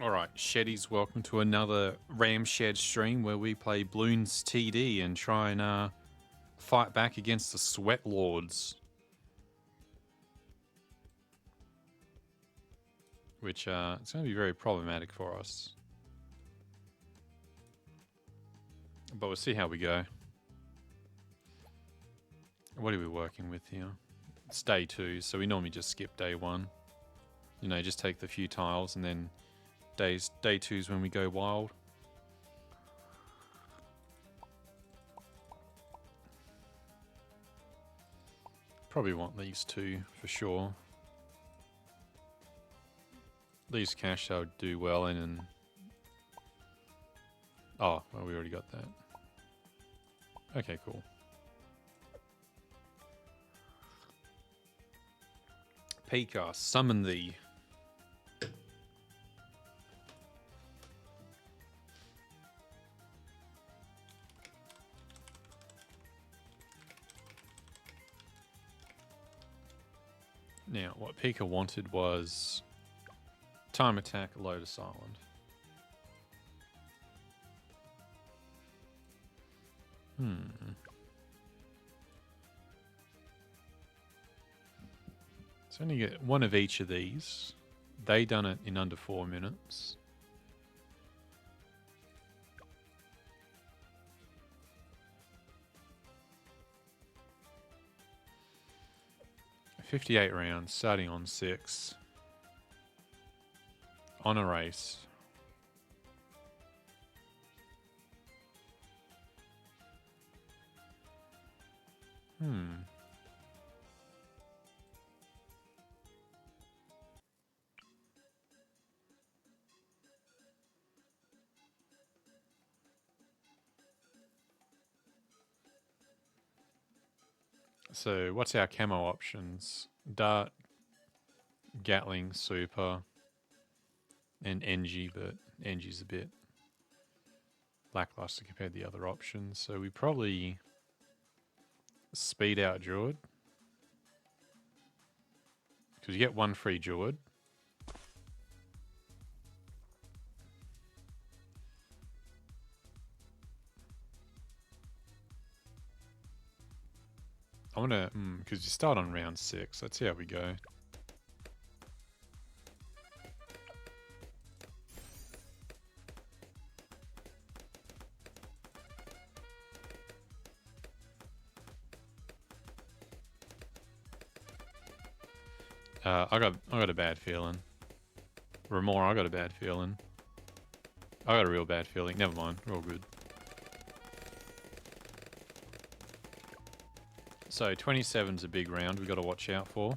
Alright, Sheddies, welcome to another Ramshed stream where we play Bloons TD and try and fight back against the Sweat Lords. Which it's going to be very problematic for us. But we'll see how we go. What are we working with here? It's day 2, so we normally just skip day 1. You know, just take the few tiles and then day 2 is when we go wild. Probably want these 2 for sure. These cash I would do well in and... Oh, well we already got that. Okay, cool. Pika, summon thee. Now, what Pika wanted was time attack, Lotus Island. So only get one of each of these. They done it in under 4 minutes. $58 rounds, starting on 6. On a race. So what's our camo options? Dart, Gatling, Super, and NG, but NG's a bit lackluster compared to the other options. So we probably speed out Druid. Because you get 1 free Druid. I want to, because you start on round 6. Let's see how we go. I got a bad feeling. Remora, I got a bad feeling. I got a real bad feeling. Never mind, we're all good. So 27's a big round we got to watch out for.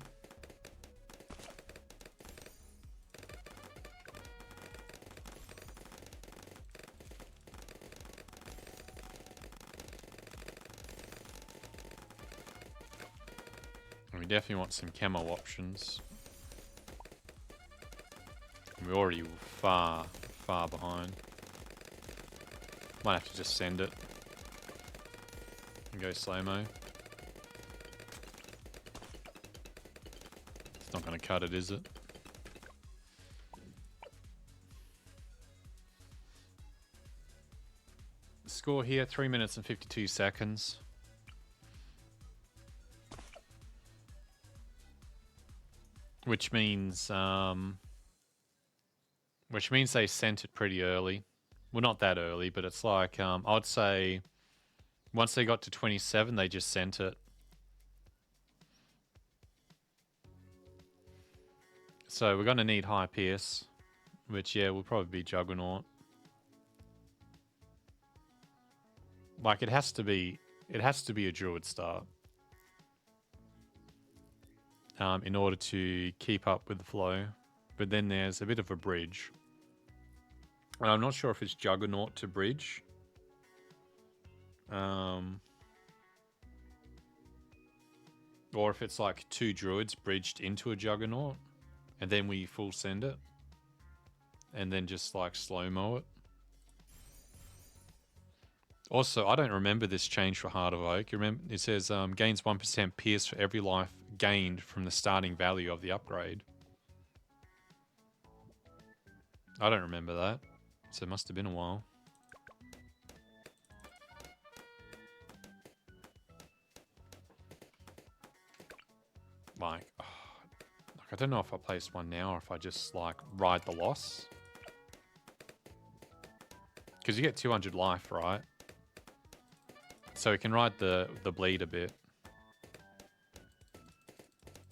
And we definitely want some camo options. We're already far behind. Might have to just send it. And go slow-mo. It's not going to cut it, is it? Score here, 3 minutes and 52 seconds. Which means they sent it pretty early. Well, not that early, but it's like, I'd say once they got to 27, they just sent it. So we're going to need high pierce, which, yeah, will probably be Juggernaut. Like, it has to be a Druid start. In order to keep up with the flow. But then there's a bit of a bridge. And I'm not sure if it's Juggernaut to bridge. Or if it's like 2 Druids bridged into a Juggernaut. And then we full send it. And then just like slow-mo it. Also, I don't remember this change for Heart of Oak. You remember, it says gains 1% pierce for every life gained from the starting value of the upgrade. I don't remember that. So it must have been a while. Like, I don't know if I place one now or if I just, like, ride the loss. Because you get 200 life, right? So we can ride the bleed a bit.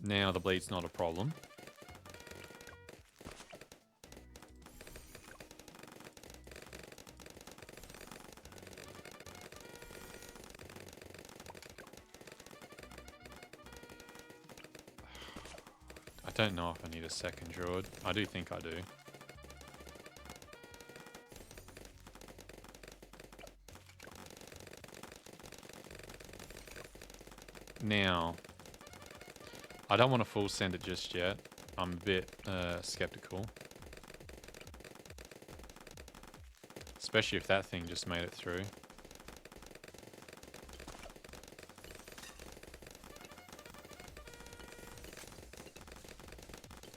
Now the bleed's not a problem. I don't know if I need a second druid. I do think I do. Now, I don't want to full send it just yet. I'm a bit skeptical. Especially if that thing just made it through.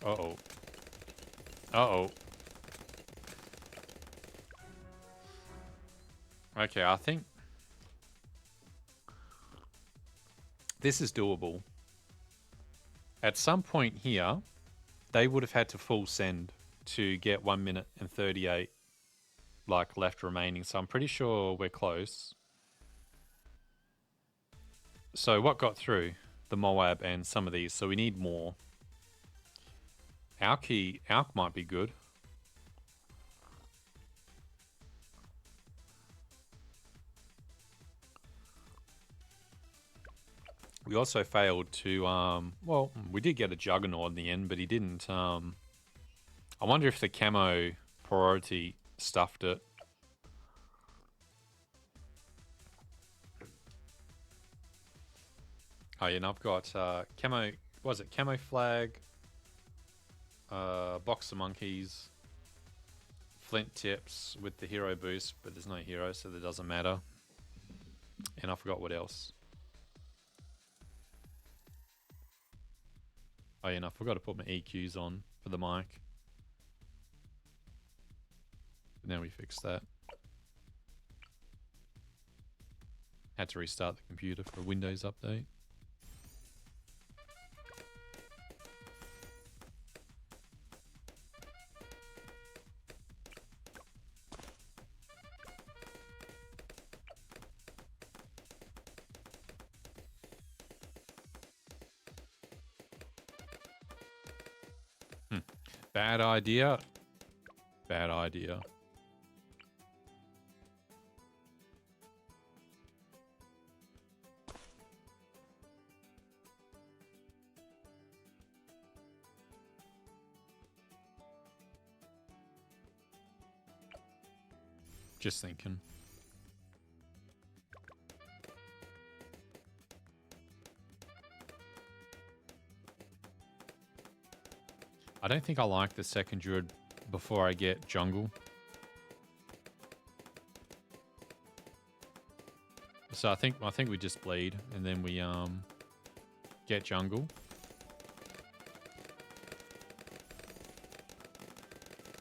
Uh-oh. Uh-oh. Okay, I think this is doable. At some point here, they would have had to full send to get 1 minute and 38 like left remaining. So I'm pretty sure we're close. So what got through? The Moab and some of these. So we need more. Alk might be good. We also failed to, well, we did get a Juggernaut in the end, but he didn't, I wonder if the camo priority stuffed it. Oh, yeah, and I've got, camo, what was it, camo flag, box of monkeys, flint tips with the hero boost, but there's no hero, so that doesn't matter. And I forgot what else. Oh, yeah, and I forgot to put my EQs on for the mic. But now we fixed that. Had to restart the computer for a Windows update. Bad idea. Bad idea. Just thinking. I don't think I like the second druid before I get jungle. So I think we just bleed and then we get jungle.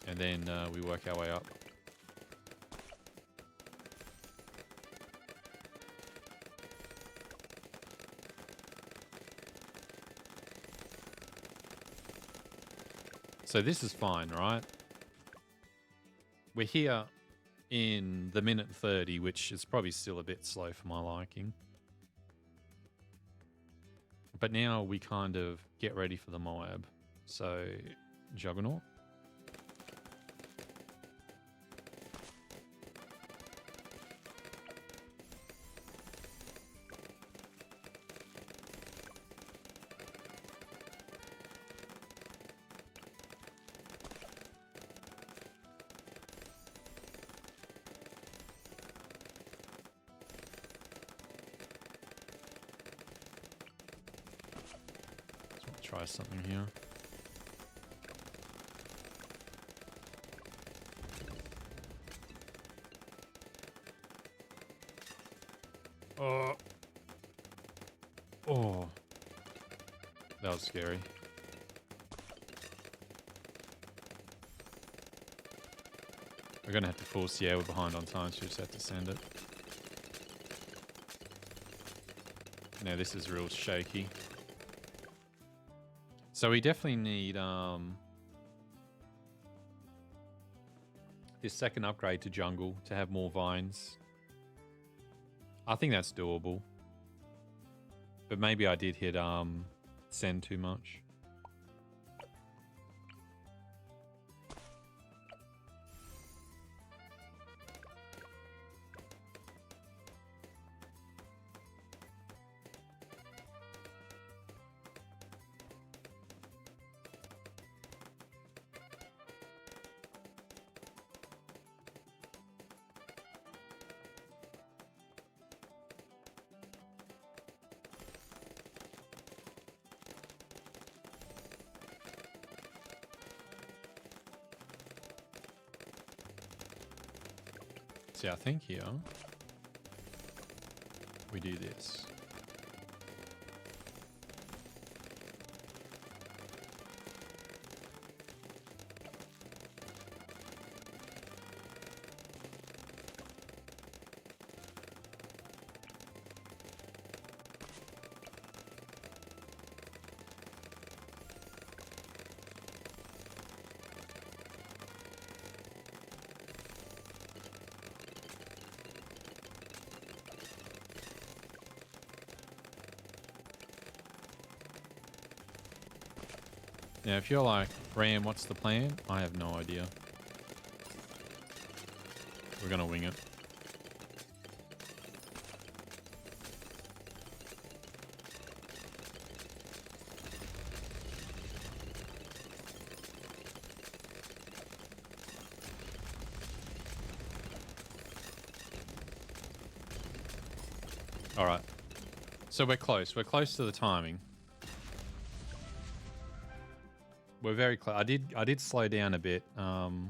And then we work our way up. So this is fine, right? We're here in the minute 30, which is probably still a bit slow for my liking. But now we kind of get ready for the Moab. So, Juggernaut. Try something here. Oh, that was scary. We're going to have to force, yeah, we're behind on time, so we just have to send it. Now this is real shaky. So we definitely need this second upgrade to jungle to have more vines. I think that's doable. But maybe I did hit send too much. See, I think here we do this. Now, if you're like, Ram, what's the plan? I have no idea. We're going to wing it. All right. So we're close. We're close to the timing. We're very close. I did slow down a bit. Oh,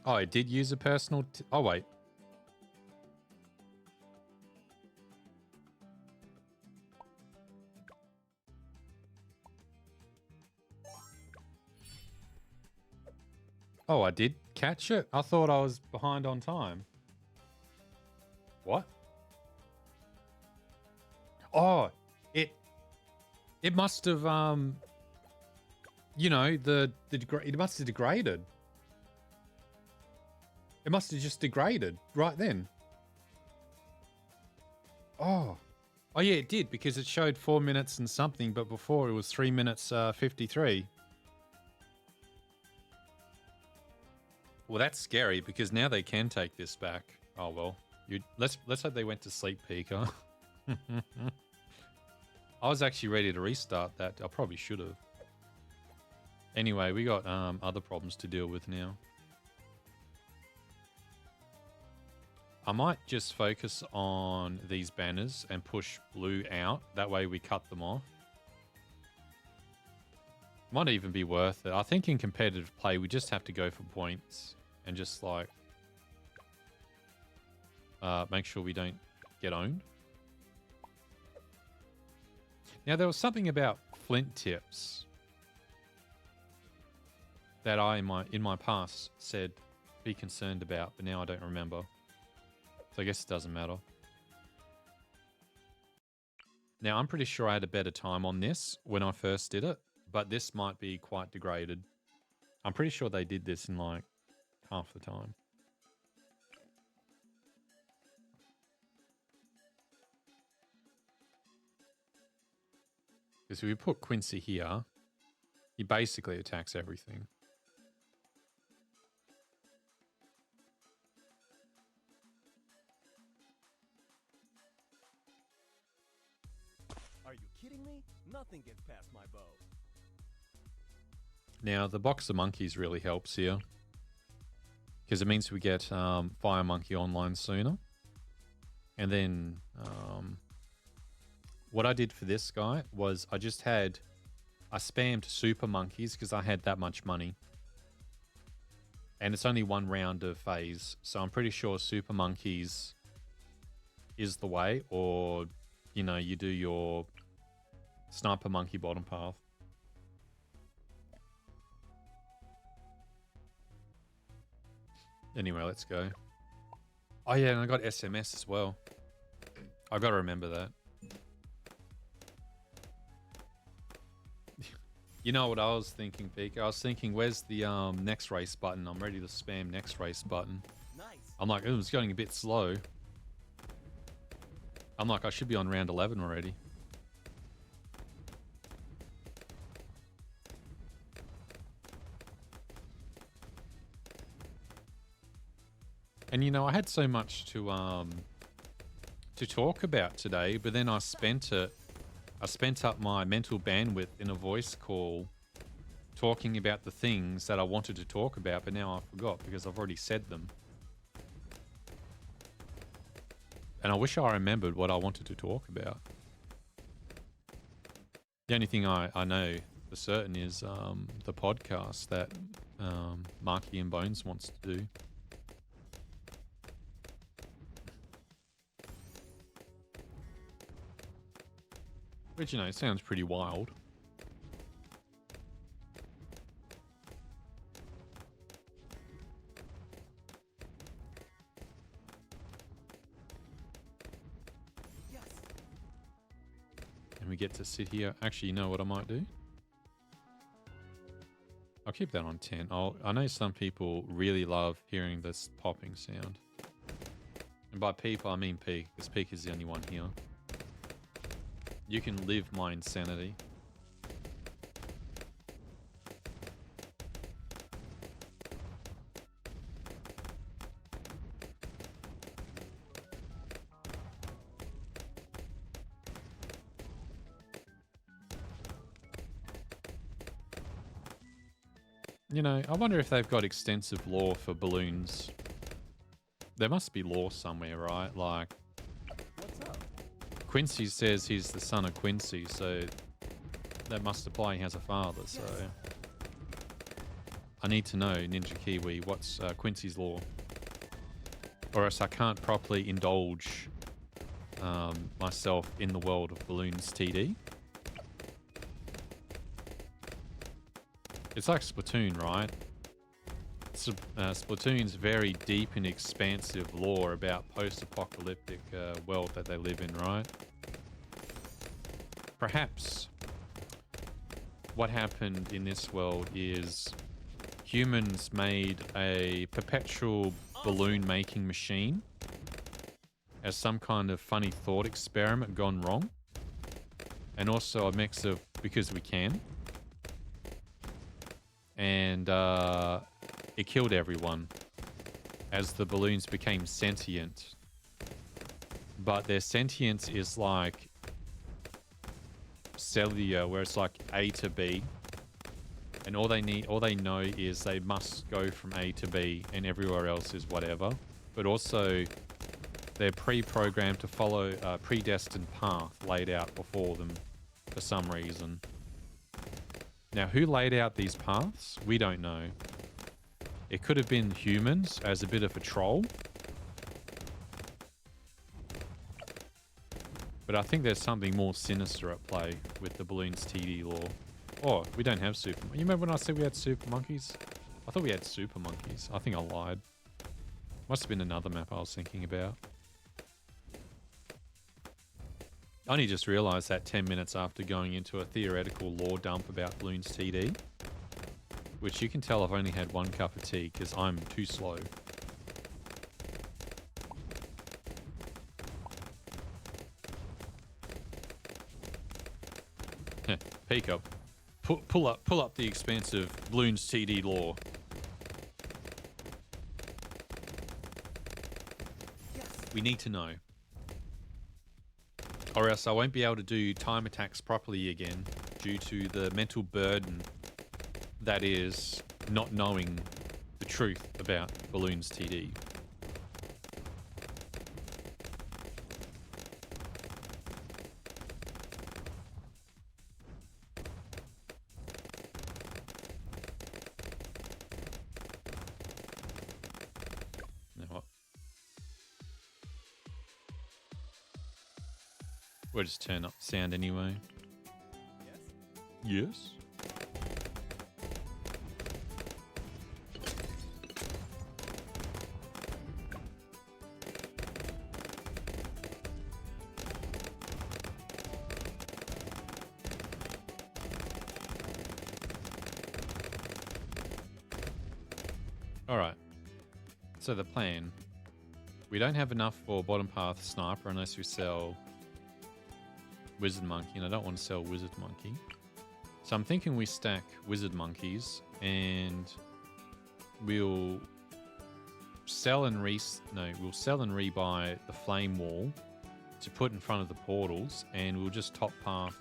I did use a personal... oh, wait. Oh, I did catch it? I thought I was behind on time. What? Oh, it must have, you know, it must have degraded. It must have just degraded right then. Oh. Oh, yeah, it did, because it showed 4 minutes and something, but before it was 3 minutes 53. Well, that's scary, because now they can take this back. Oh, well. Let's hope they went to sleep, Pika. I was actually ready to restart that. I probably should have. Anyway, we got other problems to deal with now. I might just focus on these banners and push blue out. That way we cut them off. Might even be worth it. I think in competitive play, we just have to go for points and just like make sure we don't get owned. Now, there was something about flint tips that I, in my past, said be concerned about, but now I don't remember. So I guess it doesn't matter. Now, I'm pretty sure I had a better time on this when I first did it, but this might be quite degraded. I'm pretty sure they did this in like half the time. Because if we put Quincy here, he basically attacks everything. Are you kidding me? Nothing gets past my bow. Now, the box of monkeys really helps here. Because it means we get Fire Monkey online sooner. And then what I did for this guy was I spammed super monkeys because I had that much money. And it's only one round of phase. So I'm pretty sure super monkeys is the way. Or, you know, you do your sniper monkey bottom path. Anyway, let's go. Oh yeah, and I got SMS as well. I got to remember that. You know what I was thinking, Peak? I was thinking, where's the next race button? I'm ready to spam next race button. Nice. I'm like, oh, it's going a bit slow. I'm like, I should be on round 11 already. And you know, I had so much to talk about today, but then I spent up my mental bandwidth in a voice call talking about the things that I wanted to talk about, but now I forgot because I've already said them. And I wish I remembered what I wanted to talk about. The only thing I know for certain is the podcast that Marky and Bones wants to do. Which, you know, sounds pretty wild. Yes. And we get to sit here. Actually, you know what I might do? I'll keep that on 10. I know some people really love hearing this popping sound. And by people, I mean Peak, because Peak is the only one here. You can live my insanity. You know, I wonder if they've got extensive lore for balloons. There must be lore somewhere, right? Like, What's up? Quincy says he's the son of Quincy, so that must imply he has a father, so... Yes. I need to know, Ninja Kiwi, what's Quincy's lore? Or else I can't properly indulge myself in the world of Bloons TD. It's like Splatoon, right? Splatoon's very deep and expansive lore about post-apocalyptic world that they live in, right? Perhaps what happened in this world is humans made a perpetual balloon making machine as some kind of funny thought experiment gone wrong, and also a mix of because we can, and it killed everyone as the balloons became sentient. But their sentience is like cellular, where it's like A to B, and all they know is they must go from A to B, and everywhere else is whatever. But also, they're pre-programmed to follow a predestined path laid out before them for some reason. Now, who laid out these paths? We don't know. It could have been humans as a bit of a troll. But I think there's something more sinister at play with the Bloons TD lore. Oh, we don't have super... You remember when I said we had super monkeys? I thought we had super monkeys. I think I lied. Must have been another map I was thinking about. I only just realised that 10 minutes after going into a theoretical lore dump about Bloons TD. Which you can tell I've only had one cup of tea because I'm too slow. Peek up. Pull up the expansive Bloons TD lore. Yes. We need to know. Or else I won't be able to do time attacks properly again due to the mental burden that is not knowing the truth about Bloons TD. Now what? We'll just turn up the sound anyway. Yes. Yes? Alright. So the plan. We don't have enough for bottom path sniper unless we sell wizard monkey, and I don't want to sell wizard monkey. So I'm thinking we stack wizard monkeys and we'll sell and we'll sell and rebuy the flame wall to put in front of the portals, and we'll just top path.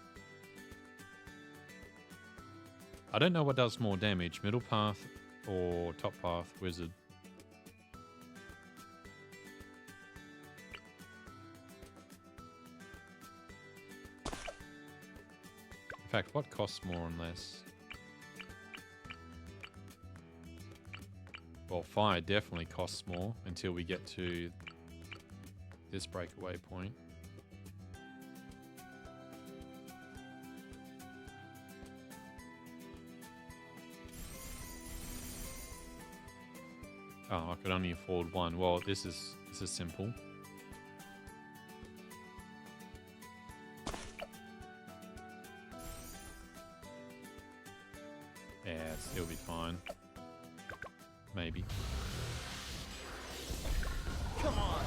I don't know what does more damage, middle path or top path wizard. In fact, what costs more and less? Well, fire definitely costs more until we get to this breakaway point. Oh, I could only afford one. Well, this is simple. Yeah, it'll be fine. Maybe. Come on.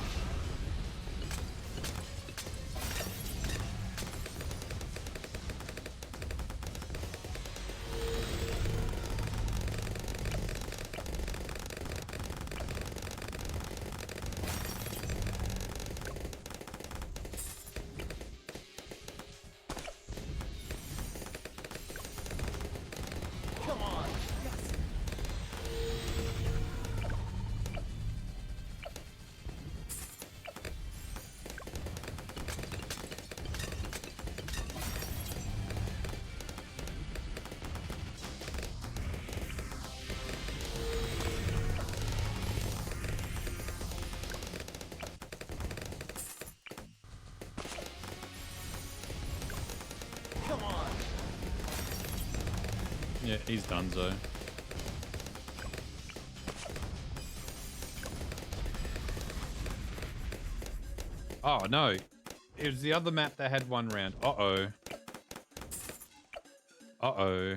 Come on. Yes. Come on. Yeah, he's donezo. Oh, no. It was the other map that had one round. Uh-oh. Uh-oh.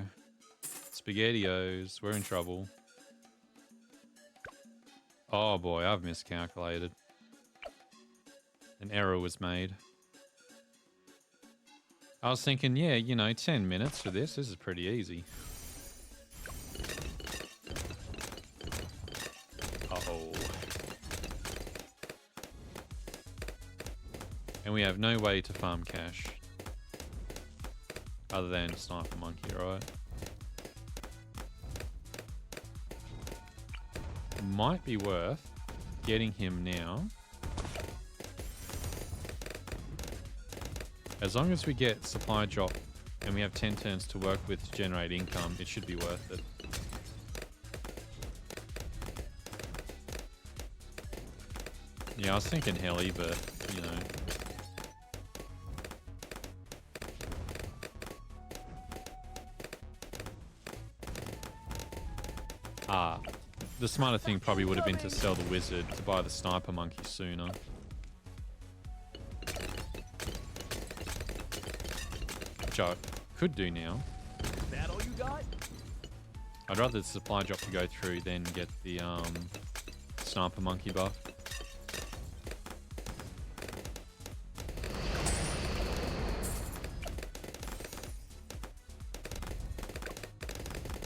SpaghettiOs. We're in trouble. Oh, boy. I've miscalculated. An error was made. I was thinking, yeah, you know, 10 minutes for this. This is pretty easy. Uh-oh. And we have no way to farm cash. Other than sniper monkey, right? Might be worth getting him now. As long as we get supply drop and we have 10 turns to work with to generate income, it should be worth it. Yeah, I was thinking heli, but, you know. Ah, the smarter thing probably would have been to sell the wizard to buy the sniper monkey sooner. Which I could do now. Is that all you got? I'd rather the supply drop to go through than get the sniper monkey buff.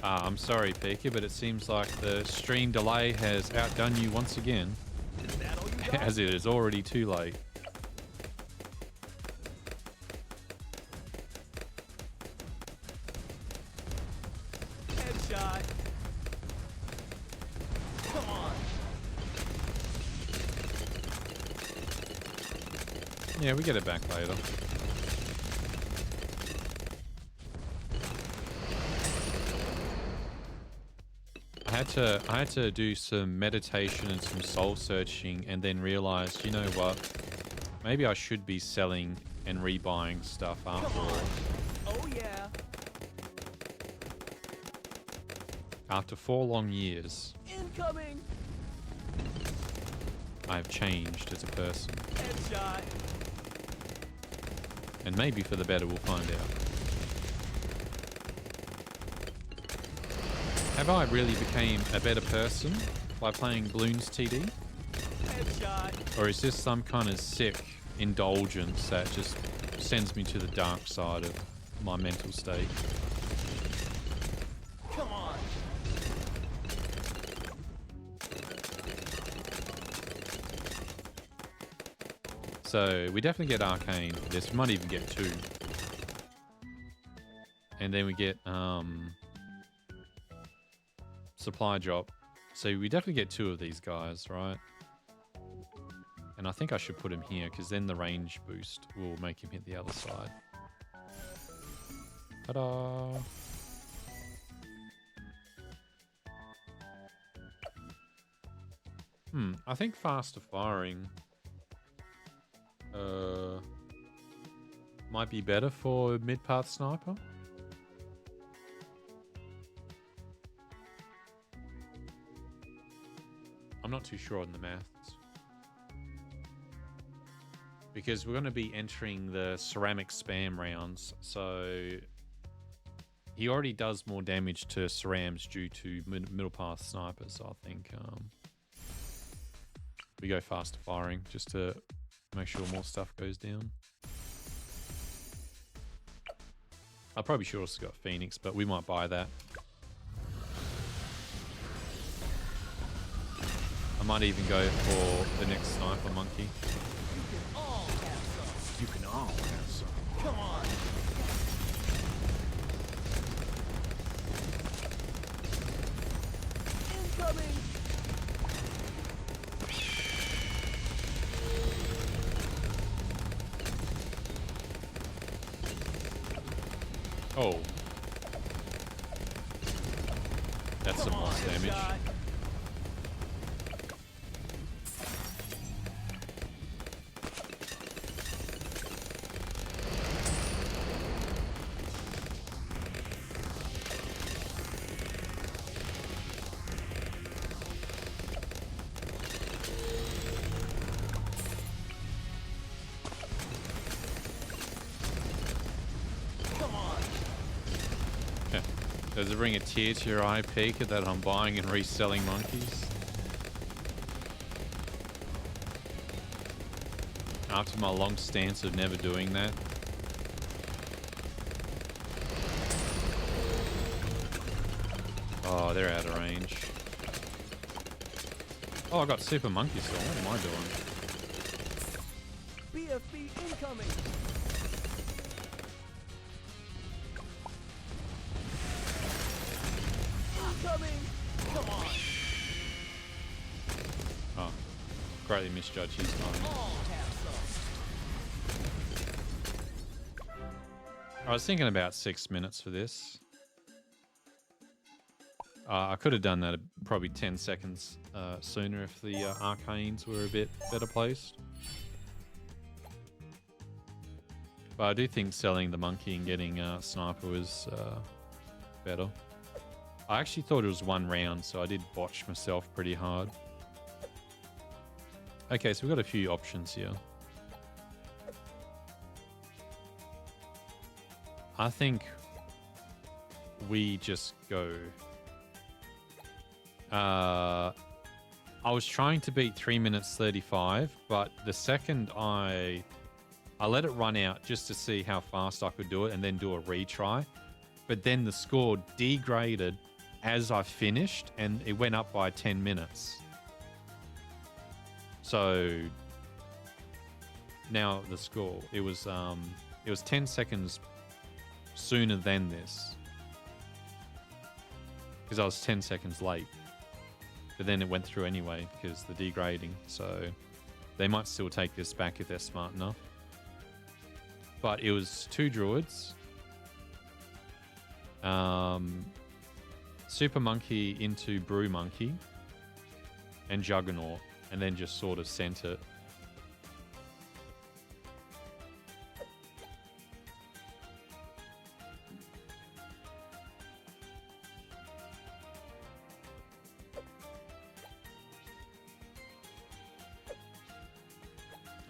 I'm sorry, Pika, but it seems like the stream delay has outdone you once again, Is that all you got? as it is already too late. Headshot. Come on. Yeah, we get it back later. I had to do some meditation and some soul searching, and then realized, you know what? Maybe I should be selling and rebuying stuff after all. Oh yeah. After 4 long years, Incoming. I have changed as a person. Headshot. And maybe for the better, we'll find out. Have I really became a better person by playing Bloons TD? Headshot. Or is this some kind of sick indulgence that just sends me to the dark side of my mental state? Come on. So we definitely get arcane for this. We might even get 2. And then we get supply drop. So we definitely get 2 of these guys, right? And I think I should put him here because then the range boost will make him hit the other side. Ta-da! I think faster firing might be better for mid-path sniper. I'm not too sure on the maths. Because we're going to be entering the ceramic spam rounds, so he already does more damage to cerams due to middle path snipers. So I think we go faster firing just to make sure more stuff goes down. I probably should also got Phoenix, but we might buy that. I might even go for the next sniper monkey. You can all have some. Come on. Incoming. Oh. That's some lost damage. Does it bring a tear to your eye, Pika, that I'm buying and reselling monkeys? After my long stance of never doing that. Oh, they're out of range. Oh, I got super monkey still. What am I doing? BFB incoming. Come on. Oh, greatly misjudged his time. I was thinking about 6 minutes for this. I could have done that probably 10 seconds sooner if the arcanes were a bit better placed. But I do think selling the monkey and getting sniper was better. I actually thought it was 1 round, so I did botch myself pretty hard. Okay, so we've got a few options here. I think we just go... I was trying to beat 3 minutes 35, but the second I let it run out just to see how fast I could do it and then do a retry. But then the score degraded as I finished, and it went up by 10 minutes. So now the score, it was 10 seconds sooner than this, because I was 10 seconds late. But then it went through anyway because the degrading. So they might still take this back if they're smart enough. But it was 2 druids. Super Monkey into Brew Monkey and Juggernaut, and then just sort of sent it.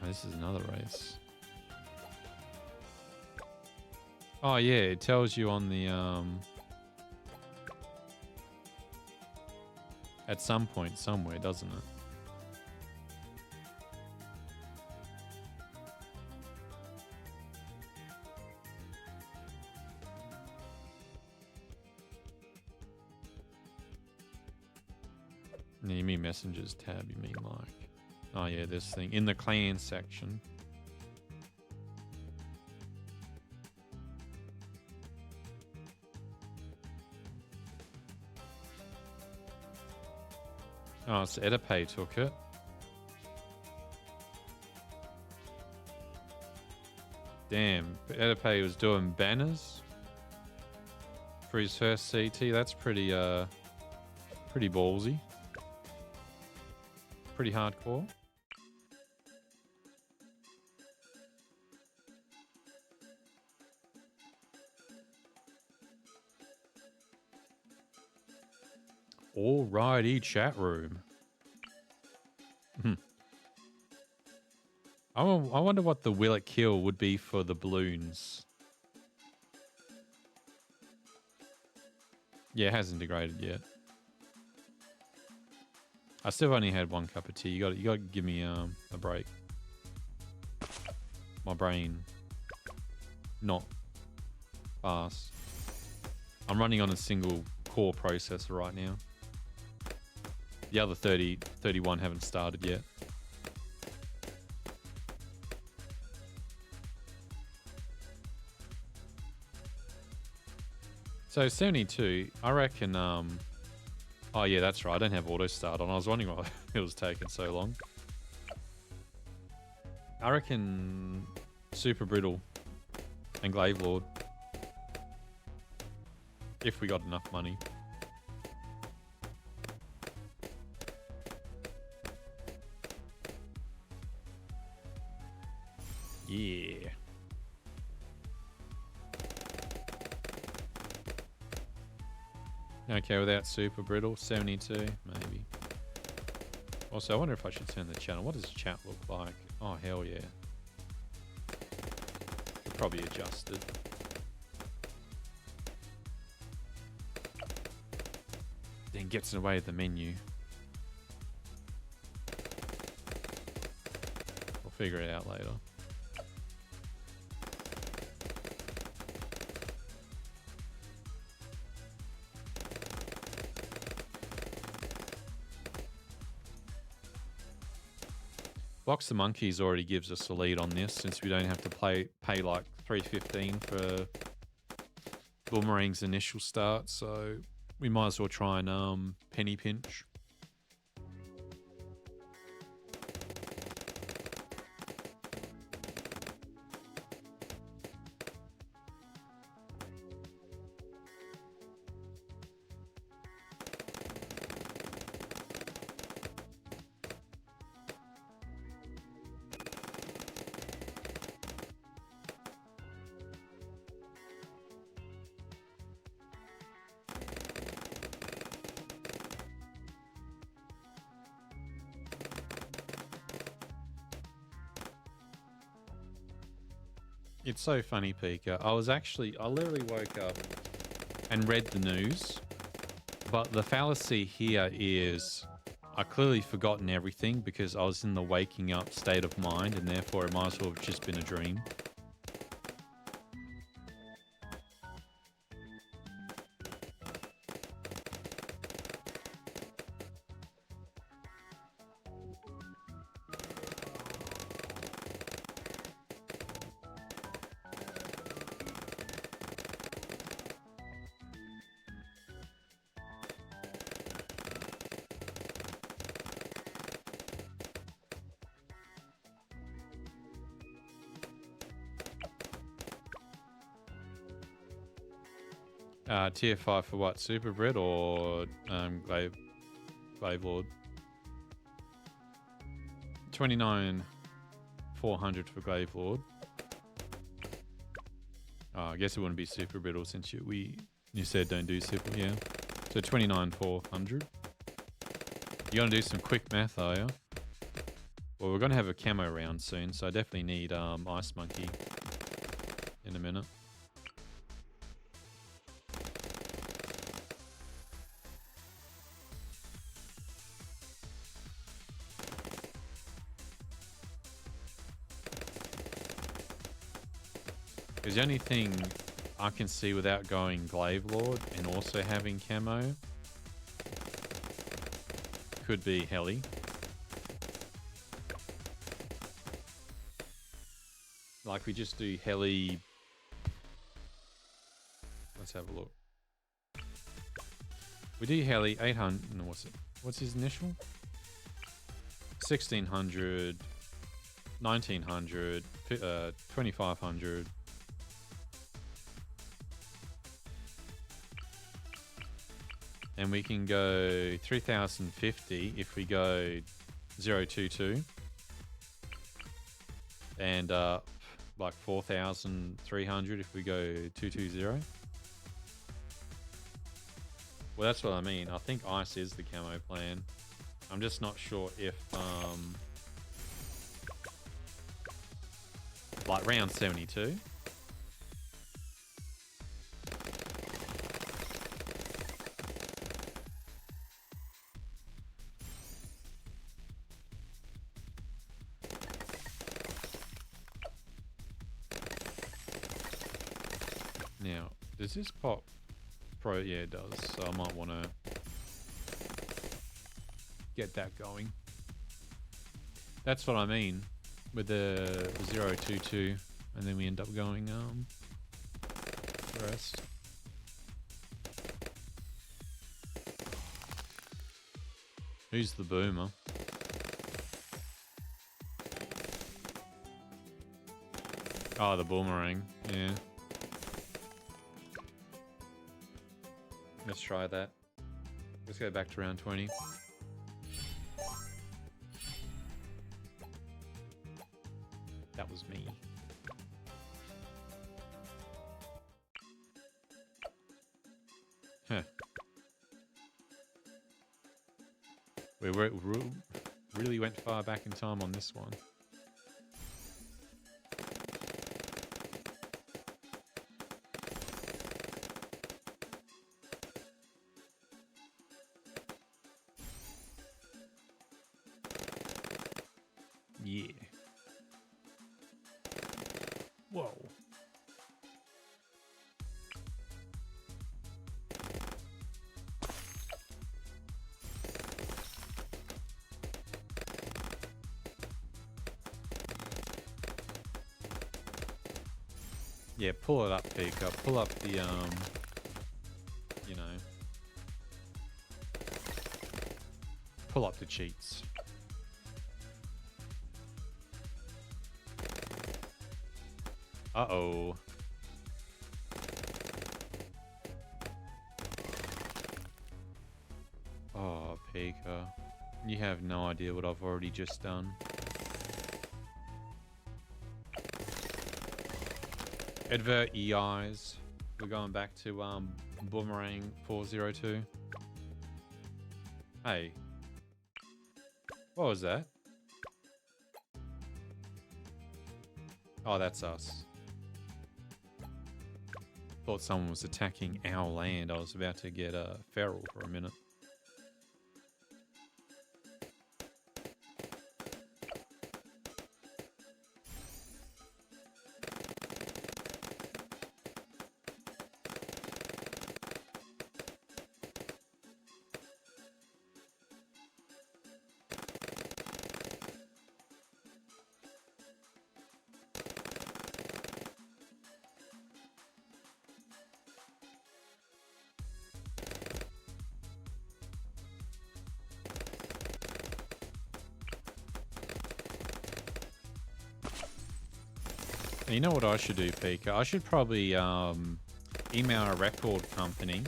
Oh, this is another race. Oh yeah, it tells you on the At some point, somewhere, doesn't it? You mean messengers tab, you mean like... Oh yeah, this thing. In the clan section. Oh, so Edipay took it. Damn, Edipay was doing banners for his first CT. That's pretty pretty ballsy. Pretty hardcore. Alrighty, chat room. I wonder what the will it kill would be for the balloons. Yeah, it hasn't degraded yet. I still only had one cup of tea. You got to give me a break. My brain not fast. I'm running on a single core processor right now. The other 31 haven't started yet. So 72, I reckon, oh yeah, that's right, I don't have auto start on. I was wondering why it was taking so long. I reckon Super Brittle and Glaive Lord. If we got enough money. Yeah. Okay, without Super Brittle, 72, maybe. Also, I wonder if I should turn the channel. What does chat look like? Oh, hell yeah. Probably adjusted. Then gets in the way of the menu. We'll figure it out later. Box the Monkeys already gives us a lead on this since we don't have to pay like $3.15 for Boomerang's initial start, so we might as well try and penny pinch. It's so funny, Pika. I literally woke up and read the news, but the fallacy here is I clearly forgotten everything because I was in the waking up state of mind, and therefore it might as well have just been a dream. Tier 5 for what? Super Brit or Glaive Lord? 29,400 for Glaive Lord. Oh, I guess it wouldn't be Super Brittle since you said don't do Super, yeah. So 29,400. You gonna do some quick math, are you? Well, we're gonna have a camo round soon, so I definitely need Ice Monkey in a minute. Because the only thing I can see without going Glaive Lord and also having camo could be Heli. Like we just do Heli. Let's have a look. We do Heli 800. No, what's it? What's his initial? 1600, 1900, 2500. And we can go 3050 if we go 022. And like 4300 if we go 220. Well, that's what I mean. I think ice is the camo plan. I'm just not sure if like round 72. Now, does this pop pro? Yeah, it does. So I might want to get that going. That's what I mean with the 022, and then we end up going rest. Who's the boomer? Oh, the boomerang. Yeah. Let's try that. Let's go back to round 20. That was me. Huh. We really went far back in time on this one. Yeah. Whoa. Yeah, pull it up, Pika. Pull up the, you know, pull up the cheats. Uh-oh. Oh, Pika. You have no idea what I've already just done. Advert EIs. We're going back to Boomerang 402. Hey. What was that? Oh, that's us. Thought someone was attacking our land. I was about to get feral for a minute. You know what I should do, Pika? I should probably email a record company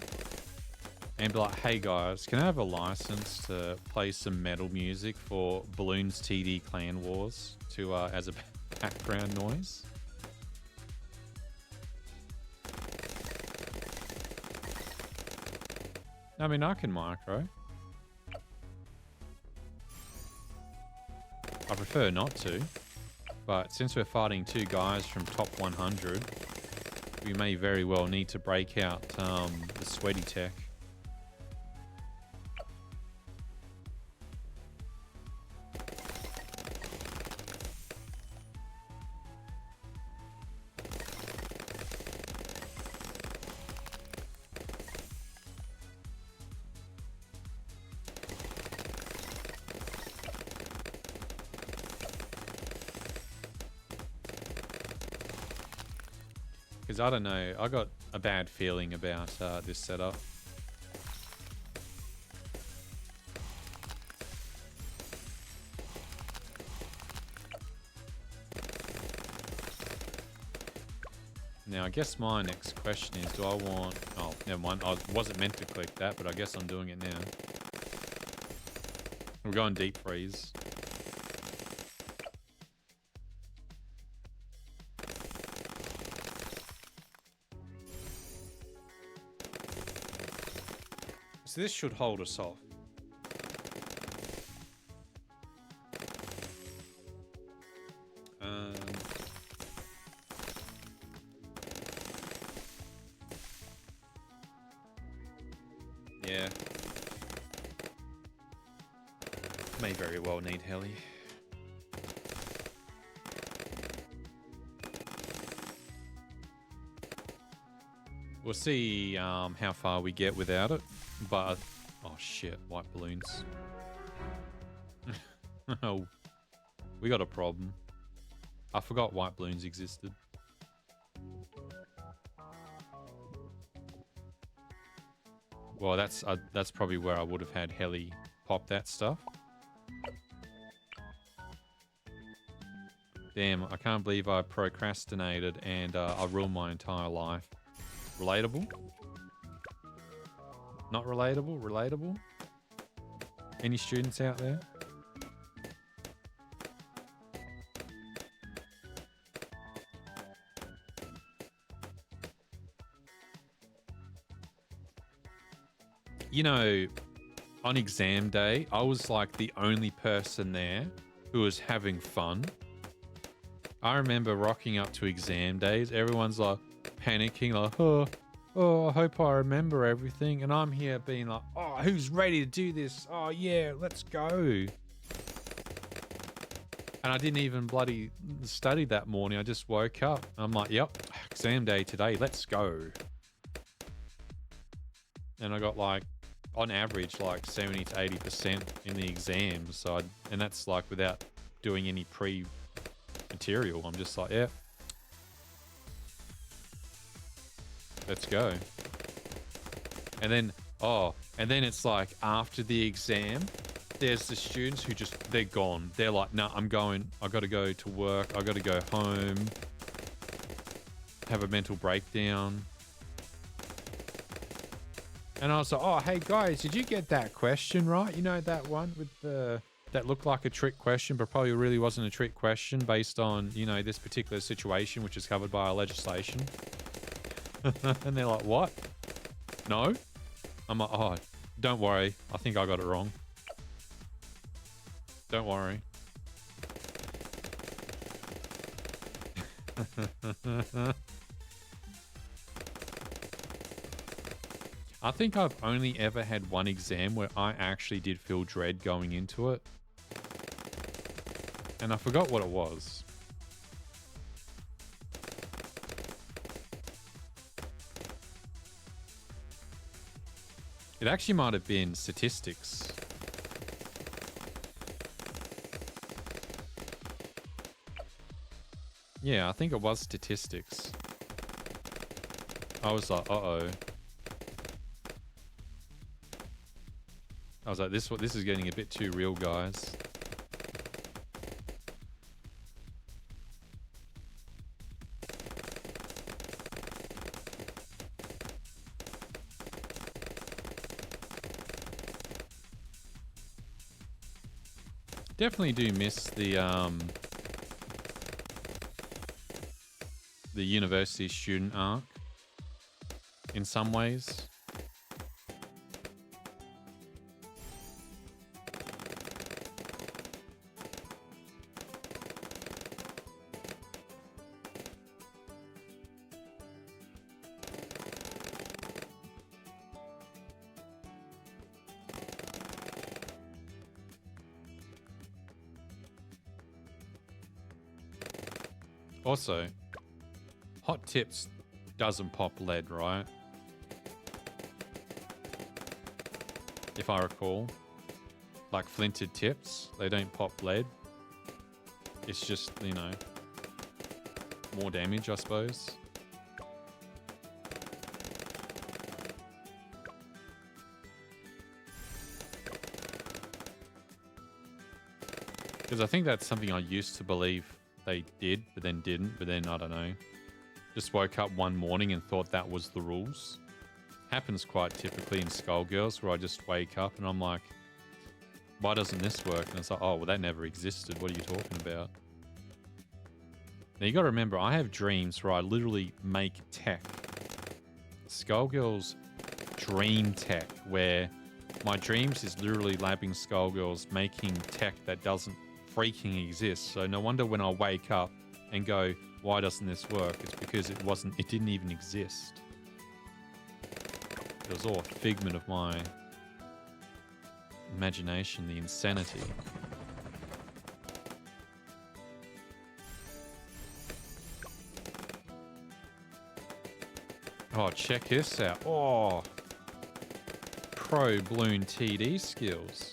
and be like, hey guys, can I have a license to play some metal music for Bloons TD Clan Wars to as a background noise? I mean, I can micro. I prefer not to. But since we're fighting two guys from top 100, we may very well need to break out the sweaty tech. Because I don't know, I got a bad feeling about this setup. Now, I guess my next question is, do I want... Oh, never mind. I wasn't meant to click that, but I guess I'm doing it now. We're going deep freeze. So this should hold us off. Yeah. May very well need heli. We'll see how far we get without it, but... Oh shit, white balloons. Oh, we got a problem. I forgot white balloons existed. Well, that's probably where I would have had heli pop that stuff. Damn, I can't believe I procrastinated and I ruined my entire life. Relatable? Not relatable? Relatable? Any students out there? You know, on exam day, I was like the only person there who was having fun. I remember rocking up to exam days. Everyone's like panicking, like, oh, I hope I remember everything. And I'm here being like, oh, who's ready to do this? Oh, yeah, let's go. And I didn't even bloody study that morning. I just woke up. I'm like, yep, exam day today. Let's go. And I got like, on average, like 70 to 80% in the exams. So and that's like without doing any pre-material. I'm just like, yeah, let's go. And then, and then it's like after the exam, there's the students who just, they're gone. They're like, no, I'm going, I got to go to work. I got to go home, have a mental breakdown. And I was like, oh, hey guys, did you get that question right? You know, that one with the, that looked like a trick question, but probably really wasn't a trick question based on, you know, this particular situation, which is covered by our legislation. And they're like, what? No? I'm like, oh, don't worry. I think I got it wrong. Don't worry. I think I've only ever had one exam where I actually did feel dread going into it. And I forgot what it was. It actually might have been statistics. Yeah, I think it was statistics. I was like, uh-oh. I was like, this is getting a bit too real, guys. Definitely do miss the university student arc in some ways. Also, hot tips doesn't pop lead, right? If I recall. Like flinted tips, they don't pop lead. It's just, you know, more damage, I suppose. Because I think that's something I used to believe they did, but then didn't. But then, I don't know. Just woke up one morning and thought that was the rules. Happens quite typically in Skullgirls, where I just wake up and I'm like, why doesn't this work? And it's like, oh, well, that never existed. What are you talking about? Now, you got to remember, I have dreams where I literally make tech. Skullgirls dream tech, where my dreams is literally labbing Skullgirls making tech that doesn't freaking exist. So no wonder when I wake up and go, why doesn't this work? It's because it didn't even exist. It was all a figment of my imagination, the insanity. Oh, check this out. Oh, pro Bloon TD skills.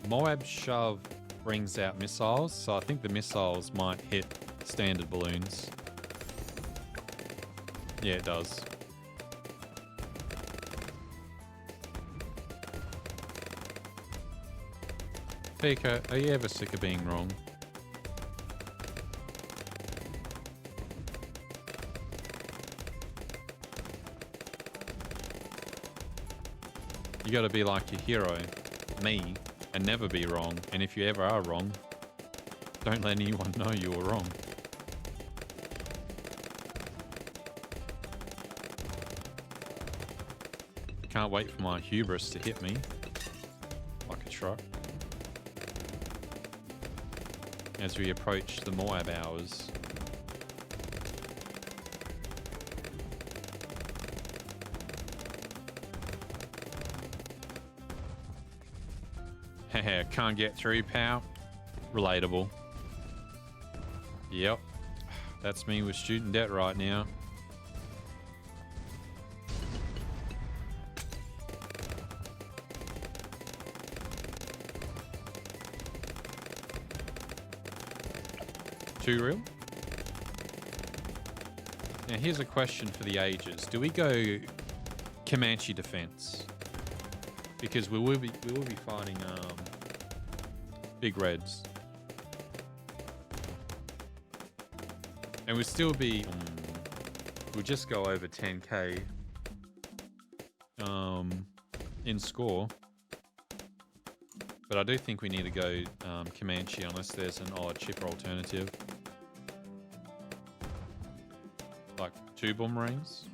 Moab Shove brings out missiles, so I think the missiles might hit standard balloons. Yeah, it does. Pico, are you ever sick of being wrong? You gotta be like your hero, me, and never be wrong. And if you ever are wrong, don't let anyone know you were wrong. Can't wait for my hubris to hit me like a truck. As we approach the Moab hours. Haha, can't get through, pal. Relatable. Yep. That's me with student debt right now. Too real? Now here's a question for the ages. Do we go Comanche defense? Because we will be fighting big reds. And we'll still be we'll just go over 10k in score. But I do think we need to go Comanche unless there's an odd chipper alternative. Like 2 boomerangs.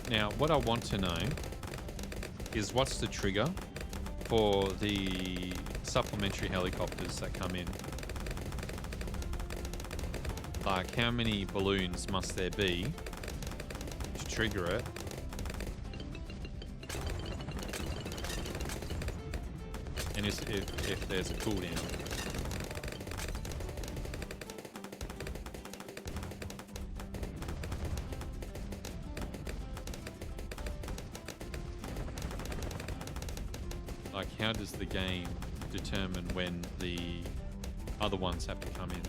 Now, what I want to know is what's the trigger for the supplementary helicopters that come in? Like, how many balloons must there be to trigger it? And if there's a cooldown. Like, how does the game determine when the other ones have to come in?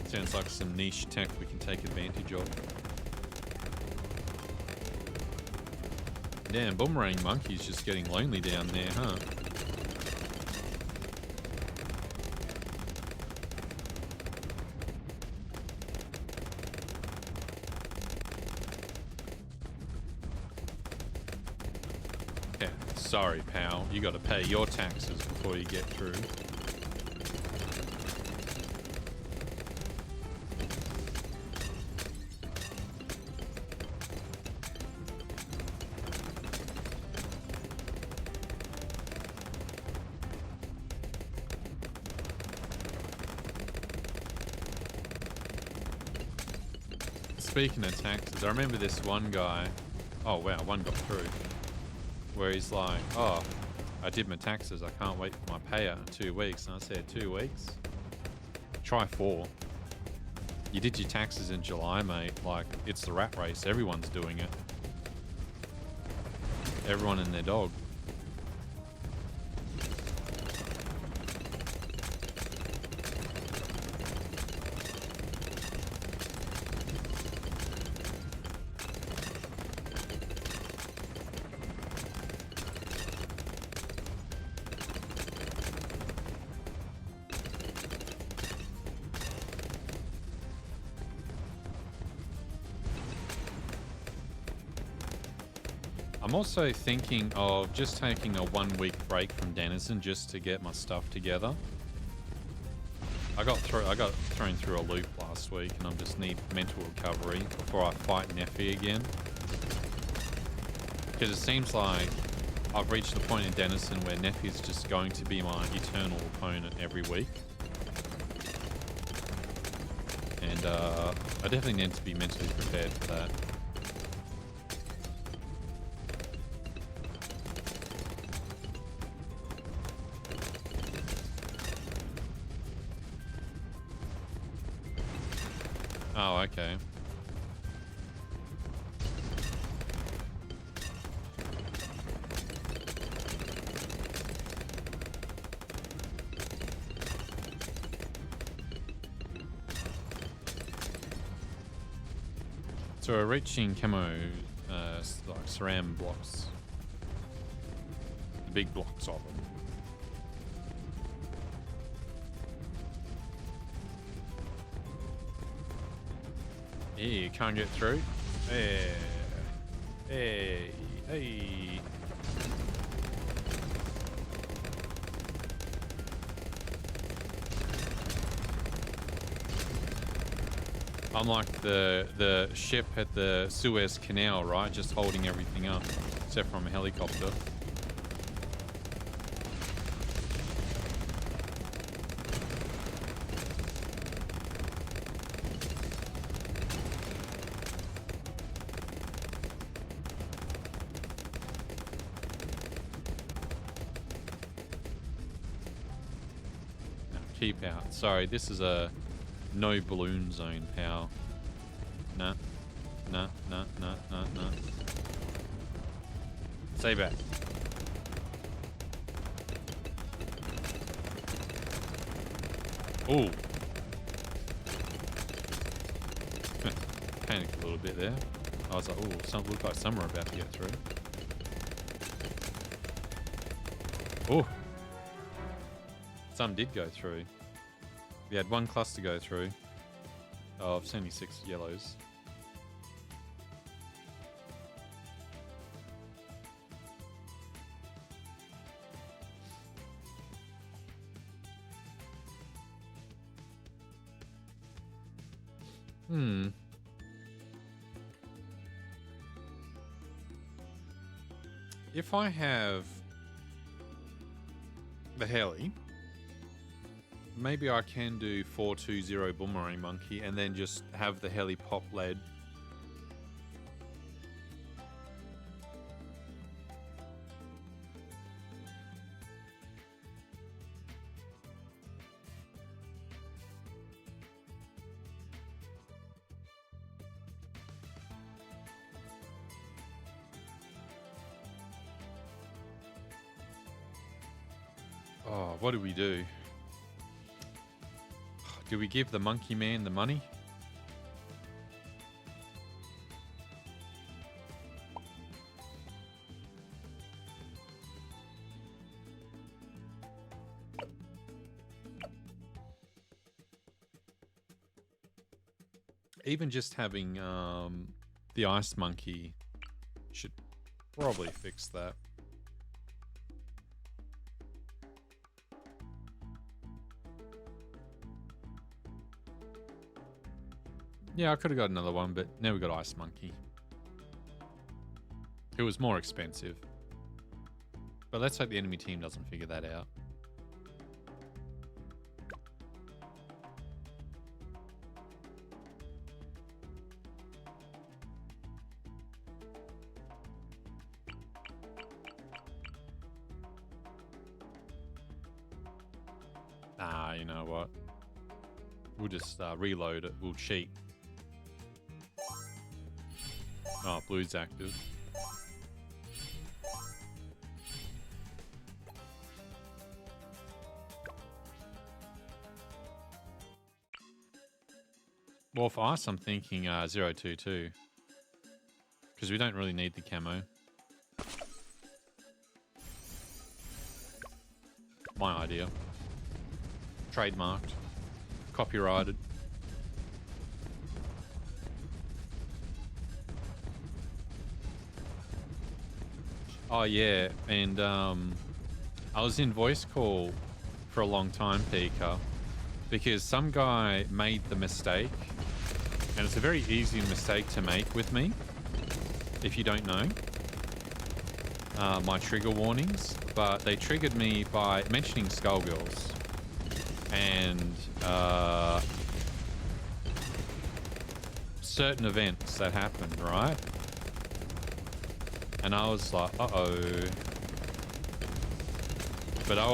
Sounds like some niche tech we can take advantage of. Damn, Boomerang Monkey's just getting lonely down there, huh? Sorry, pal. You got to pay your taxes before you get through. speaking of taxes, I remember this one guy. Oh wow, one got through. Where he's like, "Oh, I did my taxes. I can't wait for my payout in 2 weeks." And I said, 2 weeks? Try 4. You did your taxes in July, mate. Like, it's the rat race. Everyone's doing it. Everyone and their dog. I'm also thinking of just taking a 1-week break from Denizen just to get my stuff together. I got thrown through a loop last week, and I just need mental recovery before I fight Neffy again. Because it seems like I've reached the point in Denizen where Neffy is just going to be my eternal opponent every week. And I definitely need to be mentally prepared for that. Oh, okay. So we're reaching camo, like SRAM blocks. The big blocks of them. Yeah, you can't get through. Hey, hey, hey. I'm like the ship at the Suez Canal, right? Just holding everything up, except from a helicopter. Keep out. Sorry, this is a no balloon zone, pal. Nah. Nah, nah, nah, nah, nah. Stay back. Ooh. Panicked a little bit there. I was like, oh, some looked like some were about to get through. Oh. Some did go through. We had one cluster go through of 76 yellows. If I have the heli, maybe I can do 420 Boomerang Monkey and then just have the heli pop lead. Oh, what do we do? Do we give the monkey man the money? Even just having the ice monkey should probably fix that. Yeah, I could have got another one, but now we got Ice Monkey. It was more expensive. But let's hope the enemy team doesn't figure that out. Ah, you know what? We'll just reload it. We'll cheat. Oh, blue's active. Well, for us, I'm thinking 022. Because we don't really need the camo. My idea. Trademarked. Copyrighted. Oh, yeah. And I was in voice call for a long time, Pika, because some guy made the mistake. And it's a very easy mistake to make with me, if you don't know my trigger warnings. But they triggered me by mentioning Skullgirls. And certain events that happened, right? And I was like, uh-oh. But I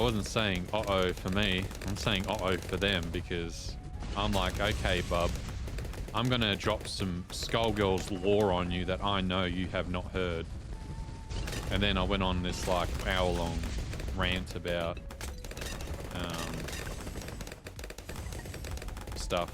wasn't saying uh-oh for me. I'm saying uh-oh for them, because I'm like, okay, bub, I'm gonna drop some Skullgirls lore on you that I know you have not heard. And then I went on this like hour-long rant about stuff.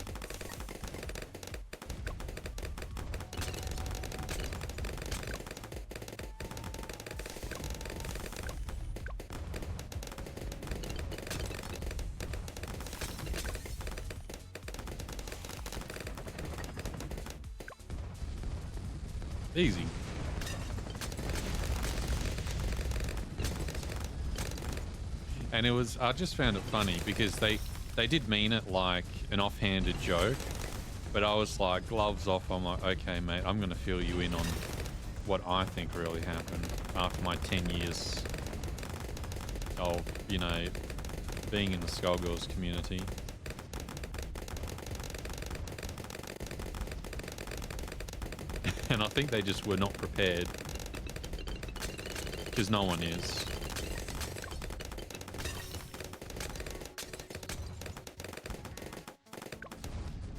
Easy. And it was, I just found it funny because they did mean it like an offhanded joke, but I was like, gloves off. I'm like, okay, mate, I'm going to fill you in on what I think really happened after my 10 years of, you know, being in the Skullgirls community. And I think they just were not prepared, because no one is.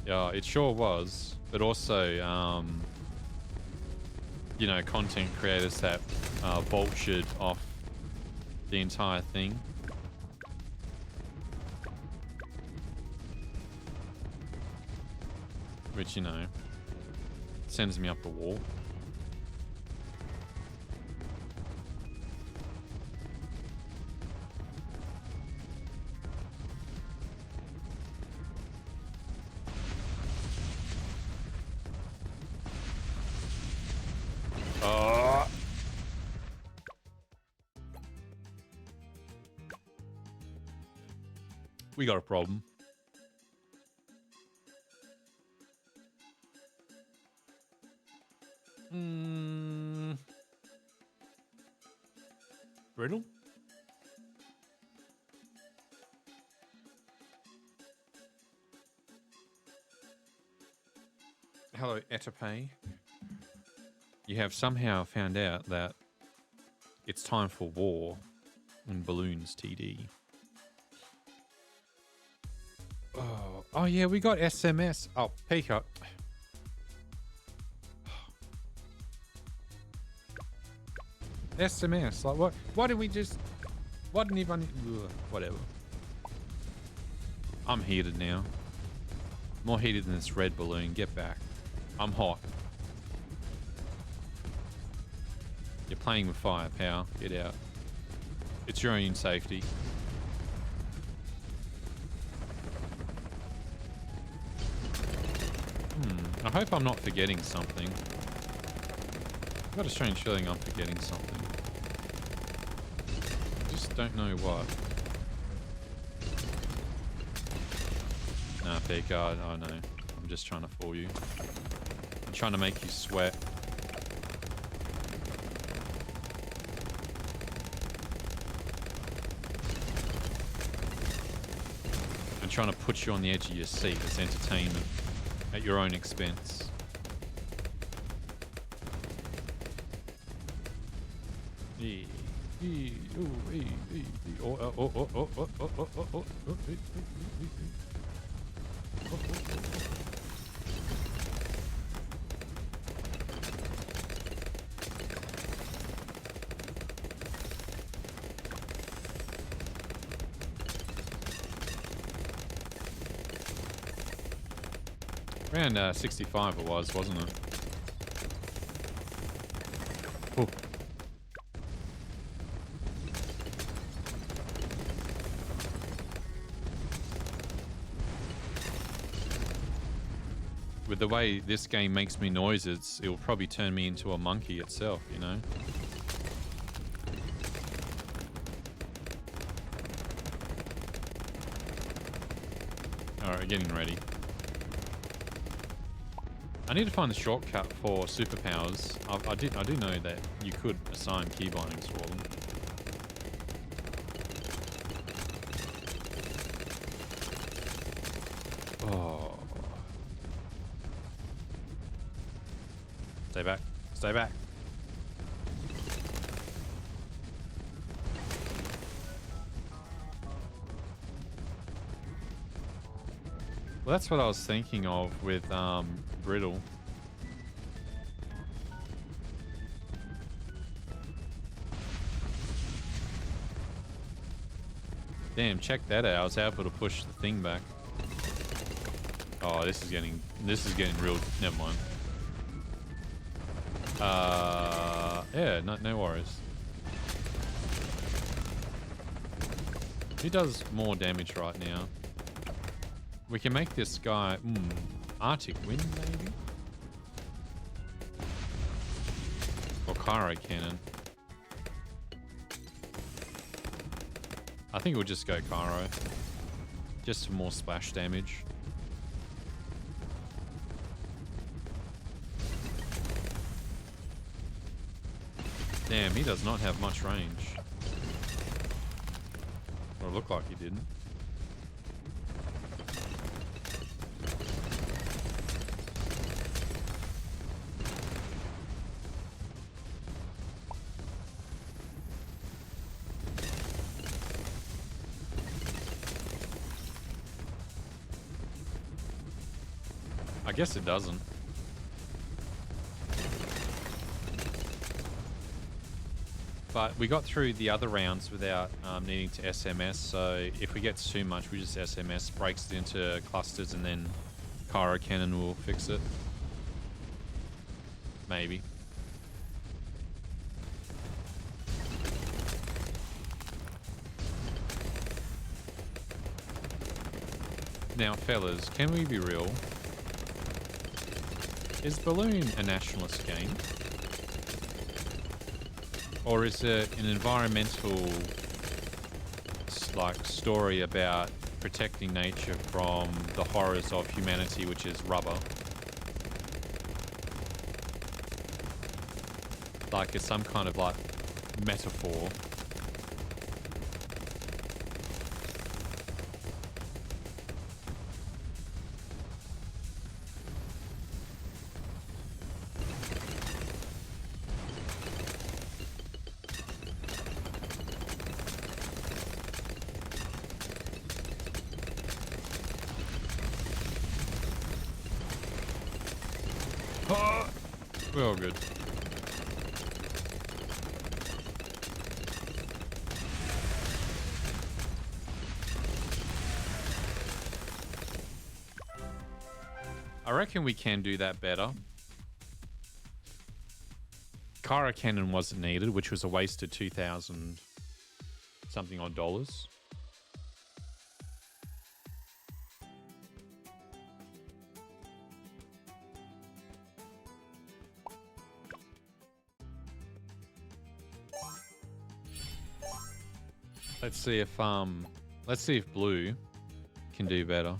Yeah, it sure was. But also, you know, content creators that vultured off the entire thing. Which, you know, sends me up a wall. We got a problem. Riddle? Hello, Etape. You have somehow found out that it's time for war in Bloons TD. Oh yeah, we got SMS. Oh, Peacock. SMS. Like what? Why didn't we just? Why didn't even? Ugh, whatever. I'm heated now. More heated than this red balloon. Get back. I'm hot. You're playing with fire, pal. Get out. It's your own safety. I hope I'm not forgetting something. I've got a strange feeling I'm forgetting something. I just don't know what. Nah, Pika, I know. I'm just trying to fool you. I'm trying to make you sweat. I'm trying to put you on the edge of your seat as entertainment at your own expense. Yeah. Around 65 it was, wasn't it? Oh. With the way this game makes me noises, it will probably turn me into a monkey itself, you know? Alright, getting ready. I need to find the shortcut for superpowers. I do know that you could assign key bindings for them. Oh. Stay back. Stay back. Well, that's what I was thinking of with Brittle. Damn, check that out. I was able to push the thing back. Oh, this is getting real. Never mind. Yeah, no worries. He does more damage right now. We can make this guy Arctic Wind, maybe? Or Cairo Cannon. I think we'll just go Cairo. Just for more splash damage. Damn, he does not have much range. Or it looked like he didn't. I guess it doesn't. But we got through the other rounds without needing to SMS, so if we get too much, we just SMS, breaks it into clusters, and then Cairo Cannon will fix it. Maybe. Now, fellas, can we be real? Is Bloon a nationalist game? Or is it an environmental story about protecting nature from the horrors of humanity, which is rubber? Like it's some kind of metaphor. We're all good. I reckon we can do that better. Cairo Cannon wasn't needed, which was a waste of 2,000 something odd dollars. Let's see if Blue can do better.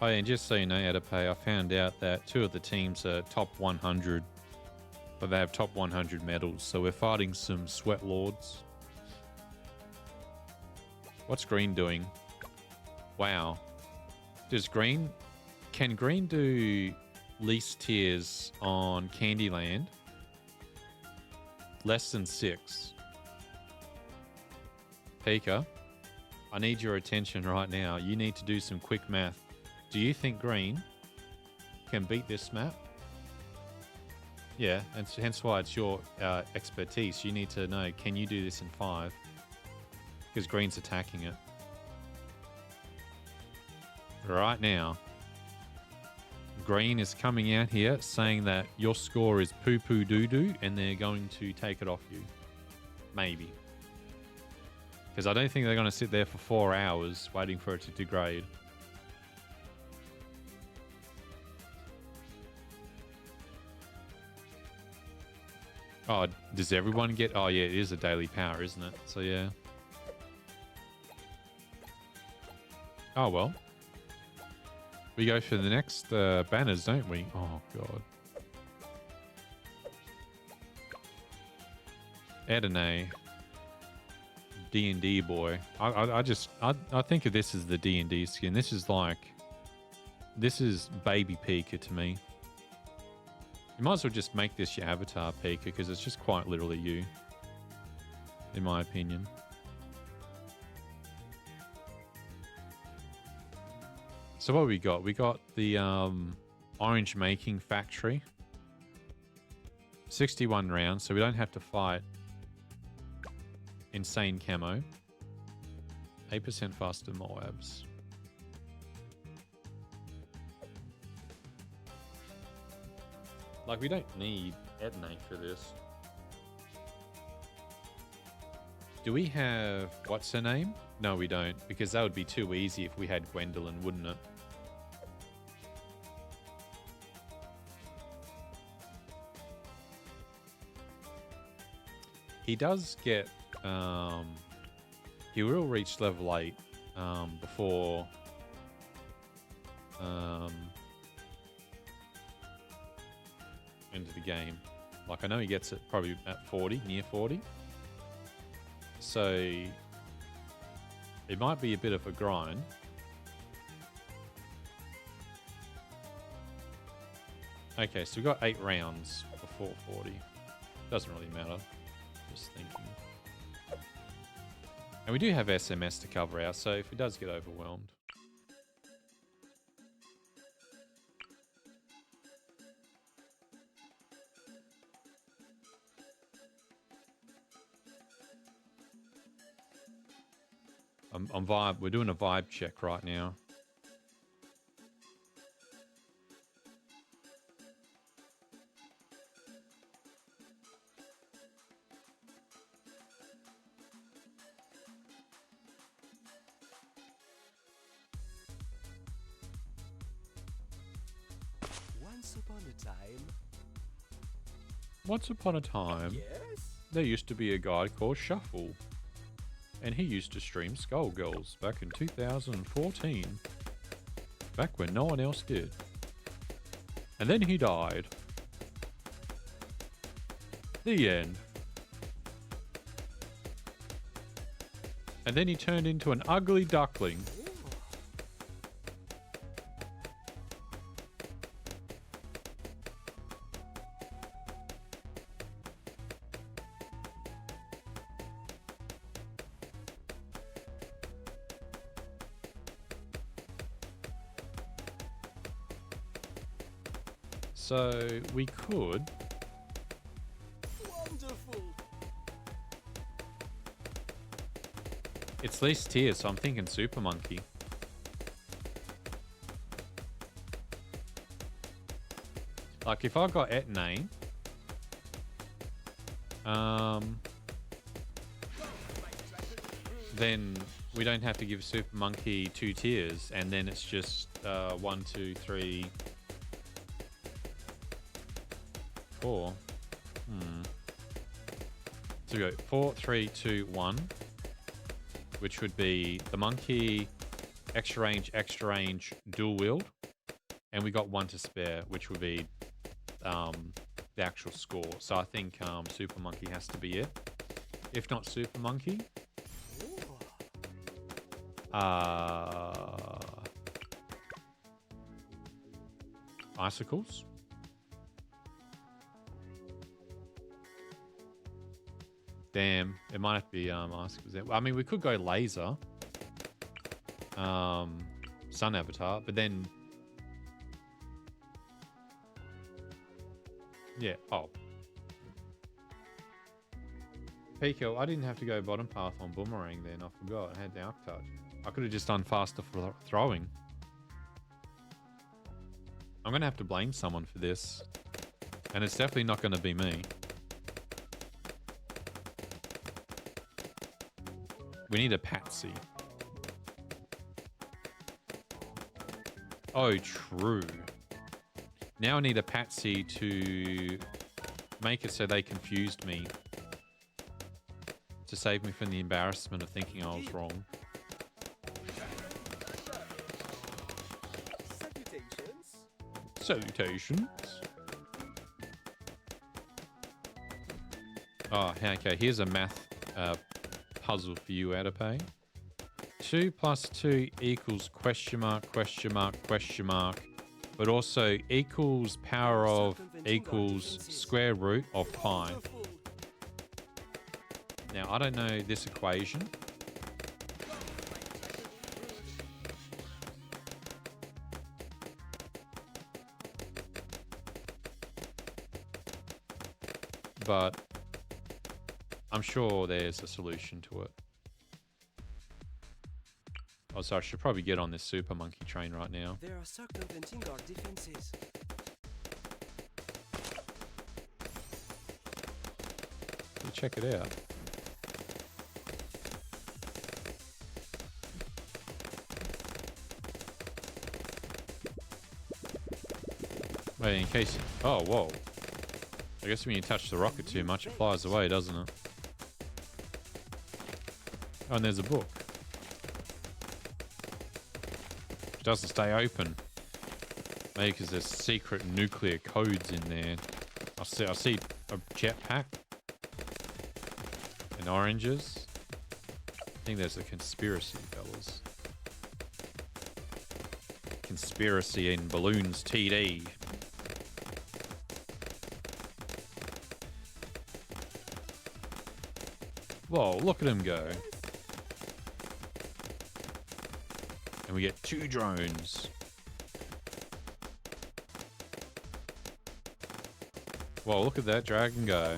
Oh yeah, and just so you know, Adipay, I found out that 2 of the teams are top 100, but they have top 100 medals, so we're fighting some sweat lords. What's Green doing? Wow. Can Green do least tiers on Candyland? less than 6. Pika, I need your attention right now. You need to do some quick math. Do you think green can beat this map? Yeah, and hence why it's your expertise. You need to know, can you do this in 5? Because green's attacking it. Right now, green is coming out here saying that your score is poo-poo doo-doo and they're going to take it off you. Maybe. Because I don't think they're going to sit there for 4 hours waiting for it to degrade. Oh, does everyone get... Oh, yeah, it is a daily power, isn't it? So, yeah. Oh, well. We go for the next banners, don't we? Oh, God. Edene. D&D boy. I think of this as the D&D skin. This is like... This is baby Pika to me. You might as well just make this your avatar, Pika, because it's just quite literally you. In my opinion. So what we got? We got the orange making factory. 61 rounds, so we don't have to fight insane camo. 8% faster Moabs. Like, we don't need Ednate for this. Do we have... What's her name? No, we don't. Because that would be too easy if we had Gwendolyn, wouldn't it? He does get... he will reach level 8 before... end of the game. Like, I know he gets it probably at 40, near 40. So it might be a bit of a grind. Okay, so we got 8 rounds before 40. Doesn't really matter. Just thinking. And we do have SMS to cover out, so if it does get overwhelmed. I'm vibe. We're doing a vibe check right now. Once upon a time. Once upon a time, Yes? there used to be a guy called Shuffle. And he used to stream Skullgirls back in 2014. Back when no one else did. And then he died. The end. And then he turned into an ugly duckling. So we could... Wonderful. It's least tier, so I'm thinking Super Monkey. Like, if I got Etnane... then we don't have to give Super Monkey 2 tiers, and then it's just 1, 2, 3... 4. So we go 4, 3, 2, 1, which would be the monkey, extra range, dual wield, and we got 1 to spare, which would be the actual score. So I think Super Monkey has to be it. If not Super Monkey, icicles. Damn, it might have to be ask. I mean, we could go laser, sun avatar, but then yeah. Oh, Pico, I didn't have to go bottom path on boomerang. Then I forgot I had the arc touch. I could have just done faster for throwing. I'm gonna have to blame someone for this, and it's definitely not gonna be me. We need a patsy. Oh, true. Now I need a patsy to make it so they confused me. To save me from the embarrassment of thinking I was wrong. Salutations. Oh, okay. Here's a math puzzle for you, Adipay. 2 plus 2 equals question mark, question mark, question mark. But also equals power of equals square root of pi. Now, I don't know this equation. But I'm sure there's a solution to it. Oh, so I should probably get on this super monkey train right now. They are circumventing our defenses. Let's check it out. Wait, in case... Oh, whoa. I guess when you touch the rocket too much, it flies away, doesn't it? Oh, and there's a book. It doesn't stay open. Maybe because there's secret nuclear codes in there. I see a jetpack. And oranges. I think there's a conspiracy, fellas. Conspiracy in Bloons TD. Whoa, look at him go. And we get 2 drones. Whoa, look at that dragon go.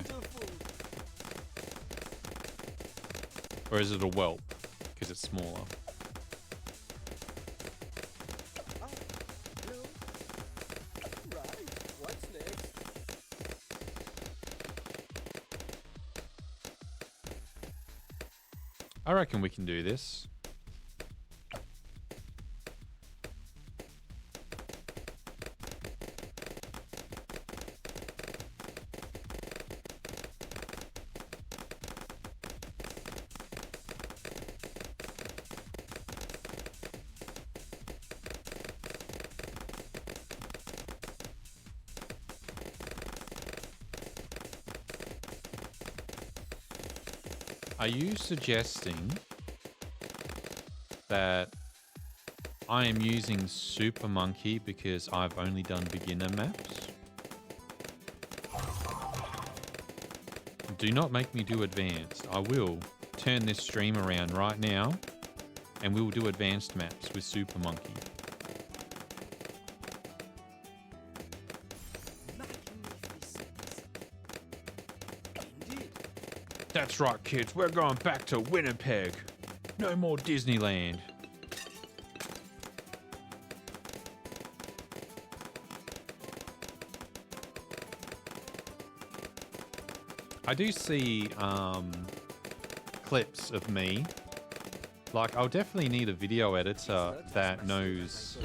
Or is it a whelp? Because it's smaller. I reckon we can do this. Are you suggesting that I am using Super Monkey because I've only done beginner maps? Do not make me do advanced. I will turn this stream around right now and we will do advanced maps with Super Monkey. That's right, kids. We're going back to Winnipeg. No more Disneyland. I do see clips of me. Like, I'll definitely need a video editor that knows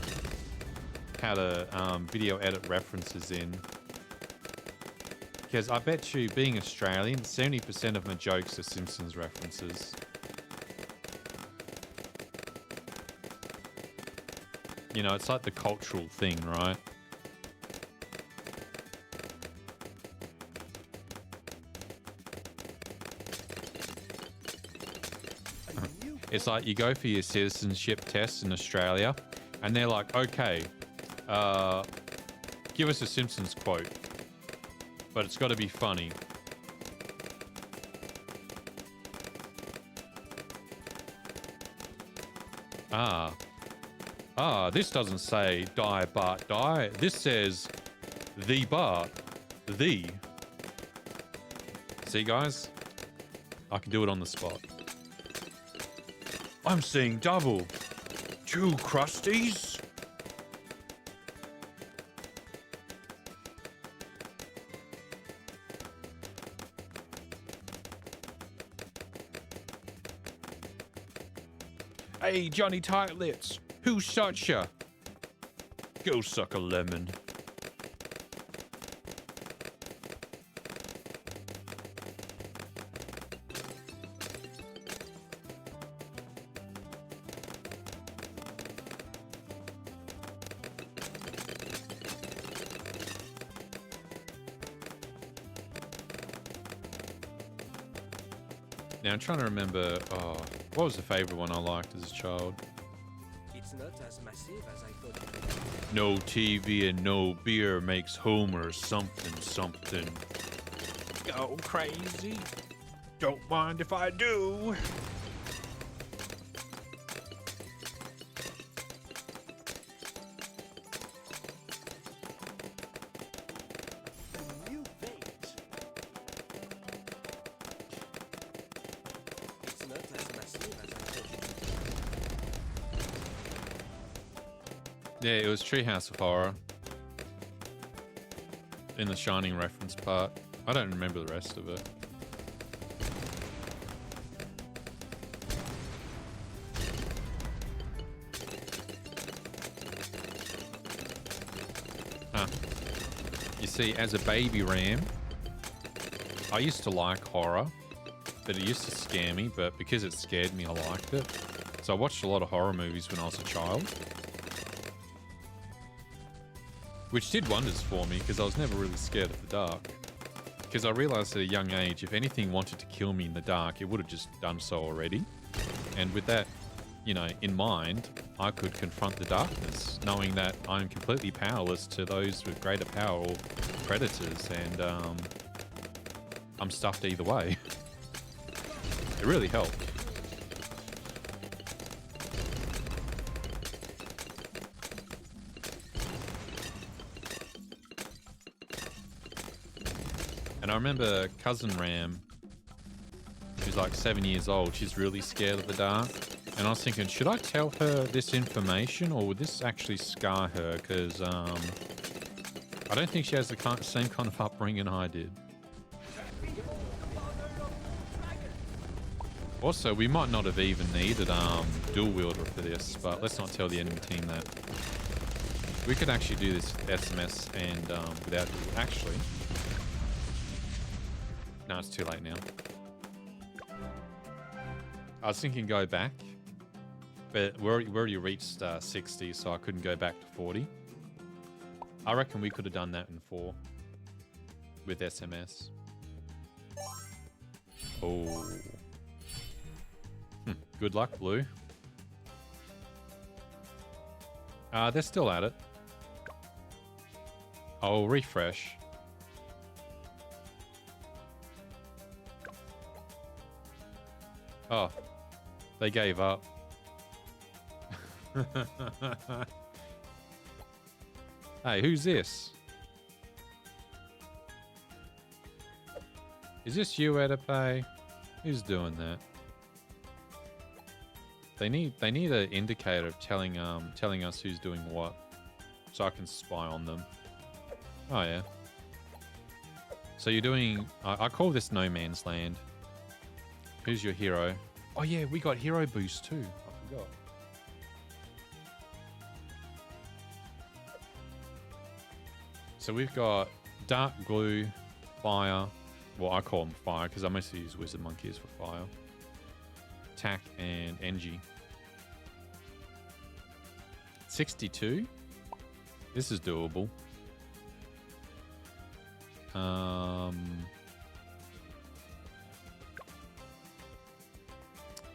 how to video edit references in. Because I bet you, being Australian, 70% of my jokes are Simpsons references. You know, it's like the cultural thing, right? It's like you go for your citizenship test in Australia, and they're like, okay, give us a Simpsons quote. But it's got to be funny. This doesn't say die Bart die. This says the Bart. The. See, guys? I can do it on the spot. I'm seeing double. 2 crusties? Hey, Johnny Tightlets. Who shot ya? Go suck a lemon. Now I'm trying to remember. Oh, what was the favorite one I liked as a child? It's not as massive as I thought. No TV and no beer makes Homer something something. Go crazy. Don't mind if I do. A new page. It's not as massive as I thought. Yeah, it was Treehouse of Horror. In the Shining reference part. I don't remember the rest of it. Huh. You see, as a baby ram, I used to like horror, but it used to scare me, but because it scared me, I liked it. So I watched a lot of horror movies when I was a child. Which did wonders for me, because I was never really scared of the dark. Because I realized at a young age, if anything wanted to kill me in the dark, it would have just done so already. And with that, you know, in mind, I could confront the darkness, knowing that I'm completely powerless to those with greater power or predators, and I'm stuffed either way. It really helped. And I remember Cousin Ram, who's like 7 years old, she's really scared of the dark. And I was thinking, should I tell her this information or would this actually scar her? Because I don't think she has the same kind of upbringing I did. Also, we might not have even needed dual wielder for this, but let's not tell the enemy team that. We could actually do this SMS and without actually. No, it's too late now. I was thinking go back, but we already reached 60, so I couldn't go back to 40. I reckon we could have done that in 4 with SMS. Oh. Good luck, Blue. They're still at it. I'll refresh. Oh, they gave up. Hey, who's this? Is this you, Edipe? Who's doing that? They need an indicator telling us who's doing what, so I can spy on them. Oh yeah. So you're doing. I call this No Man's Land. Who's your hero? Oh yeah, we got hero boost too. I forgot. So we've got Dark Glue, Fire. Well, I call them Fire because I mostly use Wizard Monkeys for Fire. Tack and Engie. 62. This is doable.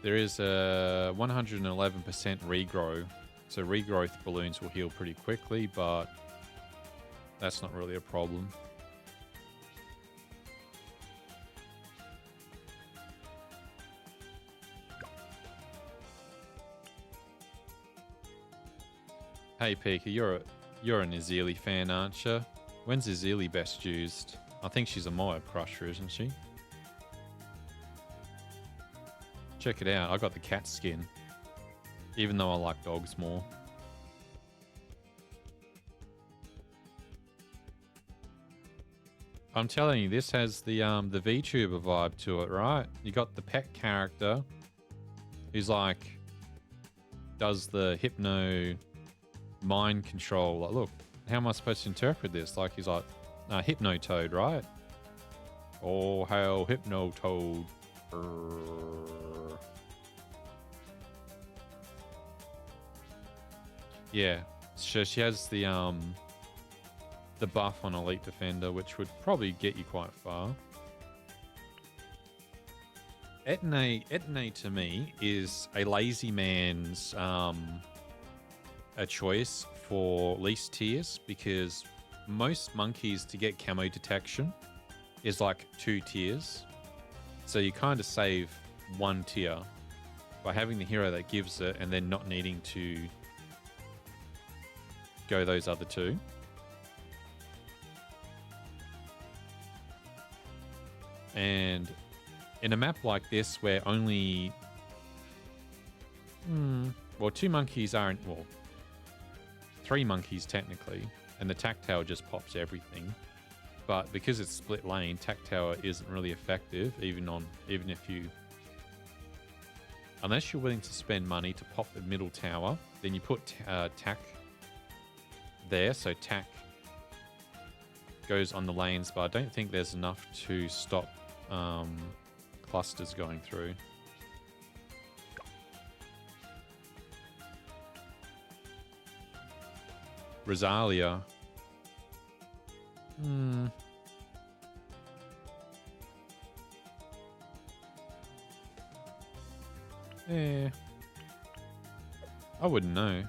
There is a 111% regrow. So regrowth balloons will heal pretty quickly, but that's not really a problem. Hey Pika, you're an Azili fan, aren't you? When's Azili best used? I think she's a Moab Crusher, isn't she? Check it out. I got the cat skin, even though I like dogs more. I'm telling you, this has the VTuber vibe to it, right? You got the pet character who's like does the hypno mind control. Like, look, how am I supposed to interpret this? Like he's like Hypno Toad, right? Oh, hail Hypno Toad. Yeah, so she has the buff on Elite Defender, which would probably get you quite far. Etne to me is a lazy man's a choice for least tiers, because most monkeys to get camo detection is like 2 tiers. So you kind of save 1 tier by having the hero that gives it and then not needing to go those other 2. And in a map like this where only... well, 2 monkeys aren't... Well, 3 monkeys technically, and the tac tower just pops everything. But because it's split lane, tac tower isn't really effective, even if you... Unless you're willing to spend money to pop the middle tower, then you put tac there, so tac goes on the lanes, but I don't think there's enough to stop clusters going through. Rosalia. Yeah. I wouldn't know.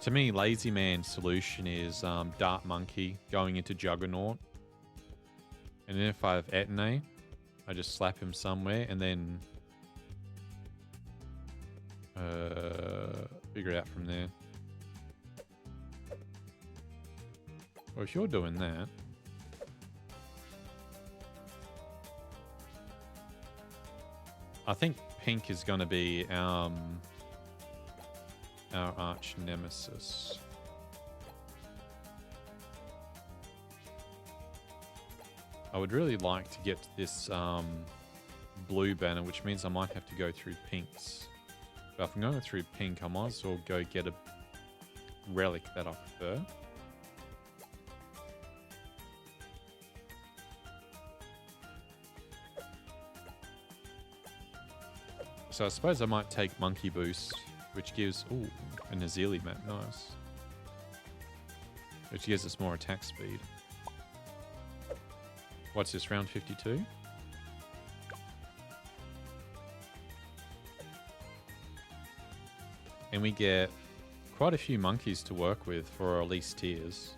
To me, Lazy Man's solution is Dart Monkey going into Juggernaut. And then if I have Etne, I just slap him somewhere and then figure it out from there. Or if you're doing that, I think pink is going to be our arch nemesis. I would really like to get this blue banner, which means I might have to go through pinks. But if I'm going through pink, I might as well go get a relic that I prefer. So I suppose I might take Monkey Boost, which gives... Ooh, an Azili map. Nice. Which gives us more attack speed. What's this, round 52? And we get quite a few monkeys to work with for our least tiers.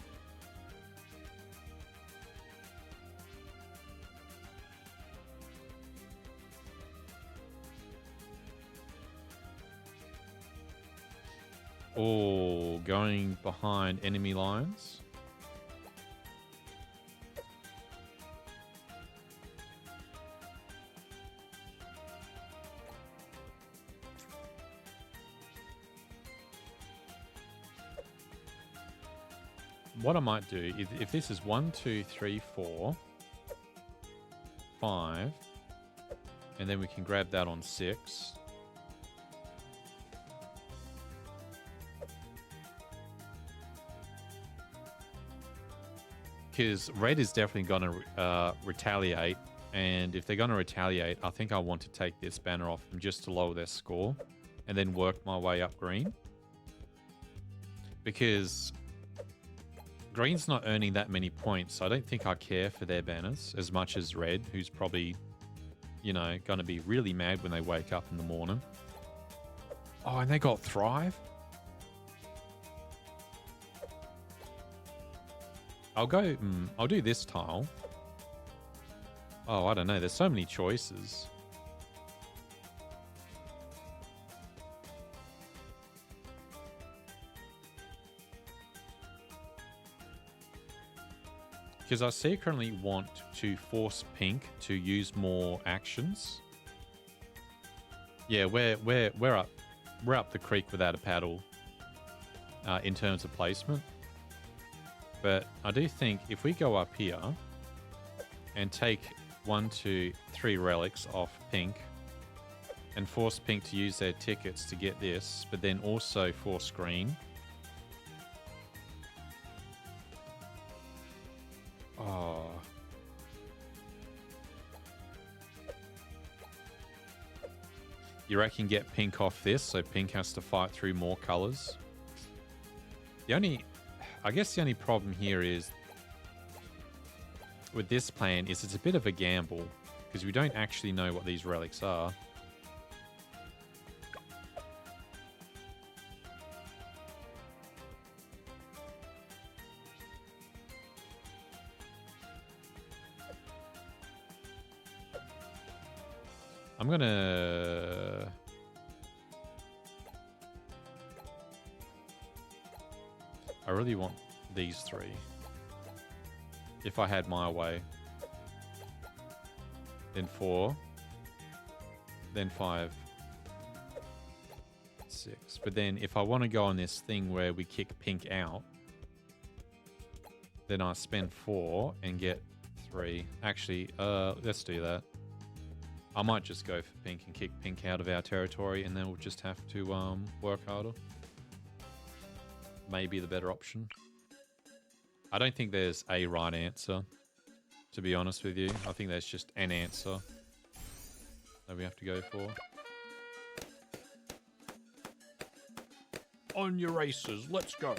Oh, going behind enemy lines. What I might do, if this is 1, 2, 3, 4, 5, and then we can grab that on 6. Because red is definitely going to retaliate, and if they're going to retaliate, I think I want to take this banner off them just to lower their score, and then work my way up green. Because green's not earning that many points, so I don't think I care for their banners as much as red, who's probably, you know, going to be really mad when they wake up in the morning. Oh, and they got Thrive? I'll go, I'll do this tile. Oh, I don't know. There's so many choices. Because I secretly want to force pink to use more actions. Yeah, we're up the creek without a paddle in terms of placement. But I do think if we go up here and take 1, 2, 3 relics off pink and force pink to use their tickets to get this, but then also force green. Oh. You reckon get pink off this, so pink has to fight through more colors? I guess the only problem here is with this plan is it's a bit of a gamble because we don't actually know what these relics are. I'm gonna... I really want these 3. If I had my way. Then 4. Then 5. 6. But then if I want to go on this thing where we kick pink out, then I spend 4 and get 3. Actually, let's do that. I might just go for pink and kick pink out of our territory, and then we'll just have to work harder. Maybe the better option. I don't think there's a right answer, to be honest with you. I think there's just an answer that we have to go for. On your races, let's go.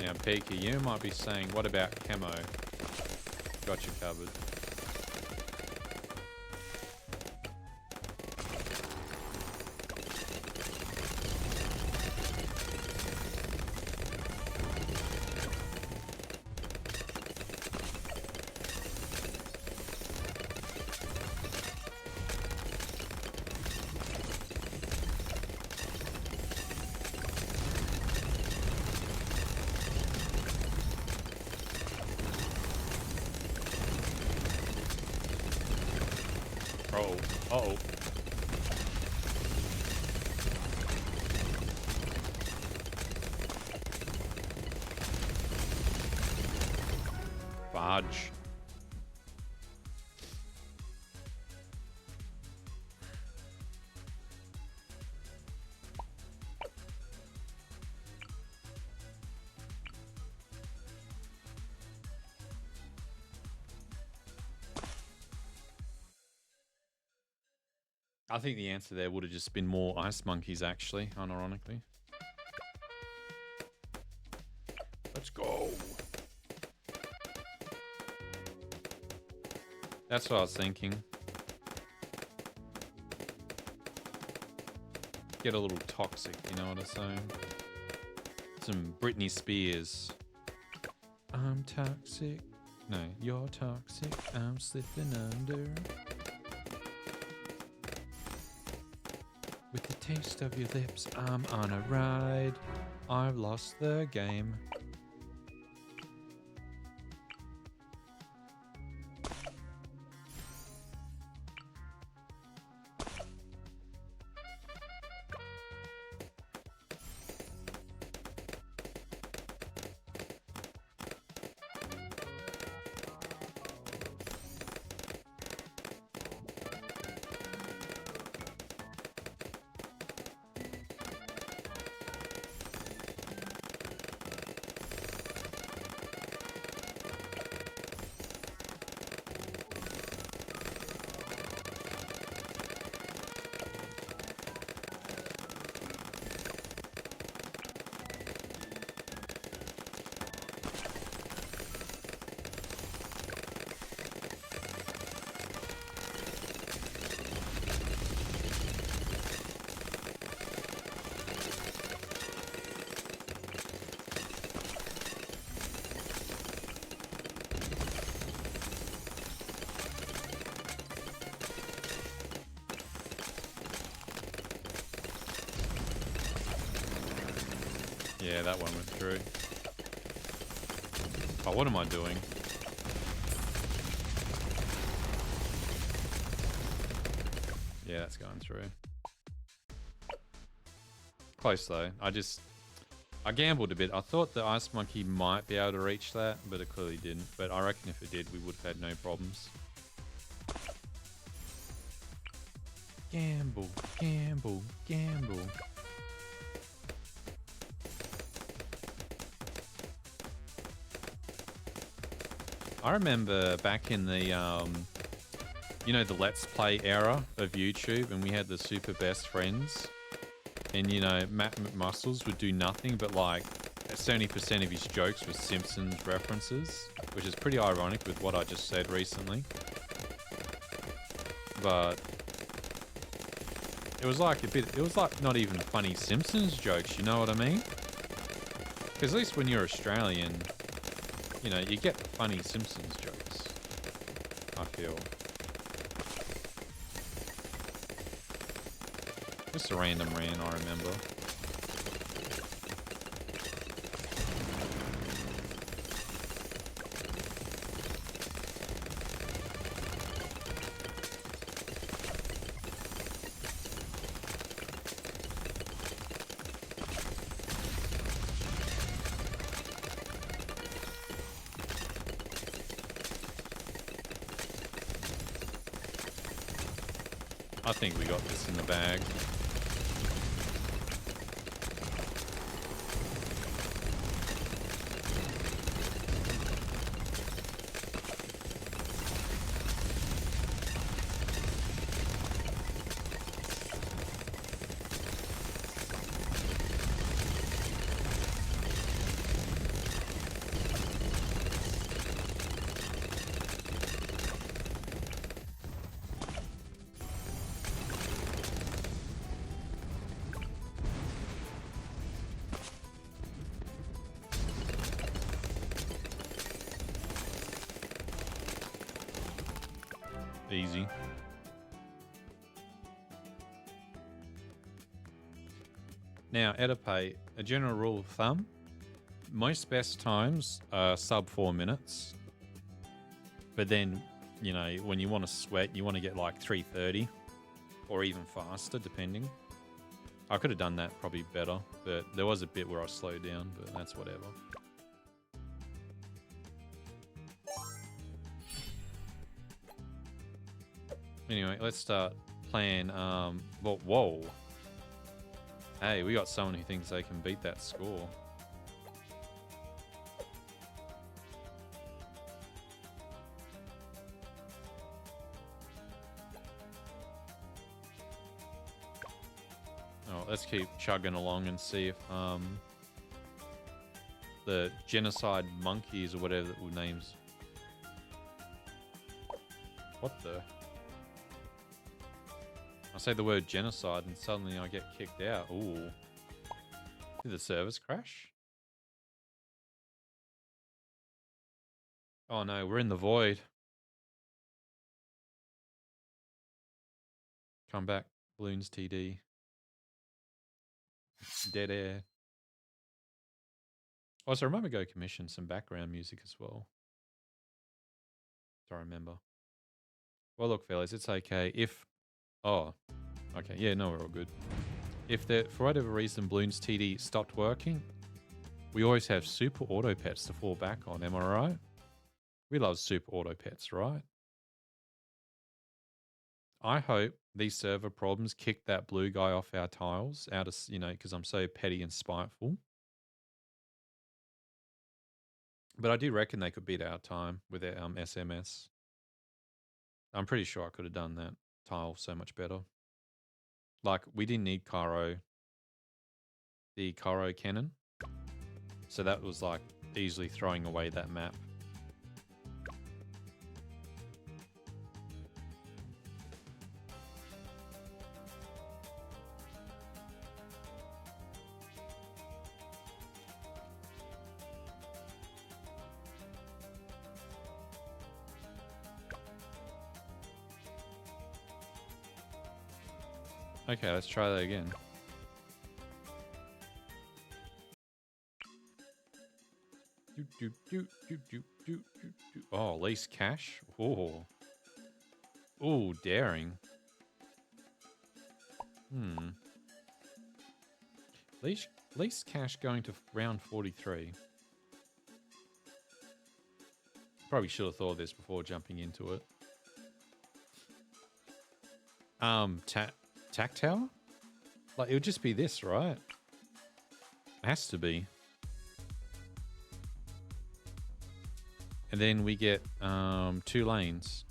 Now, Peaky, you might be saying, what about camo? Got you covered. Uh-oh. Fudge. I think the answer there would have just been more ice monkeys, actually, unironically. Let's go. That's what I was thinking. Get a little toxic, you know what I'm saying? Some Britney Spears. I'm toxic. No, you're toxic. I'm slipping under. With the taste of your lips, I'm on a ride. I've lost the game. Yeah, that one went through. Oh, what am I doing? Yeah, that's going through. Close though. I gambled a bit. I thought the Ice Monkey might be able to reach that, but it clearly didn't. But I reckon if it did, we would have had no problems. Gamble, gamble, gamble. I remember back in the, you know, the Let's Play era of YouTube, and we had the super best friends. And, you know, Matt McMuscles would do nothing but, like, 70% of his jokes were Simpsons references, which is pretty ironic with what I just said recently. But it was like it was like not even funny Simpsons jokes, you know what I mean? Because at least when you're Australian, you know, you get funny Simpsons jokes, I feel. Just a random rant, I remember. I think we got this in the bag. Easy. Now, Edipe, a general rule of thumb, most best times are sub 4 minutes. But then, you know, when you want to sweat, you want to get like 3:30 or even faster, depending. I could have done that probably better, but there was a bit where I slowed down, but that's whatever. Anyway, let's start playing. Well, whoa. Hey, we got someone who thinks they can beat that score. Oh, let's keep chugging along and see if the genocide monkeys or whatever the names. What the? I say the word genocide and suddenly I get kicked out. Ooh. Did the servers crash? Oh no, we're in the void. Come back, Bloons TD. Dead air. Oh, so remember go commission some background music as well. Do I remember? Well, look, fellas, it's okay. If... Oh, okay. Yeah, no, we're all good. If for whatever reason Bloons TD stopped working, we always have super auto pets to fall back on. Am I right? We love super auto pets, right? I hope these server problems kick that blue guy off our tiles out of, you know, because I'm so petty and spiteful. But I do reckon they could beat our time with their SMS. I'm pretty sure I could have done that tile so much better. Like, we didn't need the Cairo cannon. So that was like easily throwing away that map. Okay, let's try that again. Oh, lease cash. Oh. Oh, daring. Lease cash going to round 43. Probably should have thought of this before jumping into it. Tack tower? Like, it would just be this, right? It has to be. And then we get 2 lanes.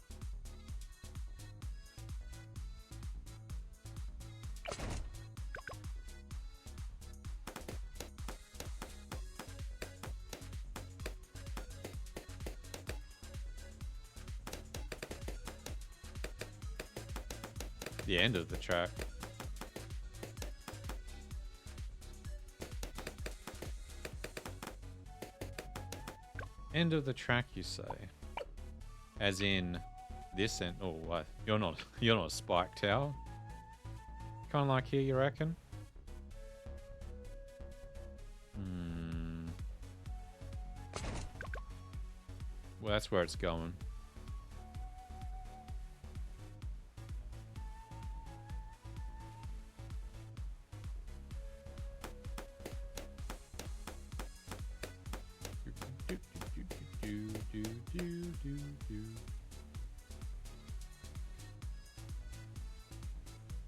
The end of the track. End of the track, you say? As in this end? Oh, what? You're not a spike tower. Kind of like here, you reckon? Well, that's where it's going.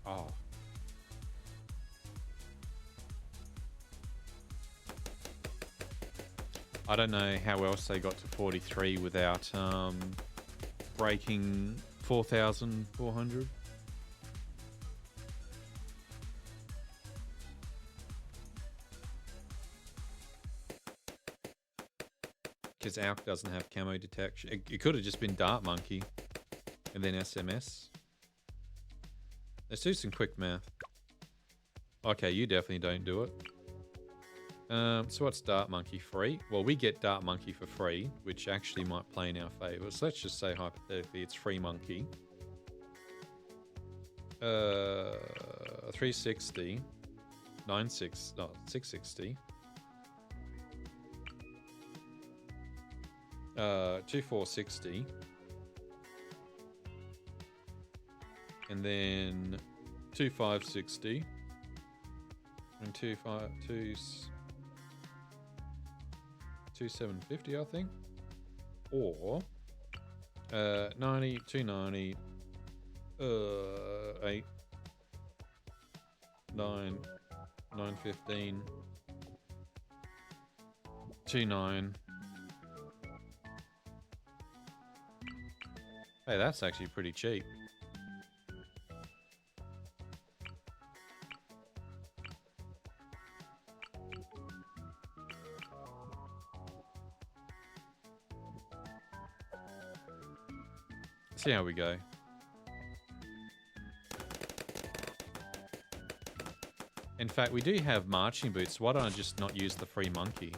Oh. I don't know how else they got to 43 without breaking 4,400. Because ALK doesn't have camo detection. It could have just been Dart Monkey and then SMS. Let's do some quick math. Okay, you definitely don't do it. So what's Dart Monkey? Free? Well, we get Dart Monkey for free, which actually might play in our favor. So let's just say hypothetically it's free monkey. 360. 660. 2460. And then 2560. And 2750, I think. Or 90, 290, 8, 9, 915, 29. Hey, that's actually pretty cheap. See how we go. In fact, we do have marching boots. Why don't I just not use the free monkey?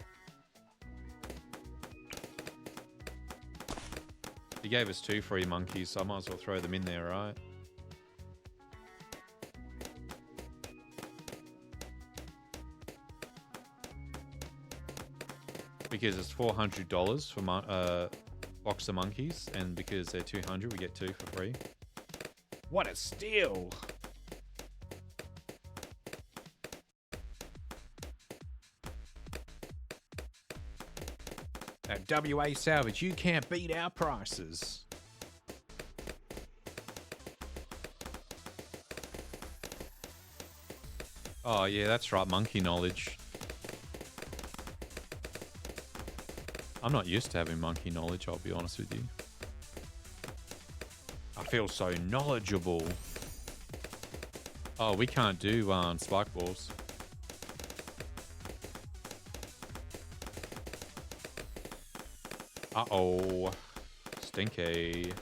He gave us 2 free monkeys, so I might as well throw them in there, right? Because it's $400 for box of monkeys, and because they're 200, we get 2 for free. What a steal! At WA Salvage, you can't beat our prices. Oh yeah, that's right, monkey knowledge. I'm not used to having monkey knowledge, I'll be honest with you. I feel so knowledgeable. Oh, we can't do spike balls. Uh-oh. Stinky.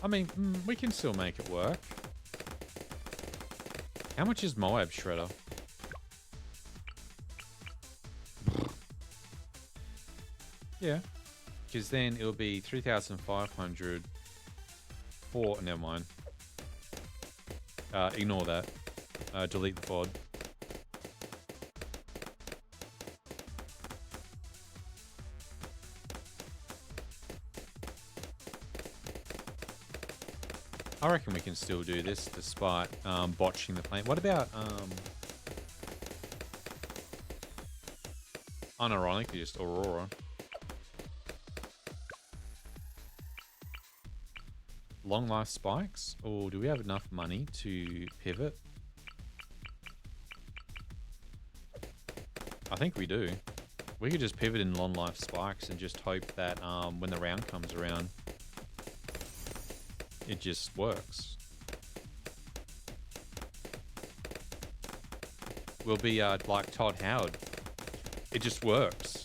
I mean, we can still make it work. How much is Moab Shredder? Yeah. Because then it'll be 3,500 for... Never mind. Ignore that. delete the VOD. I reckon we can still do this despite botching the plane. What about unironically just Aurora? Long life spikes? Or do we have enough money to pivot? I think we do. We could just pivot in long life spikes and just hope that when the round comes around, it just works. We'll be like Todd Howard. It just works.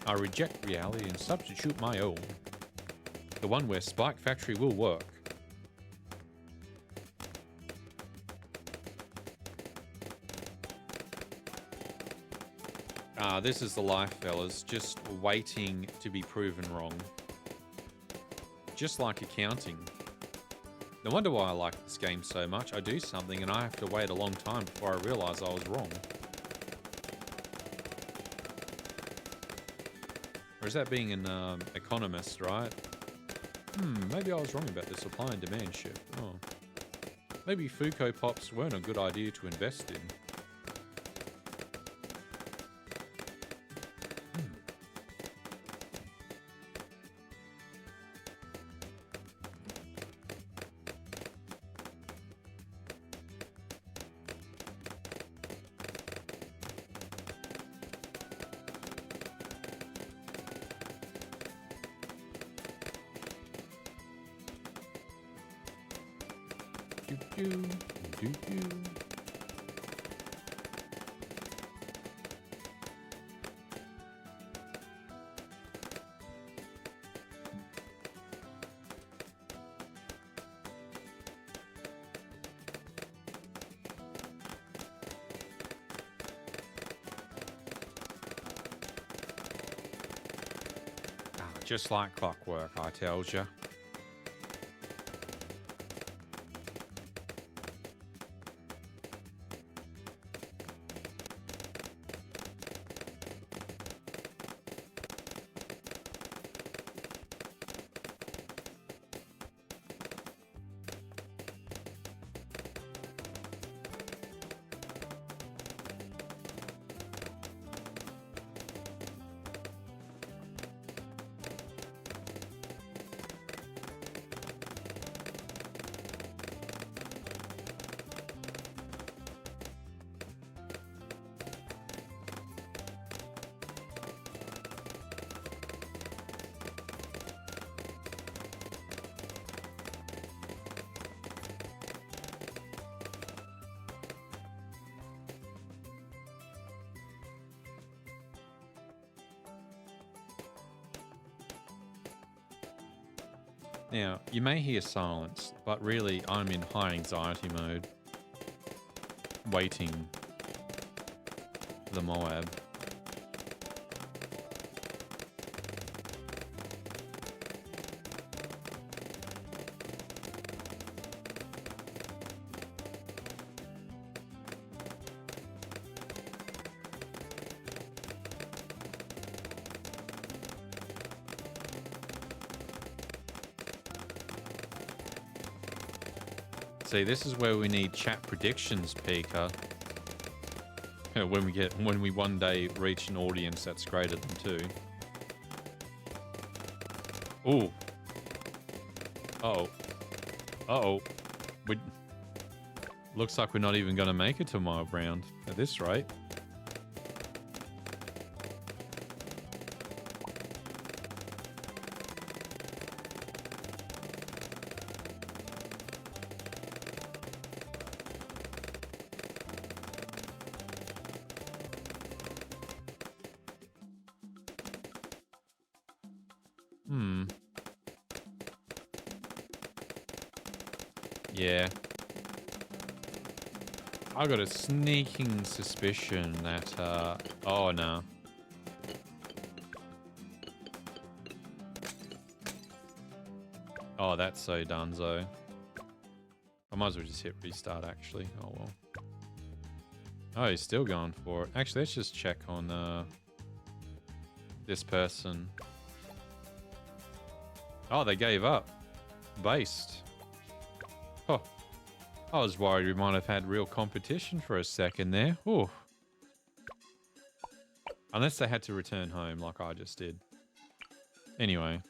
I reject reality and substitute my own. The one where Spike Factory will work. This is the life, fellas. Just waiting to be proven wrong. Just like accounting. No wonder why I like this game so much. I do something and I have to wait a long time before I realize I was wrong. Or is that being an economist, right? Maybe I was wrong about the supply and demand shift. Oh. Maybe Fuko Pops weren't a good idea to invest in. Just like clockwork, I tells ya. Now, you may hear silence, but really I'm in high anxiety mode, waiting for the Moab. See, this is where we need chat predictions, Pika. When we one day reach an audience that's greater than 2. Ooh. Uh-oh. Uh-oh. Looks like we're not even going to make it to Moab round at this rate. Yeah. I got a sneaking suspicion that, oh no. Oh, that's so donezo. I might as well just hit restart, actually. Oh, well. Oh, he's still going for it. Actually, let's just check on this person. Oh, they gave up. Based. Oh. I was worried we might have had real competition for a second there. Ooh. Unless they had to return home like I just did. Anyway.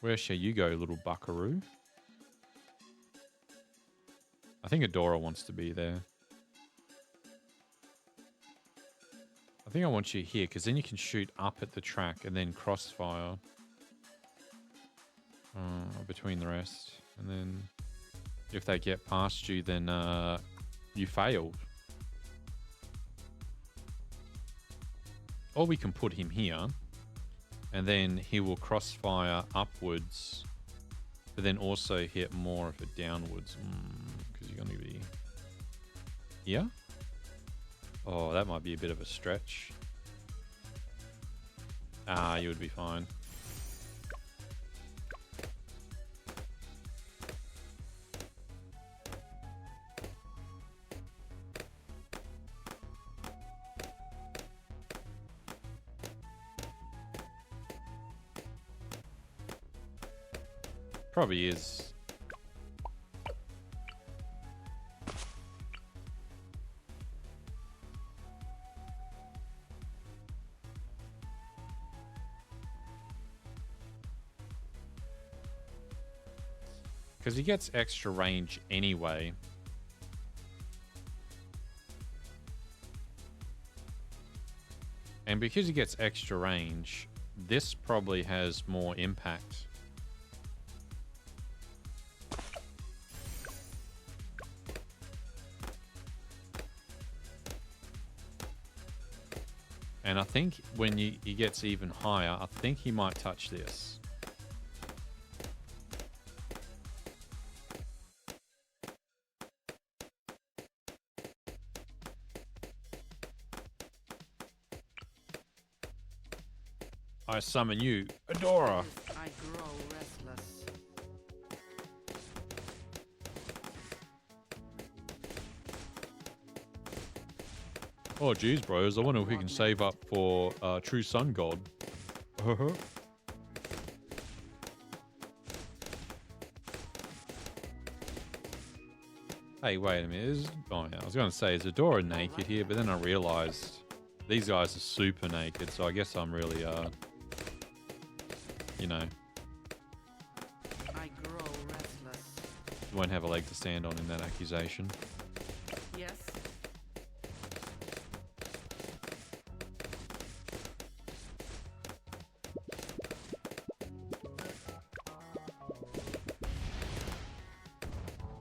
Where shall you go, little buckaroo? I think Adora wants to be there. I think I want you here, because then you can shoot up at the track and then crossfire between the rest. And then if they get past you, then you failed. Or we can put him here, and then he will crossfire upwards, but then also hit more of it downwards. Because you're going to be here. Oh, that might be a bit of a stretch. Ah, you would be fine. Probably is. Because he gets extra range anyway. And because he gets extra range, this probably has more impact. And I think when he gets even higher, I think he might touch this. I summon you, Adora. I grow restless. Oh, geez, bros. I wonder if we can save up for True Sun God. Hey, wait a minute. Oh, yeah, I was going to say, is Adora naked here? But then I realized these guys are super naked, so I guess I'm really, you know, I grow restless. won't have a leg to stand on in that accusation. Yes.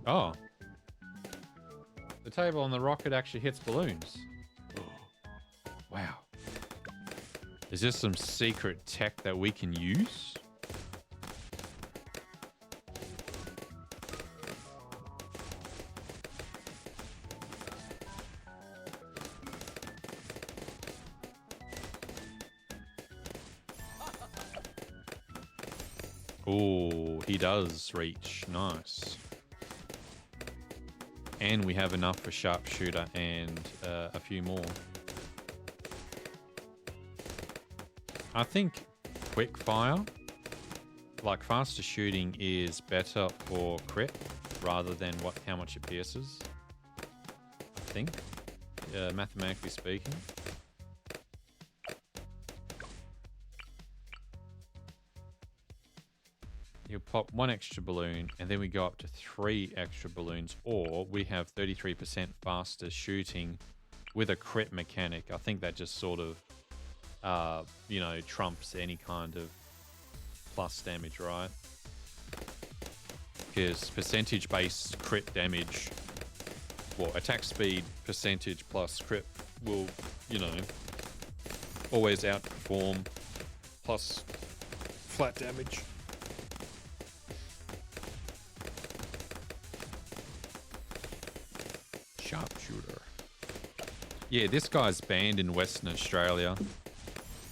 Oh. The table on the rocket actually hits balloons. Wow. Is this some secret tech that we can use? Oh, he does reach. Nice. And we have enough for sharpshooter and a few more. I think quick fire, like faster shooting, is better for crit rather than how much it pierces. I think, mathematically speaking. You'll pop one extra balloon, and then we go up to 3 extra balloons, or we have 33% faster shooting with a crit mechanic. I think that just sort of, you know, trumps any kind of plus damage, right? Because percentage-based crit damage, well, attack speed percentage plus crit will, you know, always outperform, plus flat damage. Sharpshooter. Yeah, this guy's banned in Western Australia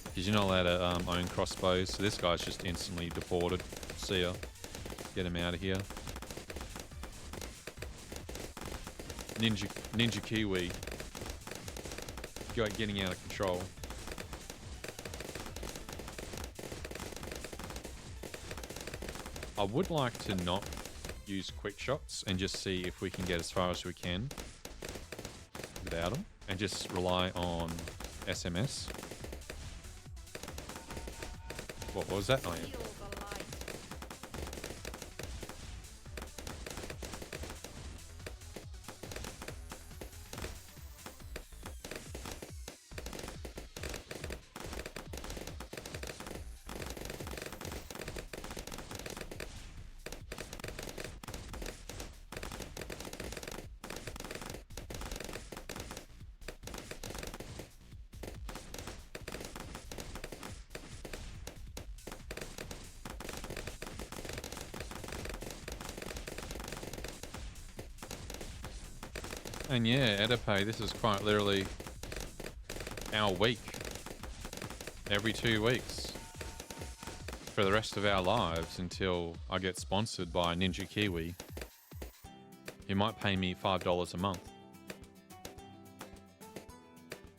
because you're not allowed to own crossbows. So this guy's just instantly deported. See ya. Get him out of here. Ninja Kiwi. Getting out of control. I would like to not use quick shots and just see if we can get as far as we can without them, and just rely on SMS. What was that? Oh, yeah. And yeah, Edipe, this is quite literally our week. Every 2 weeks. For the rest of our lives until I get sponsored by Ninja Kiwi. He might pay me $5 a month.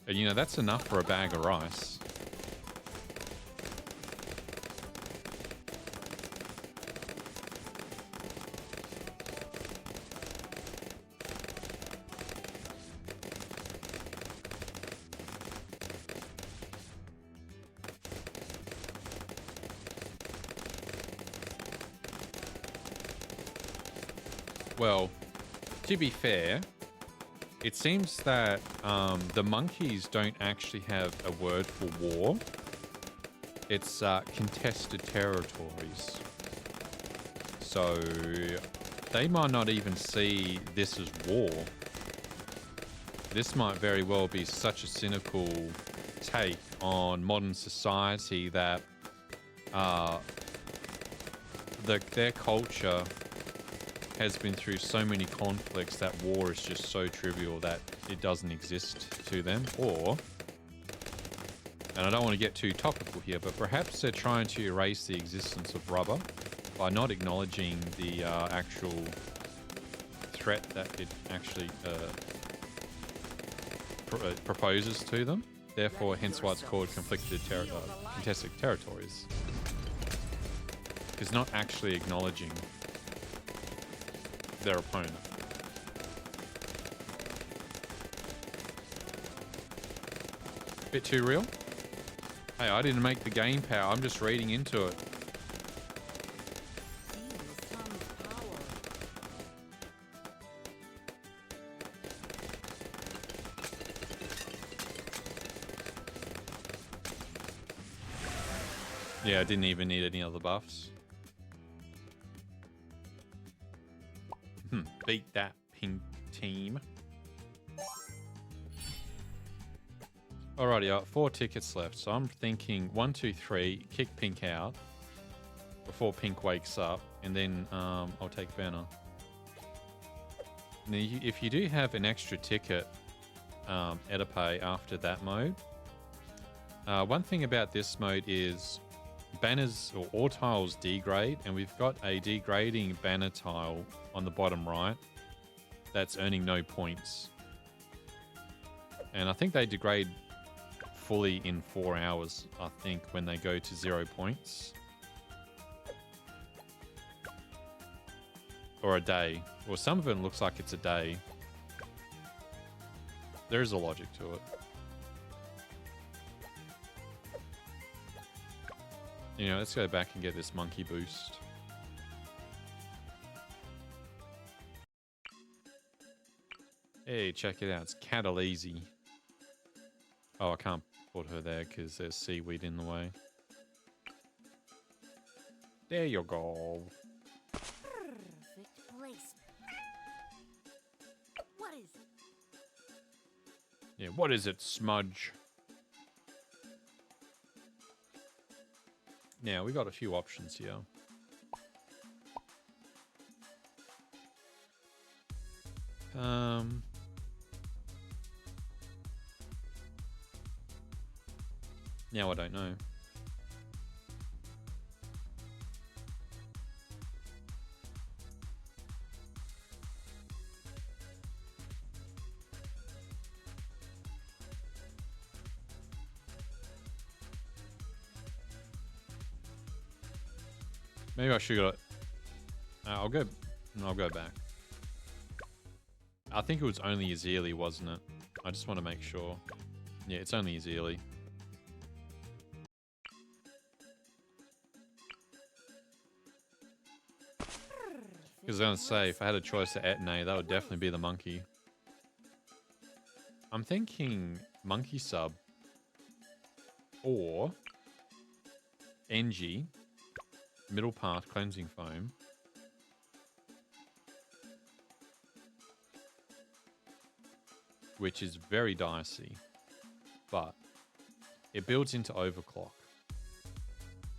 And you know, that's enough for a bag of rice. Well, to be fair, it seems that the monkeys don't actually have a word for war. It's contested territories. So they might not even see this as war. This might very well be such a cynical take on modern society that their culture has been through so many conflicts that war is just so trivial that it doesn't exist to them. Or, and I don't want to get too topical here, but perhaps they're trying to erase the existence of rubber by not acknowledging the actual threat that it actually proposes to them. Therefore, hence why it's called contested territories. Because not actually acknowledging their opponent. Bit too real? Hey, I didn't make the game power, I'm just reading into it. Yeah, I didn't even need any other buffs. Beat that pink team. Alrighty, I got 4 tickets left, so I'm thinking 1, 2, 3, kick Pink out before Pink wakes up, and then I'll take Banner. Now, if you do have an extra ticket, Edipe after that mode, one thing about this mode is banners or all tiles degrade, and we've got a degrading banner tile on the bottom right that's earning no points. And I think they degrade fully in 4 hours, I think, when they go to 0 points. Or a day. Well, some of it looks like it's a day. There is a logic to it. You know, let's go back and get this monkey boost. Hey, check it out. It's Catalese. Oh, I can't put her there because there's seaweed in the way. There you go. Perfect placement. What is it? Yeah, what is it, Smudge? Now, we got a few options here. Now I don't know. Maybe I should go. I'll go back. I think it was only Azili, wasn't it? I just want to make sure. Yeah, it's only Azili. Because I was going to say, if I had a choice to Etne, that would definitely be the monkey. I'm thinking monkey sub or Engie, middle path cleansing foam. Which is very dicey, but it builds into overclock.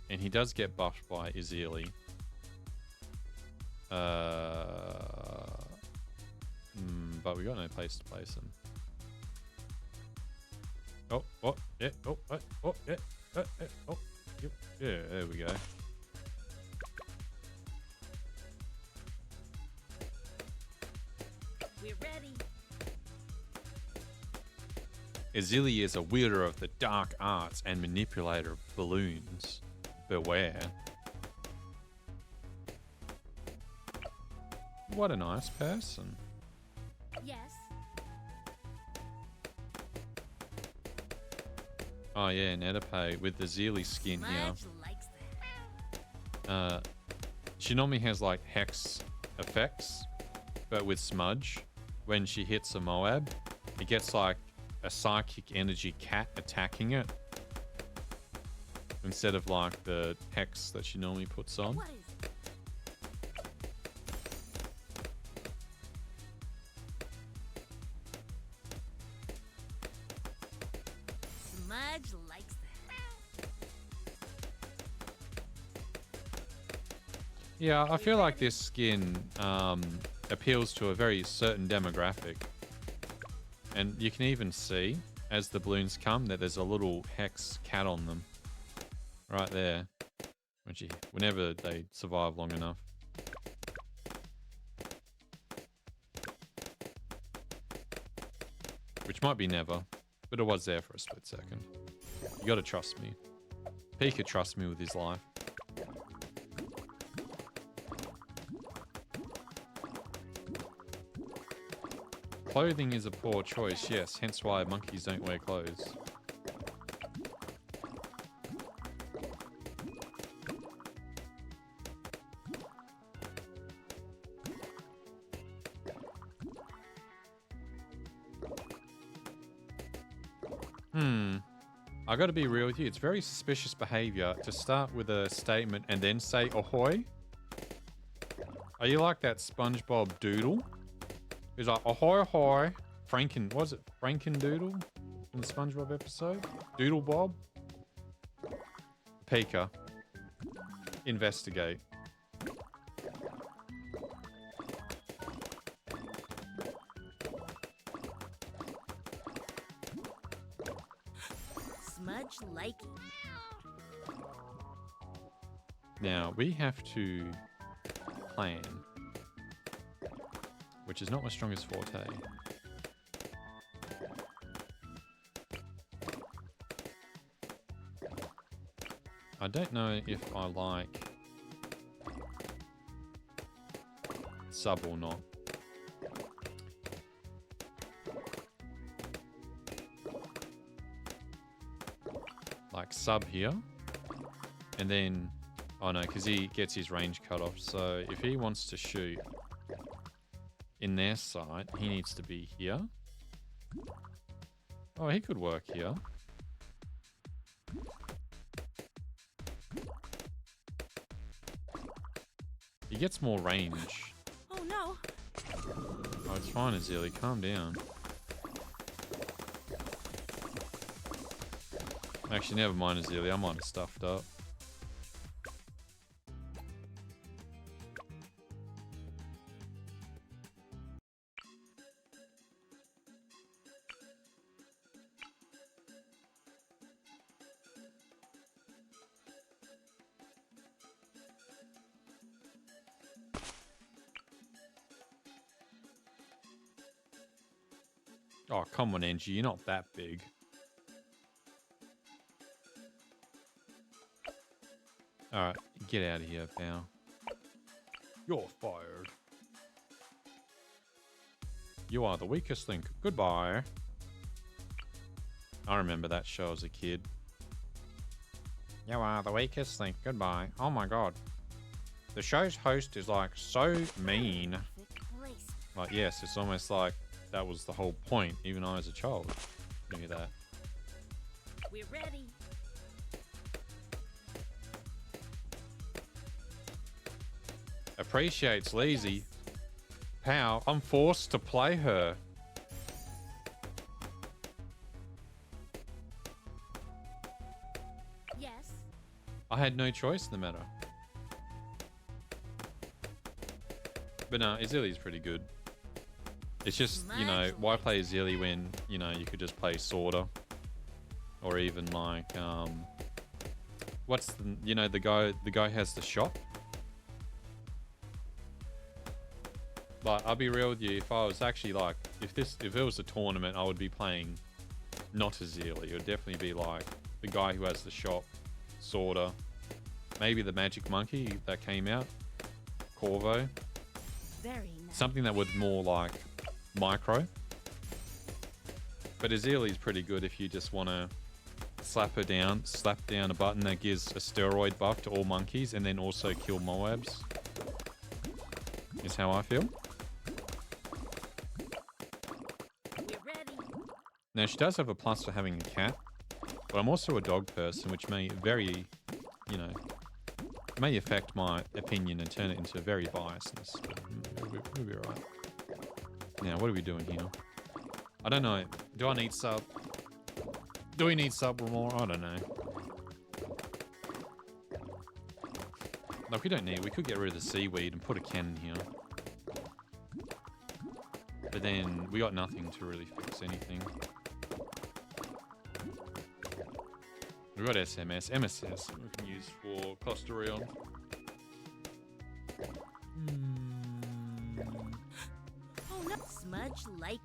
And he does get buffed by Azili. But we got no place to place him. Yeah, yeah, there we go. We're ready. Azili is a wielder of the dark arts and manipulator of balloons. Beware. What a nice person. Yes. Oh yeah, Netape with the Zeely skin here. Smudge likes that. She normally has like hex effects, but with Smudge, when she hits a Moab, it gets like a psychic energy cat attacking it instead of like the hex that she normally puts on. What is it? Smudge likes that. Yeah, I feel like this skin appeals to a very certain demographic. And you can even see, as the balloons come, that there's a little hex cat on them. Right there. Whenever they survive long enough. Which might be never, but it was there for a split second. You gotta trust me. Pika trusts me with his life. Clothing is a poor choice, yes, hence why monkeys don't wear clothes. I gotta be real with you, it's very suspicious behavior to start with a statement and then say ahoy. Are you like that SpongeBob doodle? He's like, ahoy, ahoy. Was it Franken-Doodle in the SpongeBob episode? Doodle Bob? Pika. Investigate. Smudge likey. Now, we have to plan. Which is not my strongest forte. I don't know if I like sub or not. Like sub here. And then, oh no, because he gets his range cut off. So if he wants to shoot in their side, he needs to be here. Oh, he could work here. He gets more range. Oh no. Oh, it's fine, Azili. Calm down. Actually, never mind, Azili. I might have stuffed up. Oh, come on, Angie. You're not that big. Alright, get out of here, pal. You're fired. You are the weakest link. Goodbye. I remember that show as a kid. You are the weakest link. Goodbye. Oh my god. The show's host is like so mean. Perfect place. Like, yes, it's almost like that was the whole point, even I as a child knew that. We're ready. Appreciates lazy. Pow, I'm forced to play her. Yes. I had no choice in the matter. But no, Azili's pretty good. It's just, you know, why play Azili when, you know, you could just play Sorta. Or even like, what's the, you know, the guy has the shop. Like, I'll be real with you, if I was actually like, if it was a tournament, I would be playing not Azili. It would definitely be like the guy who has the shop, Sorta. Maybe the Magic Monkey that came out, Corvo. Very nice. Something that would more like micro. But Azili's pretty good if you just want to slap down a button that gives a steroid buff to all monkeys and then also kill Moabs. Is how I feel. We're ready. Now, she does have a plus for having a cat, but I'm also a dog person, which may may affect my opinion and turn it into very biasness. But we'll be alright. Now, what are we doing here? I don't know. Do I need sub? Do we need sub or more? I don't know. Like, we don't need. We could get rid of the seaweed and put a cannon here. But then we got nothing to really fix anything. We got SMS. MSS we can use for Costa Rion. Oh no. Smudge likey.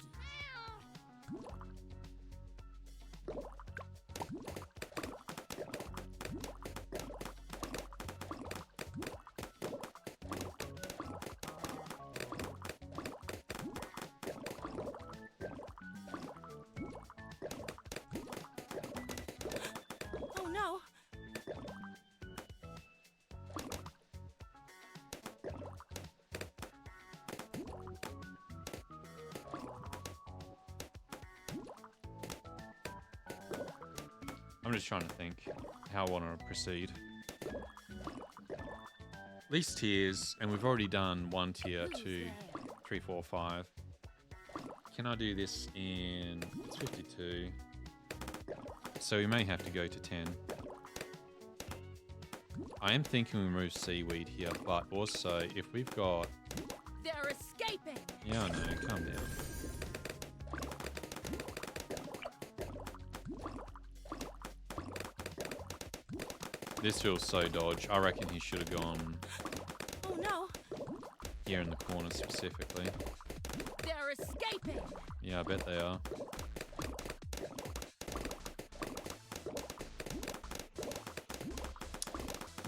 Oh no. I'm just trying to think how I want to proceed. Least tiers, and we've already done 1 tier, Who's 2, there? 3, 4, 5. Can I do this in... It's 52. So we may have to go to 10. I am thinking we remove seaweed here, but also if we've got... They're escaping. Yeah, I know, calm down. This feels so dodge. I reckon he should have gone Oh no. here in the corner specifically. They're escaping. Yeah, I bet they are.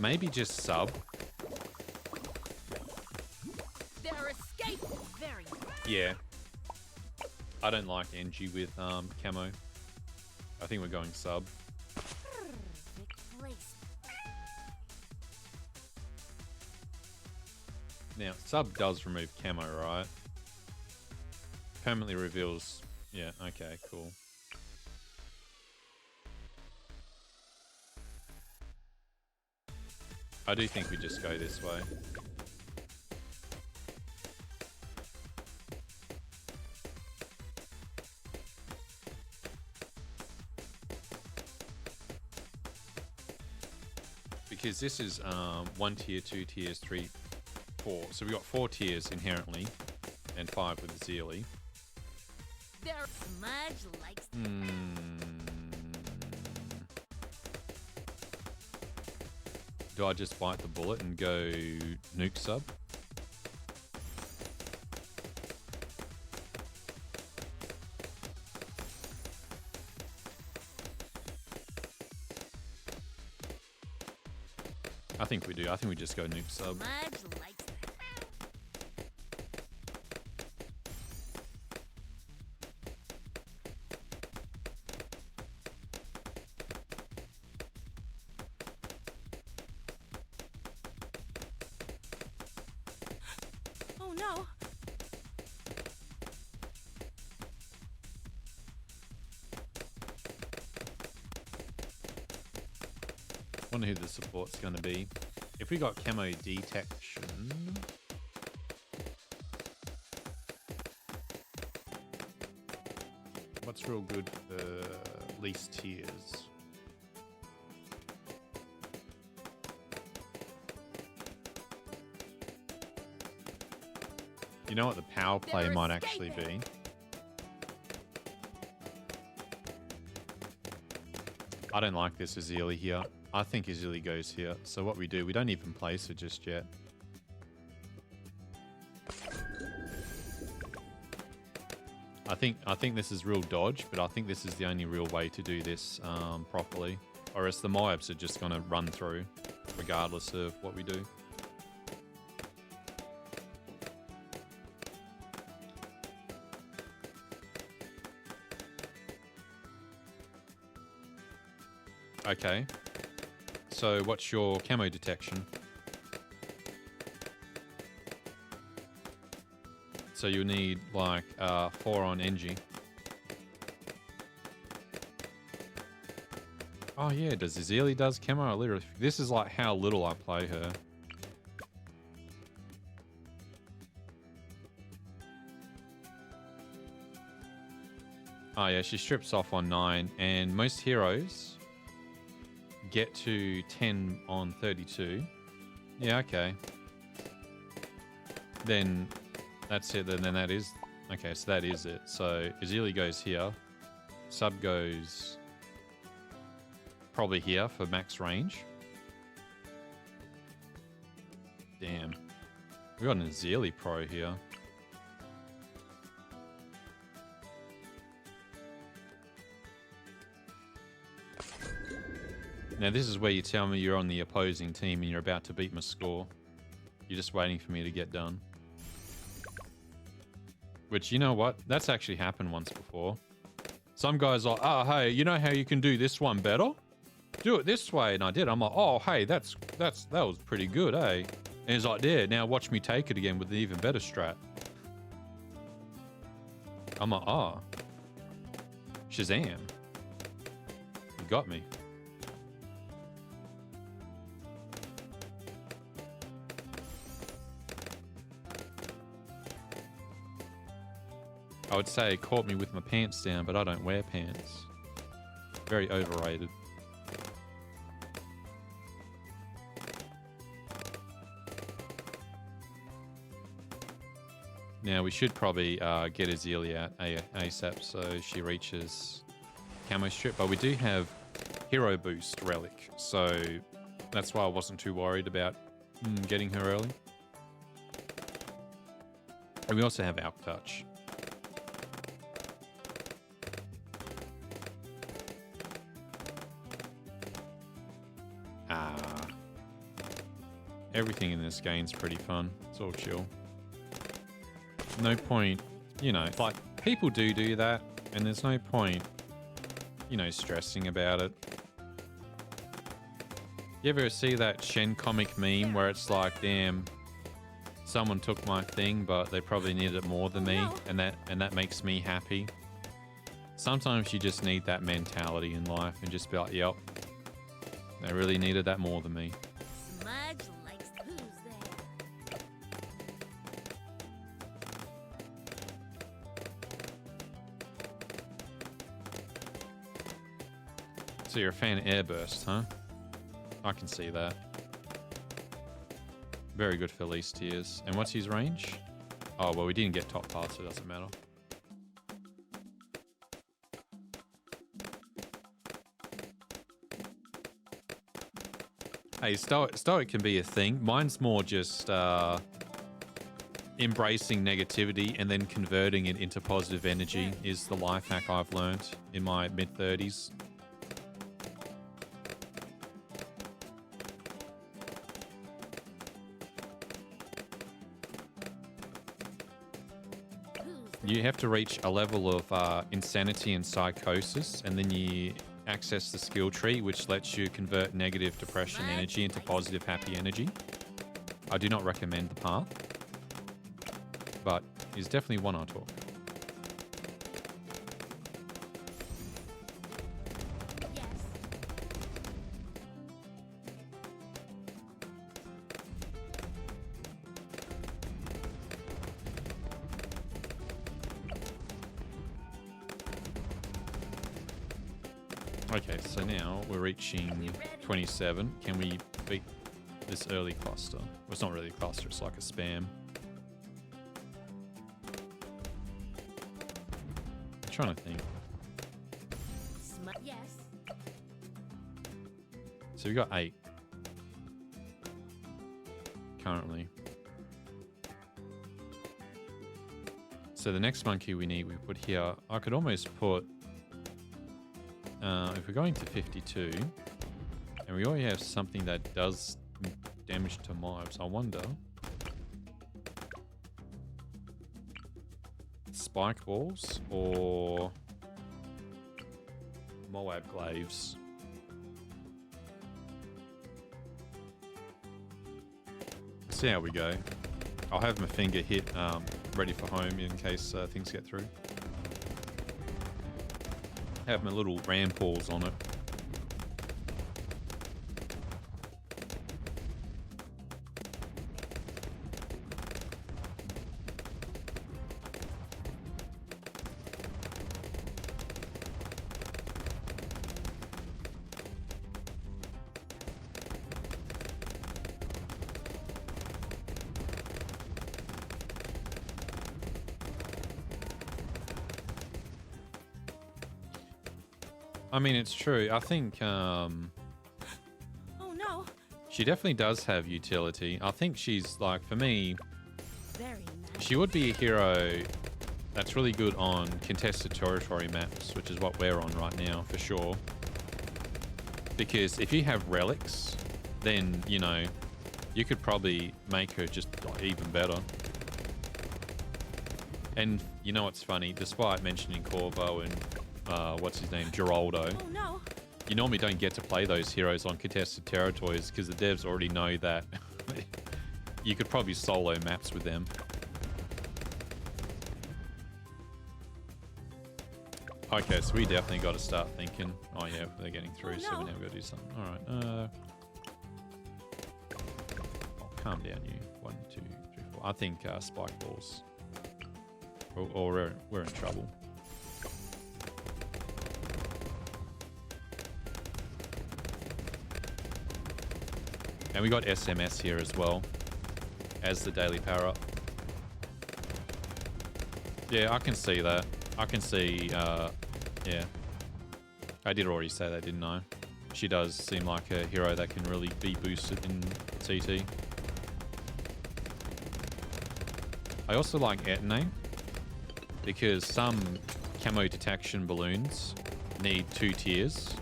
Maybe just sub. They're escaping. Very nice. Yeah. I don't like NG with camo. I think we're going sub. Perfect place. Now, sub does remove camo, right? Permanently reveals... Yeah, okay, cool. I do think we just go this way. Because this is 1 tier, 2 tiers, 3, 4. So we got 4 tiers inherently, and 5 with Zealy. They're Smudge likes. Do I just bite the bullet and go nuke sub? I think we do. I think we just go nuke sub. Smudge likes that. Oh no. Wonder who the support's going to be. If we got camo detection, what's real good for least tiers? You know what the power play They're might actually be? escaping. I don't like this Azili here. I think Azili goes here. So what we do, we don't even place it just yet. I think this is real dodge, but I think this is the only real way to do this properly. Or else the Moabs are just going to run through, regardless of what we do. Okay. So what's your camo detection? So you need like 4 on NG. Oh yeah, does Azili does camo? I literally, this is like how little I play her. Oh yeah, she strips off on 9, and most heroes get to 10 on 32. Yeah, okay. Then that's it. Then that is okay. So that is it. So Azili goes here. Sub goes probably here for max range. Damn, we got an Azili pro here. Now this is where you tell me you're on the opposing team and you're about to beat my score. You're just waiting for me to get done. Which, you know what? That's actually happened once before. Some guys are like, oh, hey, you know how you can do this one better? Do it this way. And I did. I'm like, oh, hey, that was pretty good, eh? And he's like, yeah, now watch me take it again with an even better strat. I'm like, oh. Shazam. You got me. I would say it caught me with my pants down, but I don't wear pants. Very overrated. Now we should probably get Azili out ASAP so she reaches camo strip, but we do have hero boost relic, so that's why I wasn't too worried about getting her early. And we also have Alk Touch. Everything in this game's pretty fun. It's all chill. No point, you know, like people do that, and there's no point, you know, stressing about it. You ever see that Shen comic meme where it's like, damn, someone took my thing, but they probably needed it more than me, and that makes me happy. Sometimes you just need that mentality in life and just be like, yep, they really needed that more than me. Smudge likes who's there. So you're a fan of Airburst, huh? I can see that. Very good for least tiers. And what's his range? Oh, well, we didn't get top pass, so it doesn't matter. Hey, Stoic can be a thing. Mine's more just embracing negativity and then converting it into positive energy is the life hack I've learned in my mid-30s. You have to reach a level of insanity and psychosis, and then you access the skill tree, which lets you convert negative depression energy into positive happy energy. I do not recommend the path, but it's definitely one I'll talk. Yes. Okay, so now we're reaching 27. Can we beat this early cluster? Well, it's not really a cluster, it's like a spam. I'm trying to think. Yes. So we got 8 currently. So the next monkey we need, we put here. I could almost put, if we're going to 52, and we already have something that does damage to mobs, I wonder. Spike balls or Moab glaives. See how we go. I'll have my finger hit ready for home in case things get through. Have my little ram paws on it. I mean, it's true. I think Oh no. she definitely does have utility. I think she's like, for me, Very nice. she would be a hero that's really good on contested territory maps, which is what we're on right now for sure. Because if you have relics, then, you know, you could probably make her just like, even better. And you know what's funny? Despite mentioning Corvo and what's his name, Geraldo, Oh no. you normally don't get to play those heroes on contested territories because the devs already know that you could probably solo maps with them. Okay, so we definitely got to start thinking. Oh yeah, they're getting through, so we now got to do something. All right. Oh, calm down, you. 1, 2, 3, 4. I think spike balls, or we're in trouble. And we got SMS here as well as the daily power up. Yeah, I can see that. I can see, yeah. I did already say that, didn't I? She does seem like a hero that can really be boosted in CT. I also like Etne because some camo detection balloons need 2 tiers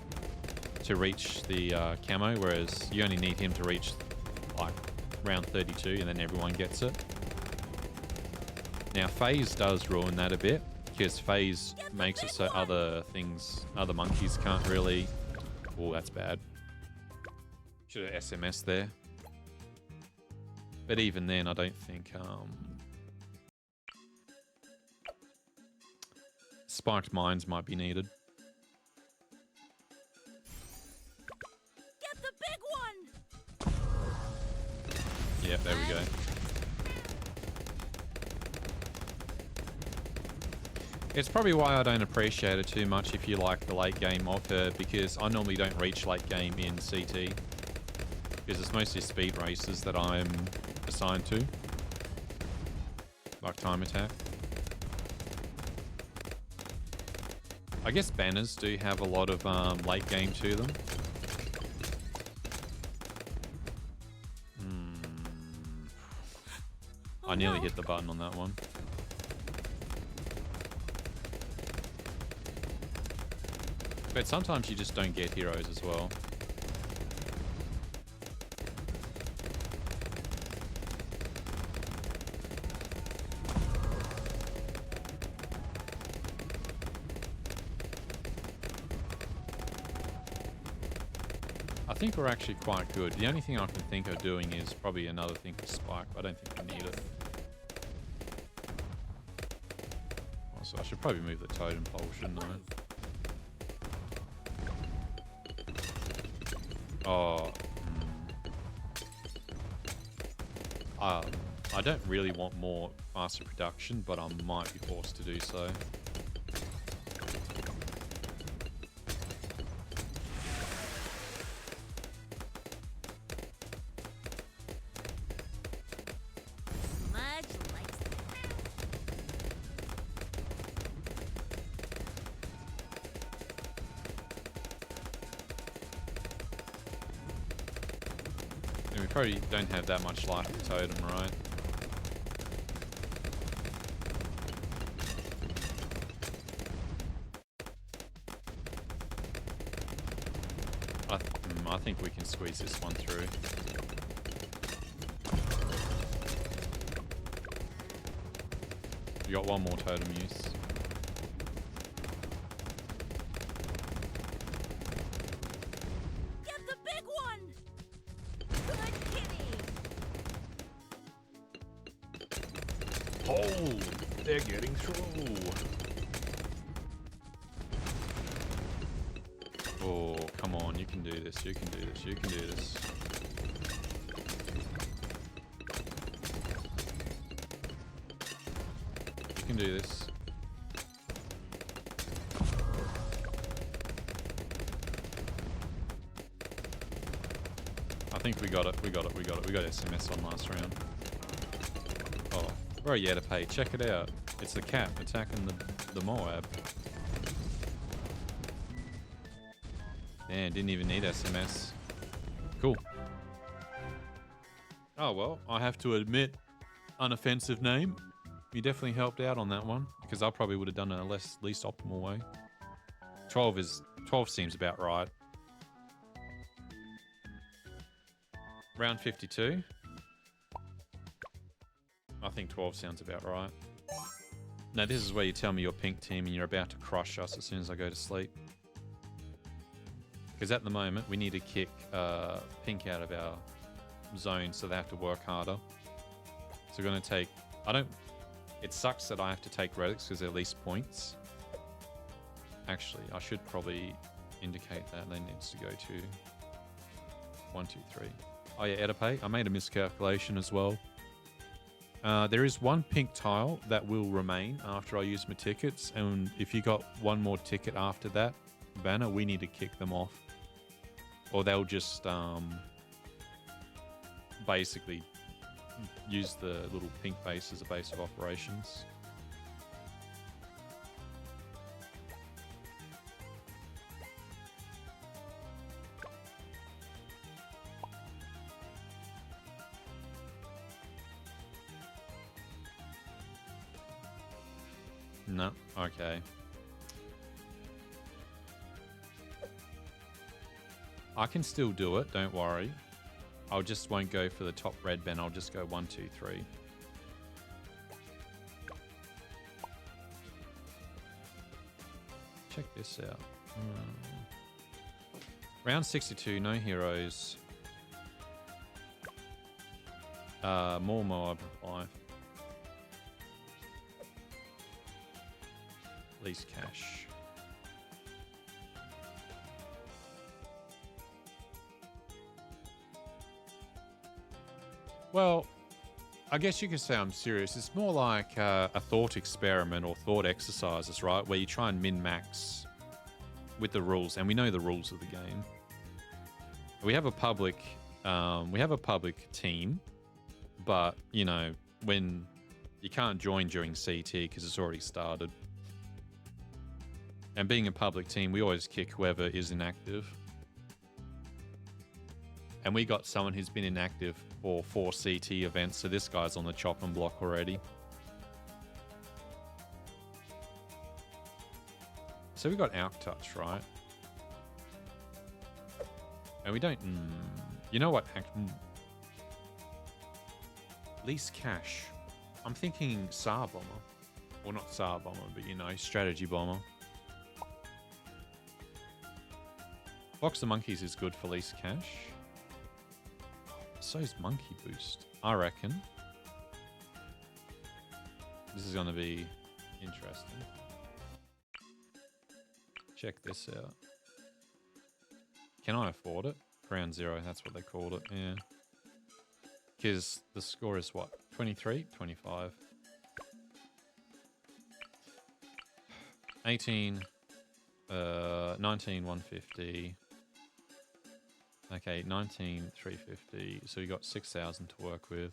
to reach the camo, whereas you only need him to reach like round 32 and then everyone gets it. Now phase does ruin that a bit because phase makes it so other things, other monkeys can't really. Oh, that's bad. Should have SMS there. But even then, I don't think spiked mines might be needed. Get the big one. Yep, there we go. It's probably why I don't appreciate it too much if you like the late game of her, because I normally don't reach late game in CT. Because it's mostly speed races that I'm assigned to. Like time attack. I guess banners do have a lot of late game to them. I nearly hit the button on that one. But sometimes you just don't get heroes as well. think we're actually quite good. The only thing I can think of doing is probably another thing for Spike, but I don't think we need it. Also, I should probably move the totem pole, shouldn't I? Oh. I don't really want more faster production, but I might be forced to do so. And we probably don't have that much life with totem, right? I think we can squeeze this one through. We got one more totem use. Get the big one. Good kitty. Oh, they're getting through. Oh, come on, you can do this, you can do this, you can do this. You can do this. I think we got it, we got it, we got it. We got SMS on last round. Oh, we're a Yetapay, check it out. It's the cat attacking the Moab. Man, didn't even need SMS. Cool. Oh, well, I have to admit, unoffensive name. You definitely helped out on that one, because I probably would have done it in a least optimal way. 12 seems about right. Round 52. I think 12 sounds about right. Now, this is where you tell me you're pink team and you're about to crush us as soon as I go to sleep. Because at the moment, we need to kick pink out of our zone, so they have to work harder. So we're going to take... It sucks that I have to take relics because they're least points. Actually, I should probably indicate that. They needs to go to 1, 2, 3. Oh yeah, Yetapay. I made a miscalculation as well. There is one pink tile that will remain after I use my tickets. And if you got one more ticket after that banner, we need to kick them off. Or they'll just basically use the little pink base as a base of operations. No, okay. I can still do it, don't worry. I just won't go for the top red band, I'll just go 1, 2, 3. Check this out. Round 62, no heroes. More Moab life. Least cash. Well, I guess you could say I'm serious. It's more like a thought experiment or thought exercises, right? Where you try and min-max with the rules, and we know the rules of the game. We have a public team, but you know, when you can't join during CT because it's already started. And being a public team, we always kick whoever is inactive. And we got someone who's been inactive for 4 CT events, so this guy's on the chopping block already. So we got Alk Touch, right? And we don't... you know what? Least cash. I'm thinking SAR Bomber. Well, not SAR Bomber, but you know, Strategy Bomber. Box of Monkeys is good for least cash. So's Monkey Boost. I reckon. This is going to be interesting. Check this out. Can I afford it? Ground zero, that's what they called it, yeah. Because the score is what? 23? 25. 18. 19, 150. Okay, 19, 350. So you got 6,000 to work with.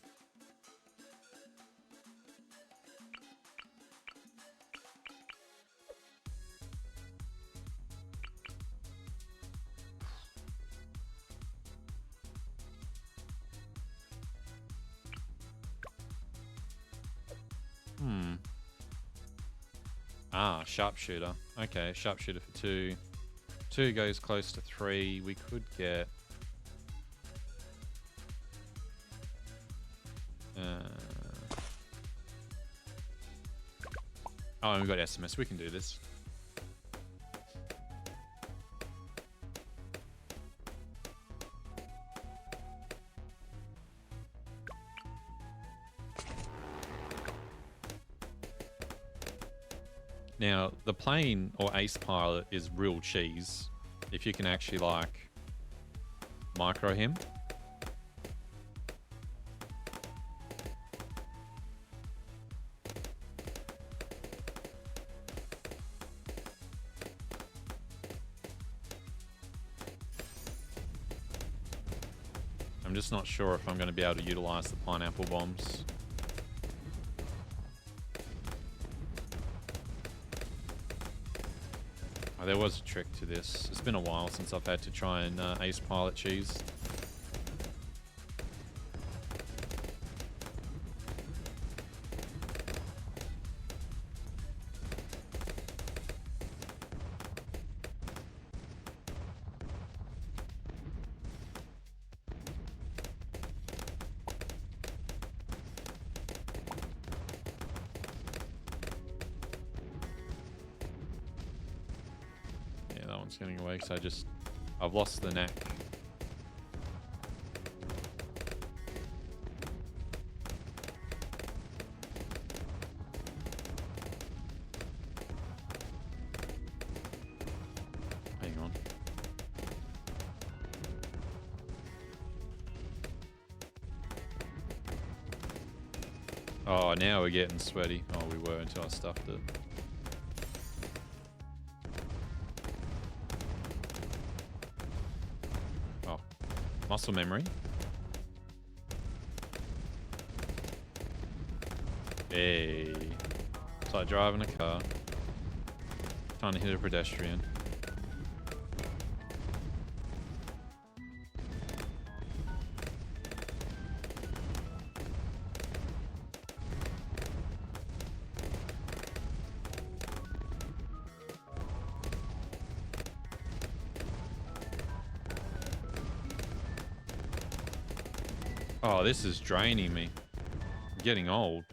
Ah, sharpshooter. Okay, sharpshooter for 2. 2 goes close to 3. We could get... Oh, and we've got SMS. We can do this. Now, the plane or ace pilot is real cheese. If you can actually, like, micro him. I'm just not sure if I'm going to be able to utilize the pineapple bombs. Oh, there was a trick to this. It's been a while since I've had to try and ace pilot cheese. Getting away because I've lost the neck. Hang on. Oh, now we're getting sweaty. Oh, we were until I stuffed it. Muscle memory. Hey. It's like driving a car. Trying to hit a pedestrian. Oh, this is draining me. I'm getting old.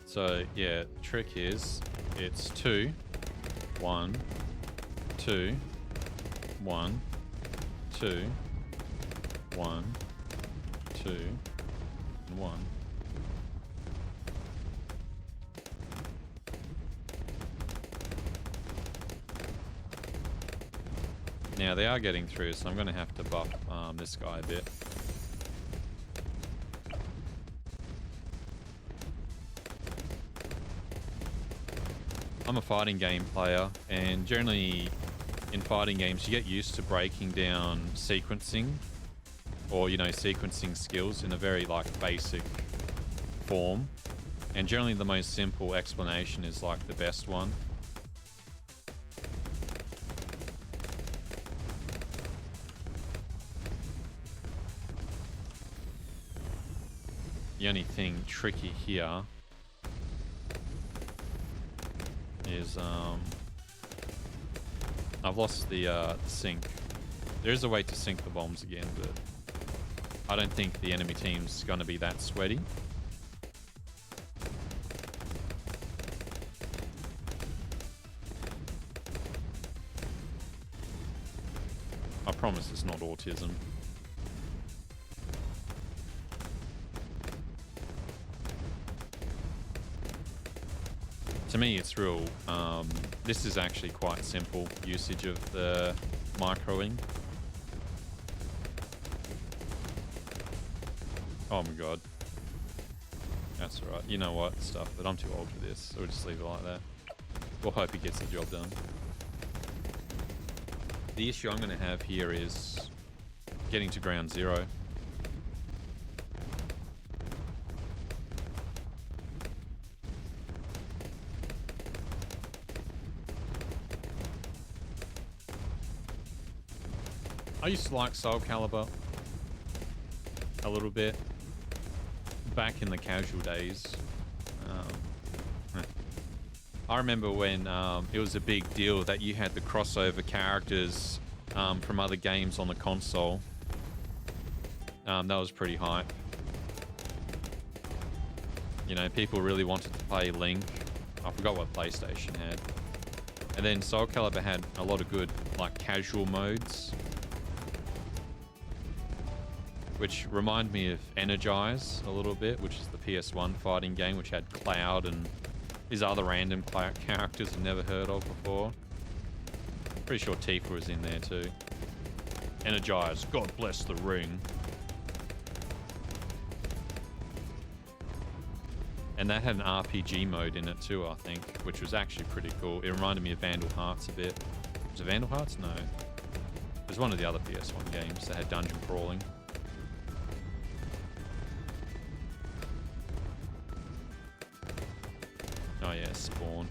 So, yeah, the trick is it's 2, 1, 2, 1, 2, 1, 2, and 1. Now they are getting through, so I'm going to have to buff this guy a bit. I'm a fighting game player, and generally in fighting games you get used to breaking down sequencing, or sequencing skills in a very basic form, and generally the most simple explanation is the best one. The only thing tricky here is I've lost the sync. There is a way to sync the bombs again, but I don't think the enemy team's going to be that sweaty. I promise it's not autism. To me, it's real. This is actually quite simple usage of the microing. Oh my god. That's alright. You know what? Stuff, but I'm too old for this. So we'll just leave it like that. We'll hope he gets the job done. The issue I'm going to have here is getting to ground zero. I used to like Soul Calibur a little bit back in the casual days. I remember when it was a big deal that you had the crossover characters from other games on the console. That was pretty hype. You know, people really wanted to play Link. I forgot what PlayStation had. And then Soul Calibur had a lot of good, like, casual modes. Which remind me of Energize a little bit, which is the PS1 fighting game, which had Cloud and these other random characters I've never heard of before. Pretty sure Tifa was in there too. Energize, God bless the ring. And that had an RPG mode in it too, I think, which was actually pretty cool. It reminded me of Vandal Hearts a bit. Was it Vandal Hearts? No. It was one of the other PS1 games that had dungeon crawling. Oh yeah, Spawn.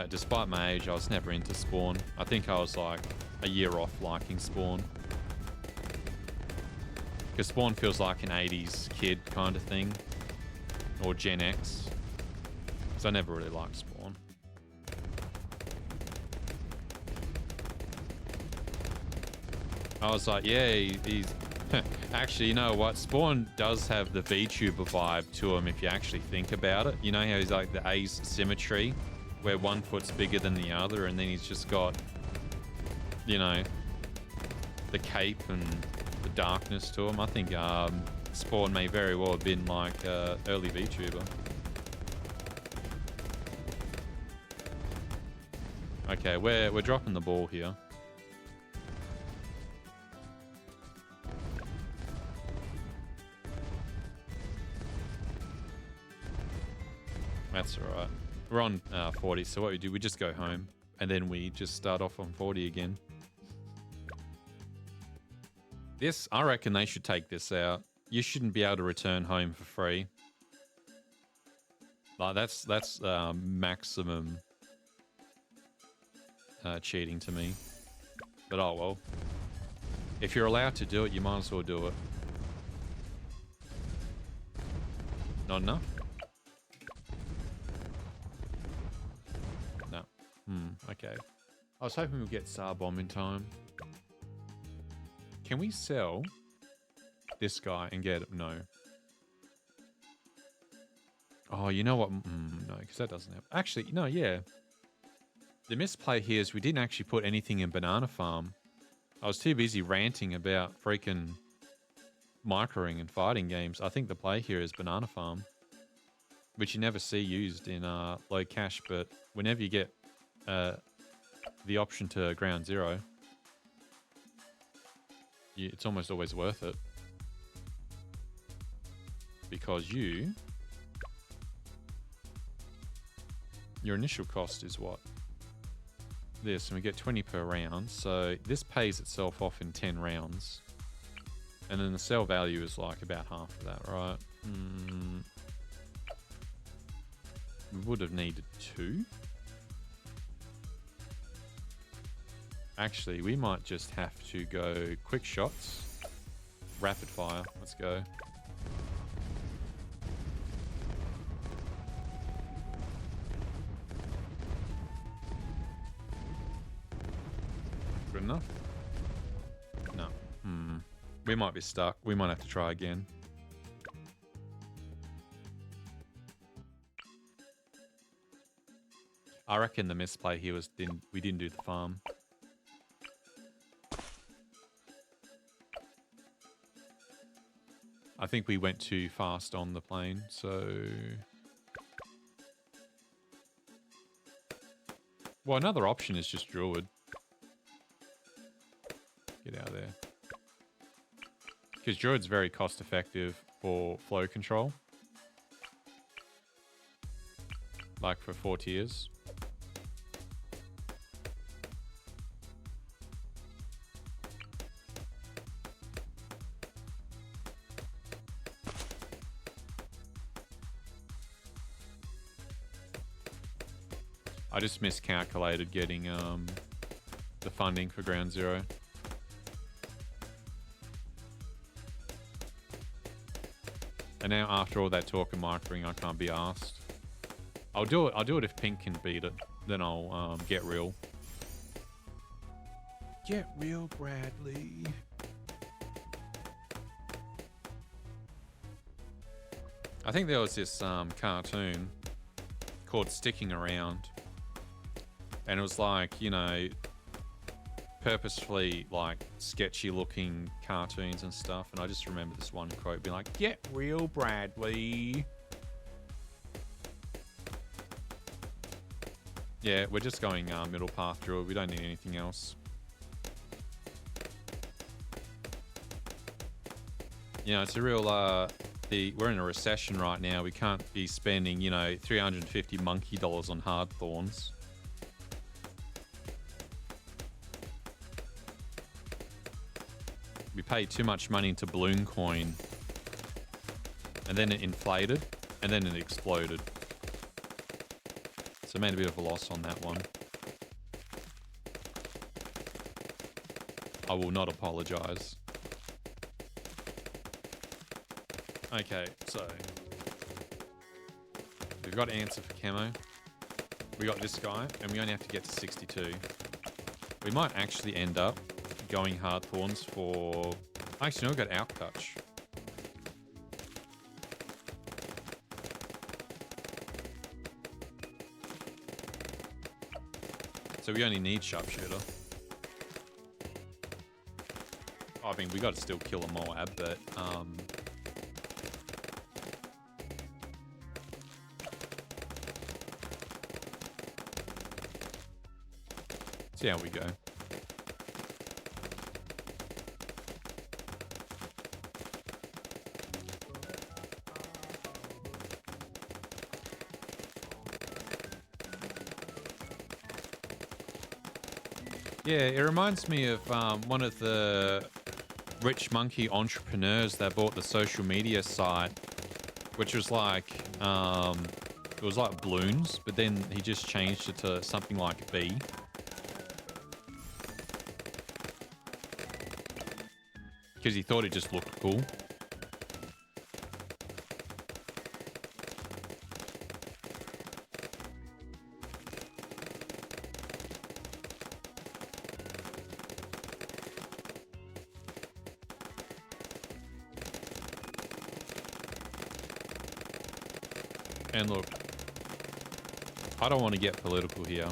Despite my age, I was never into Spawn. I think I was like a year off liking Spawn. Because Spawn feels like an 80s kid kind of thing. Or Gen X. Because I never really liked Spawn. I was like, yeah, he's... Actually, you know what? Spawn does have the VTuber vibe to him if you actually think about it. You know how he's like the asymmetry, where one foot's bigger than the other, and then he's just got, you know, the cape and the darkness to him. I think Spawn may very well have been like early VTuber. Okay, we're dropping the ball here. That's all right. We're on 40, so what we do, we just go home, and then we just start off on 40 again. This, I reckon they should take this out. You shouldn't be able to return home for free. Like, that's maximum cheating to me. But oh well. If you're allowed to do it, you might as well do it. Not enough? Okay. I was hoping we'd get Tsar Bomb in time. Can we sell this guy and get it? No. Oh, you know what? No, because that doesn't help. Actually, no, yeah. The misplay here is we didn't actually put anything in Banana Farm. I was too busy ranting about freaking microing and fighting games. I think the play here is Banana Farm, which you never see used in low cash, but whenever you get the option to ground zero, it's almost always worth it, because your initial cost is what? This, and we get 20 per round, so this pays itself off in 10 rounds, and then the sell value is like about half of that, right? We would have needed 2. Actually, we might just have to go quick shots. Rapid fire. Let's go. Good enough? No. We might be stuck. We might have to try again. I reckon the misplay here was we didn't do the farm. I think we went too fast on the plane, so... Well, another option is just Druid. Get out of there. Because Druid's very cost effective for flow control. Like for 4 tiers. I just miscalculated getting the funding for Ground Zero. And now after all that talk and microing, I can't be asked. I'll do it if Pink can beat it. Then I'll get real. Get real, Bradley. I think there was this cartoon called Sticking Around. And it was like, you know, purposefully like sketchy looking cartoons and stuff. And I just remember this one quote being like, "Get real, Bradley." Yeah, we're just going middle path through it. We don't need anything else. You know, it's a real, we're in a recession right now. We can't be spending, you know, 350 monkey dollars on hard thorns. We paid too much money into Bloon coin. And then it inflated. And then it exploded. So I made a bit of a loss on that one. I will not apologize. Okay, so we've got answer for camo. We got this guy, and we only have to get to 62. We might actually end up going hard thorns for... Actually, no, we've got Outcutch. So we only need Sharpshooter. I mean, we got to still kill a Moab, but... see how we go. Yeah, it reminds me of one of the rich monkey entrepreneurs that bought the social media site, which was like, it was like Bloons, but then he just changed it to something like B. Because he thought it just looked cool. And look, I don't want to get political here,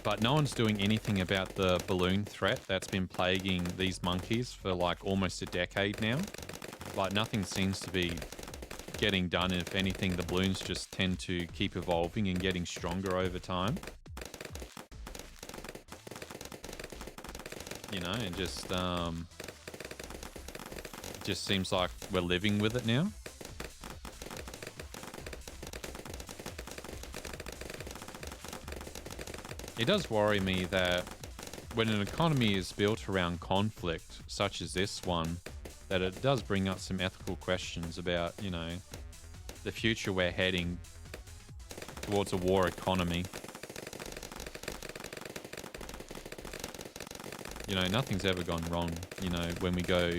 but no one's doing anything about the balloon threat that's been plaguing these monkeys for like almost a decade now. Like nothing seems to be getting done. And if anything, the balloons just tend to keep evolving and getting stronger over time. You know, and just seems like we're living with it now. It does worry me that when an economy is built around conflict, such as this one, that it does bring up some ethical questions about, you know, the future we're heading towards a war economy. You know, nothing's ever gone wrong, you know, when we go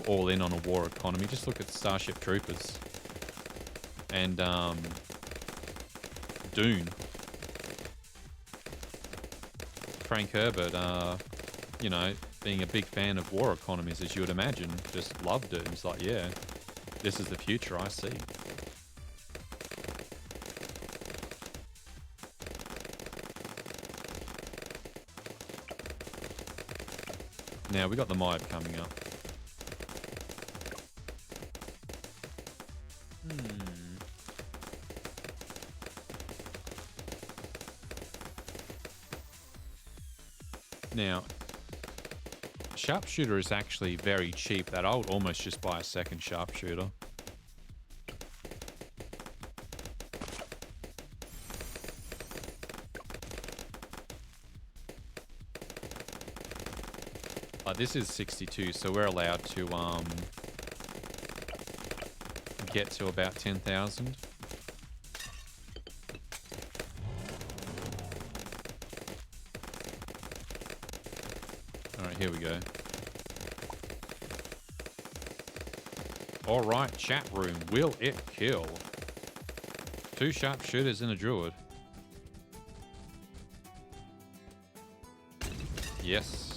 all in on a war economy. Just look at Starship Troopers and Dune. Frank Herbert, you know, being a big fan of war economies, as you would imagine, just loved it. He's like, yeah, this is the future I see. Now, we got the Moab coming up. Now, sharpshooter is actually very cheap. That I would almost just buy a second sharpshooter. This is 62, so we're allowed to get to about 10,000. All right, here we go. All right, chat room, will it kill? 2 sharpshooters and a druid. Yes.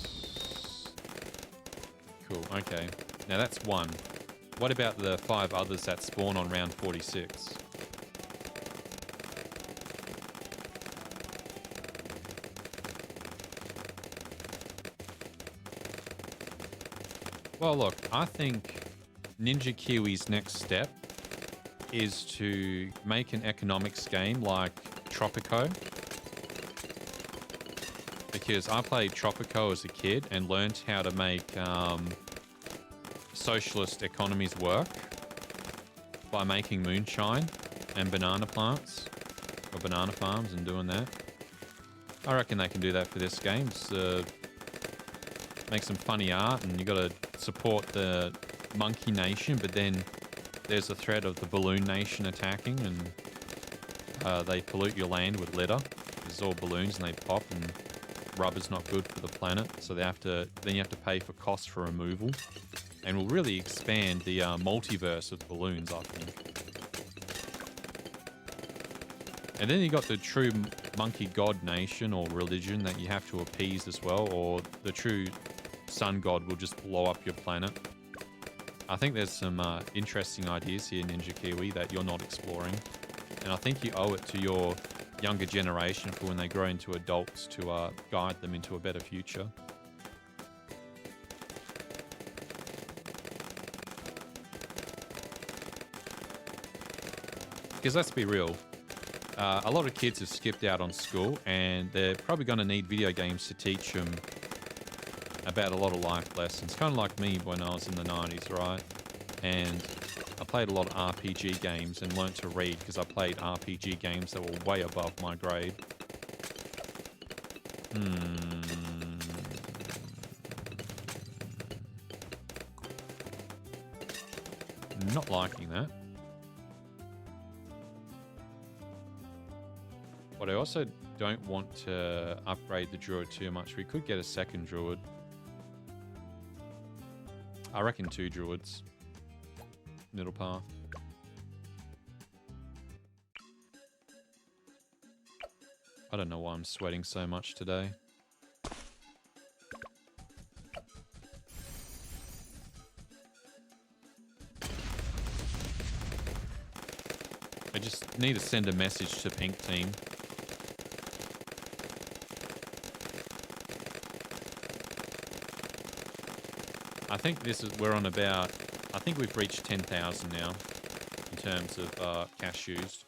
Cool, okay. Now that's 1. What about the 5 others that spawn on round 46? Well, look, I think Ninja Kiwi's next step is to make an economics game like Tropico. Because I played Tropico as a kid and learned how to make socialist economies work by making moonshine and banana plants or banana farms and doing that. I reckon they can do that for this game. Make some funny art, and you got to support the Monkey Nation, but then there's a threat of the Balloon Nation attacking, and they pollute your land with litter. There's all balloons and they pop, and rubber's not good for the planet, so then you have to pay for costs for removal, and will really expand the multiverse of balloons, I think. And then you got the true monkey god nation or religion that you have to appease as well, or the true sun god will just blow up your planet. I think there's some interesting ideas here, Ninja Kiwi, that you're not exploring, and I think you owe it to your younger generation for when they grow into adults to guide them into a better future. Because let's be real, a lot of kids have skipped out on school, and they're probably going to need video games to teach them about a lot of life lessons. Kind of like me when I was in the 90s, right? And I played a lot of RPG games and learnt to read because I played RPG games that were way above my grade. Not liking that. But I also don't want to upgrade the druid too much. We could get a second druid. I reckon 2 druids. Middle path. I don't know why I'm sweating so much today. I just need to send a message to Pink Team. I think we're on about, I think we've reached 10,000 now in terms of cash used.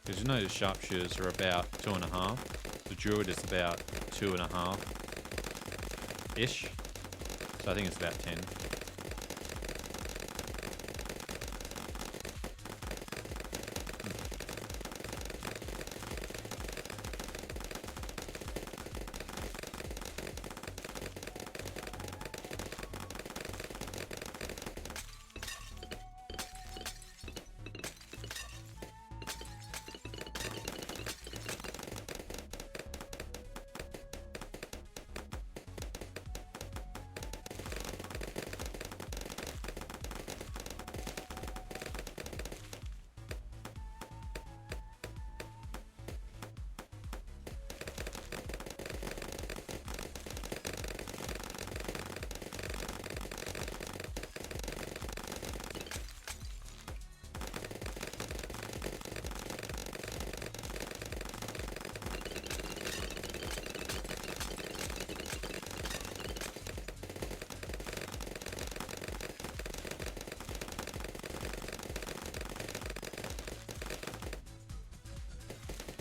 Because you know the sharpshooters are about 2.5. The druid is about 2.5-ish. So I think it's about 10.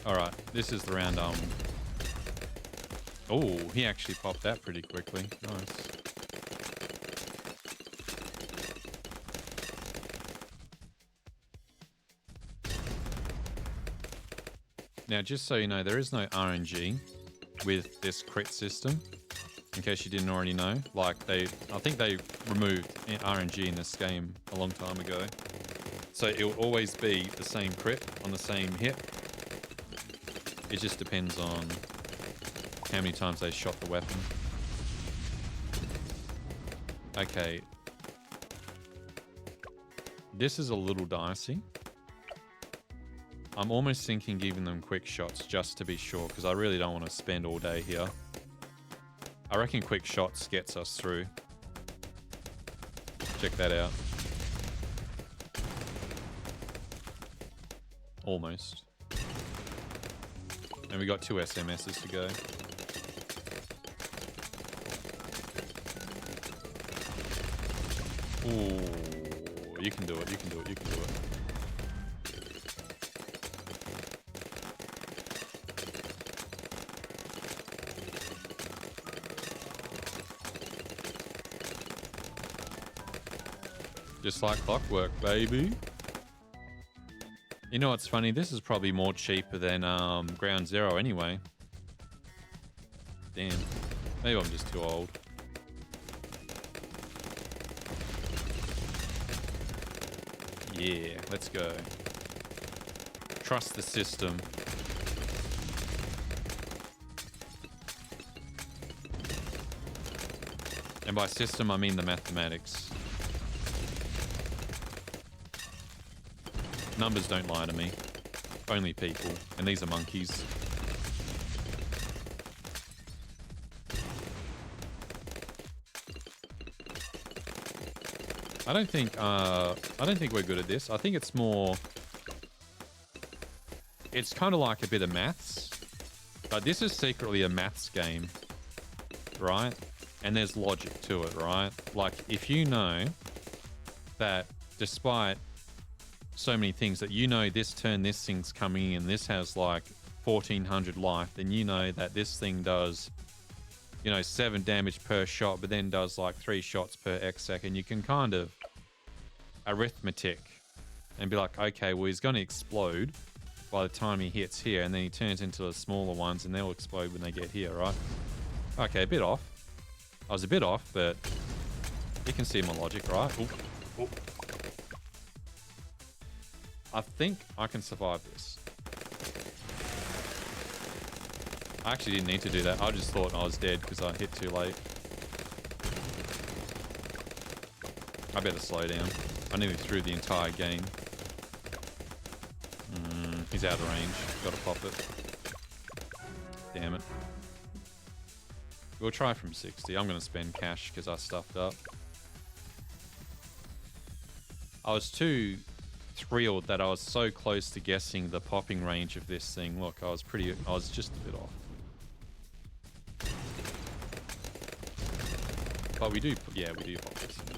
Alright, this is the round. Oh, he actually popped that pretty quickly. Nice. Now, just so you know, there is no RNG with this crit system. In case you didn't already know. Like, I think they removed RNG in this game a long time ago. So it will always be the same crit on the same hit. It just depends on how many times they shot the weapon. Okay. This is a little dicey. I'm almost thinking giving them quick shots just to be sure, because I really don't want to spend all day here. I reckon quick shots gets us through. Check that out. Almost. And we got 2 SMSs to go. Ooh, you can do it, you can do it, you can do it. Just like clockwork, baby. You know what's funny? This is probably more cheaper than Ground Zero anyway. Damn. Maybe I'm just too old. Yeah, let's go. Trust the system. And by system, I mean the mathematics. Numbers don't lie to me. Only people. And these are monkeys. I don't think we're good at this. I think it's more... It's kind of like a bit of maths. But this is secretly a maths game. Right? And there's logic to it, right? Like, if you know that despite so many things that you know this turn this thing's coming in, this has like 1400 life, then you know that this thing does, you know, 7 damage per shot, but then does like 3 shots per X second. You can kind of arithmetic and be like, okay, well, he's going to explode by the time he hits here, and then he turns into the smaller ones and they'll explode when they get here, right? Okay, a bit off. I was a bit off, but you can see my logic, right? Ooh. Ooh. I think I can survive this. I actually didn't need to do that. I just thought I was dead because I hit too late. I better slow down. I nearly threw the entire game. He's out of range. Gotta pop it. Damn it. We'll try from 60. I'm gonna spend cash because I stuffed up. I was too thrilled that I was so close to guessing the popping range of this thing. Look, I was just a bit off. But we do pop this in.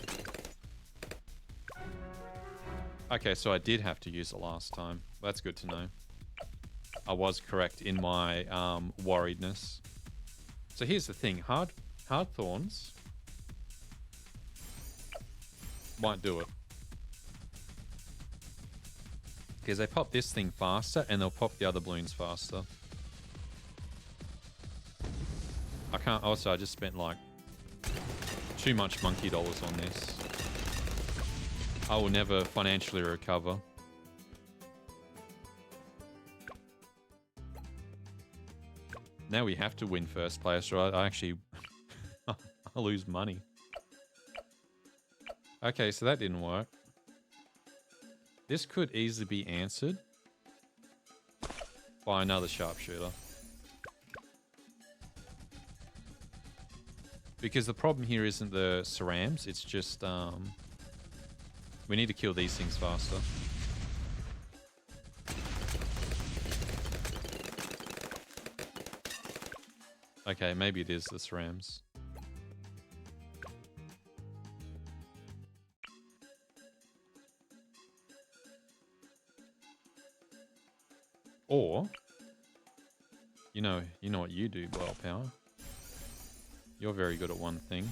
Okay, so I did have to use it last time. That's good to know. I was correct in my worriedness. So here's the thing. Hard thorns might do it. Because they pop this thing faster and they'll pop the other balloons faster. I can't... Also, I just spent like too much monkey dollars on this. I will never financially recover. Now we have to win first place, right? I actually... I lose money. Okay, so that didn't work. This could easily be answered by another sharpshooter. Because the problem here isn't the cerams, it's just... we need to kill these things faster. Okay, maybe it is the cerams. Or You know what you do, Blow Up Power. You're very good at one thing.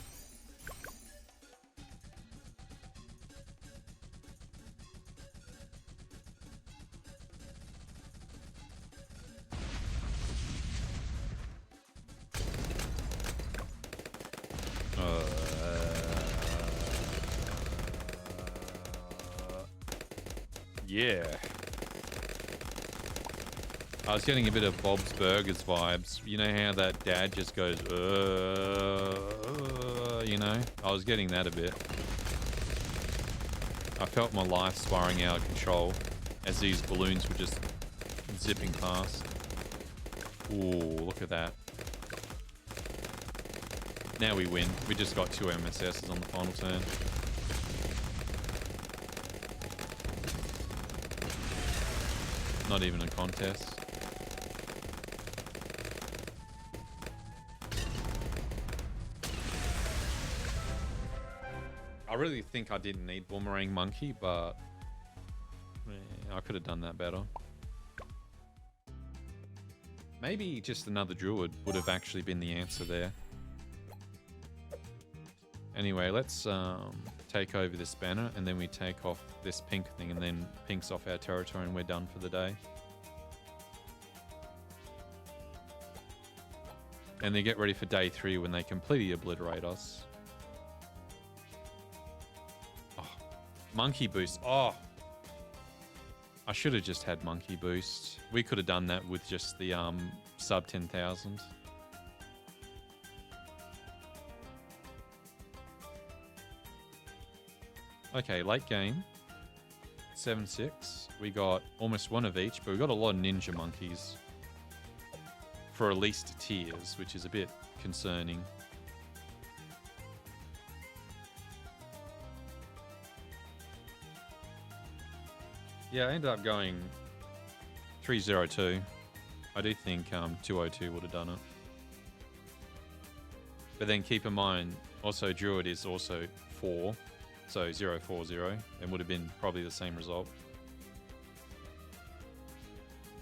Yeah. I was getting a bit of Bob's Burgers vibes. You know how that dad just goes, you know? I was getting that a bit. I felt my life spiraling out of control as these balloons were just zipping past. Ooh, look at that. Now we win. We just got 2 MSSs on the final turn. Not even a contest. I really think I didn't need Boomerang Monkey, but I could have done that better. Maybe just another Druid would have actually been the answer there. Anyway, let's take over this banner, and then we take off this pink thing, and then pink's off our territory, and we're done for the day. And then get ready for day 3 when they completely obliterate us. Oh, Monkey Boost. Oh, I should have just had Monkey Boost. We could have done that with just the sub 10,000. Okay, late game. 7-6. We got almost one of each, but we got a lot of ninja monkeys for at least tiers, which is a bit concerning. Yeah, I ended up going 302. I do think 202 would have done it. But then keep in mind, also Druid is also 4. So 040, and would have been probably the same result.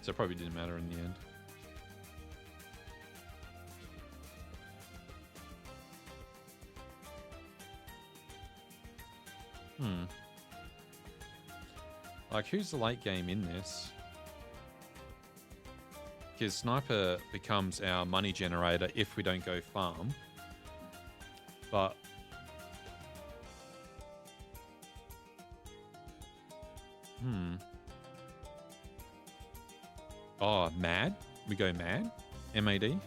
So it probably didn't matter in the end. Like, who's the late game in this? Because Sniper becomes our money generator if we don't go farm. But oh, Mad? We go Mad? MAD?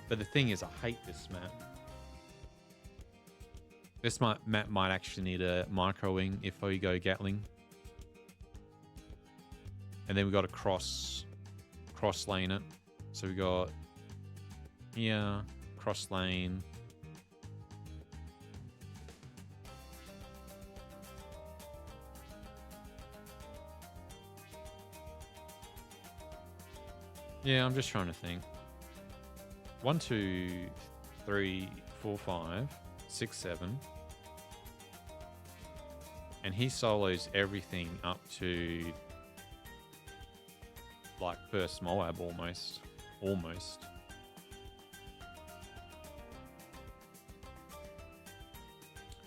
But the thing is, I hate this map. This map might actually need a micro-wing if we go Gatling. And then we got to cross lane it. So we got here, cross lane. Yeah, I'm just trying to think. 1, 2, 3, 4, 5, 6, 7. And he solos everything up to like first Moab almost.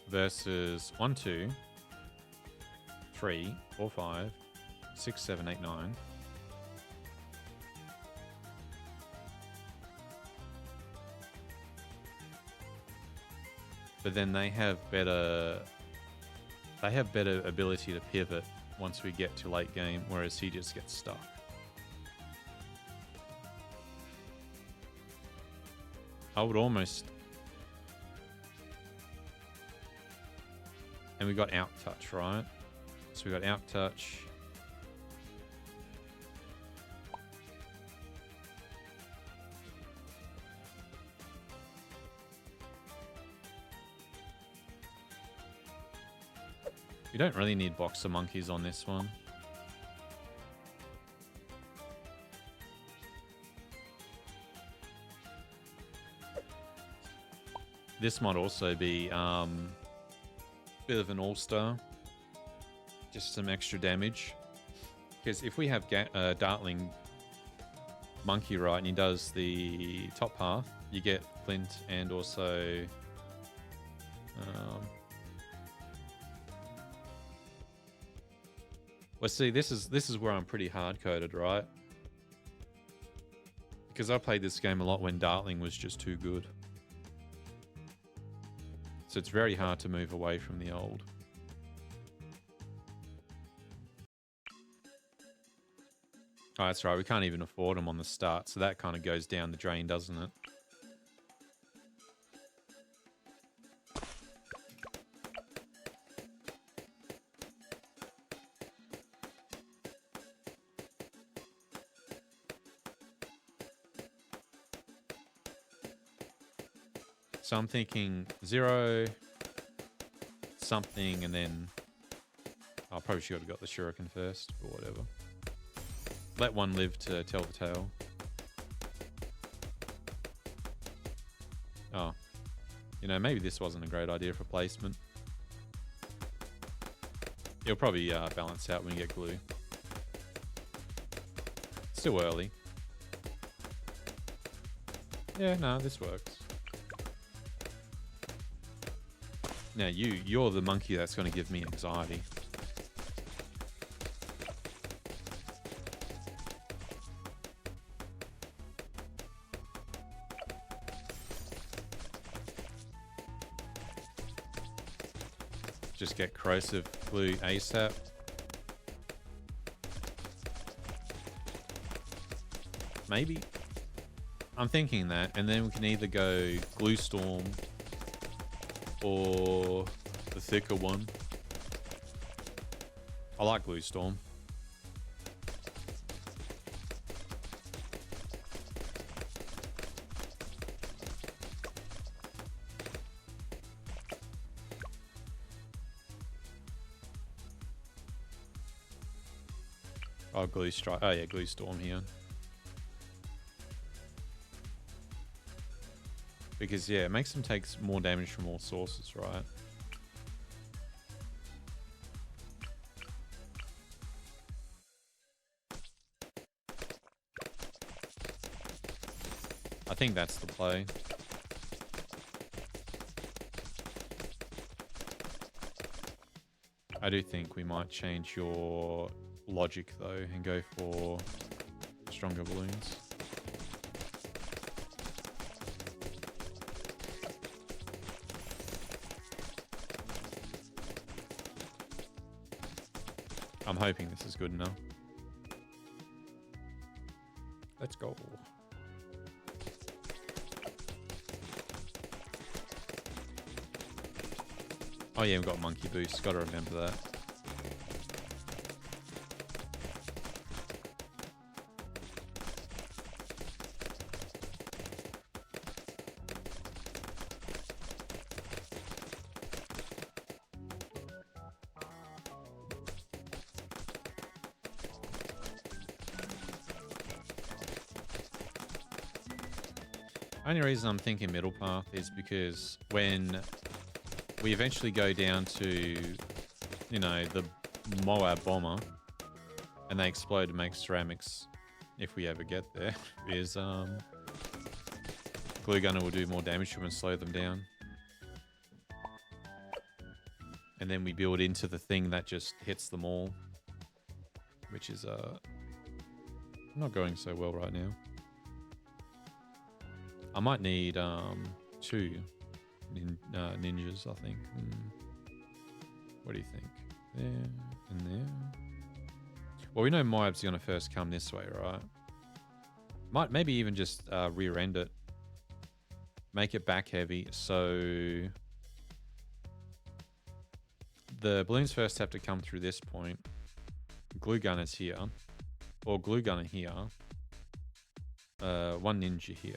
Versus 1, 2, 3, 4, 5, 6, 7, 8, 9. But then they have better ability to pivot once we get to late game, whereas he just gets stuck. I would almost... And we got out touch, right? So we got out touch. We don't really need boxer monkeys on this one. This might also be bit of an all-star. Just some extra damage. Because if we have Dartling Monkey right and he does the top path, you get Flint and also... well, see, this is where I'm pretty hard-coded, right? Because I played this game a lot when Dartling was just too good. So it's very hard to move away from the old. Oh, that's right. We can't even afford them on the start. So that kind of goes down the drain, doesn't it? So I'm thinking 0, something, and then... I probably should have got the shuriken first, or whatever. Let one live to tell the tale. Oh. You know, maybe this wasn't a great idea for placement. It'll probably balance out when you get glue. Still early. Yeah, no, this works. Now you're the monkey that's going to give me anxiety. Just get corrosive glue ASAP. Maybe. I'm thinking that, and then we can either go glue storm or the thicker one. I like glue storm. Oh, glue strike. Oh yeah, glue storm here. Because yeah, it makes them take more damage from all sources, right? I think that's the play. I do think we might change your logic though and go for stronger balloons. I'm hoping this is good enough. Let's go. Oh yeah, we've got monkey boost. Gotta remember that. Only reason I'm thinking middle path is because when we eventually go down to, you know, the Moab bomber and they explode and make ceramics, if we ever get there, is glue gunner will do more damage to them and slow them down. And then we build into the thing that just hits them all, which is not going so well right now. I might need 2 ninjas, I think. What do you think? There and there. Well, we know Moab's going to first come this way, right? Might maybe even just rear end it. Make it back heavy, so the balloons first have to come through this point. Glue gunner's here, or glue gunner here. 1 ninja here.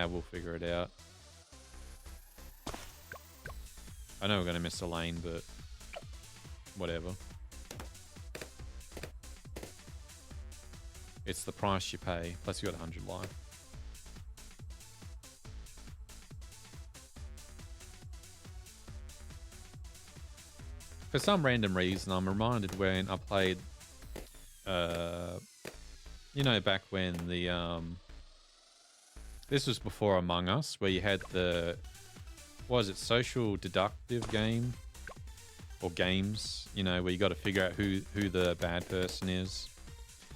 We'll figure it out. I know we're going to miss a lane, but whatever. It's the price you pay. Plus you got 100 life. For some random reason, I'm reminded when I played, you know, back when the, this was before Among Us, where you had the, what was it, social deductive game? Or games, you know, where you got to figure out who the bad person is.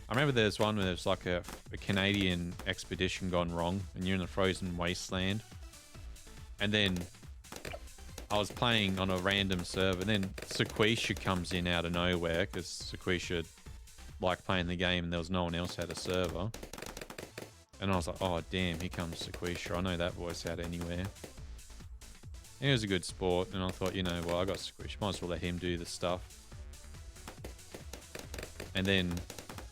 I remember there's one where there's like a Canadian expedition gone wrong and you're in a frozen wasteland. And then I was playing on a random server and then Sequisha comes in out of nowhere because Sequisha liked playing the game and there was no one else had a server. And I was like, oh damn, here comes Sequisha. I know that voice out anywhere. And he was a good sport and I thought, you know, well, I got Sequisha, might as well let him do the stuff. And then,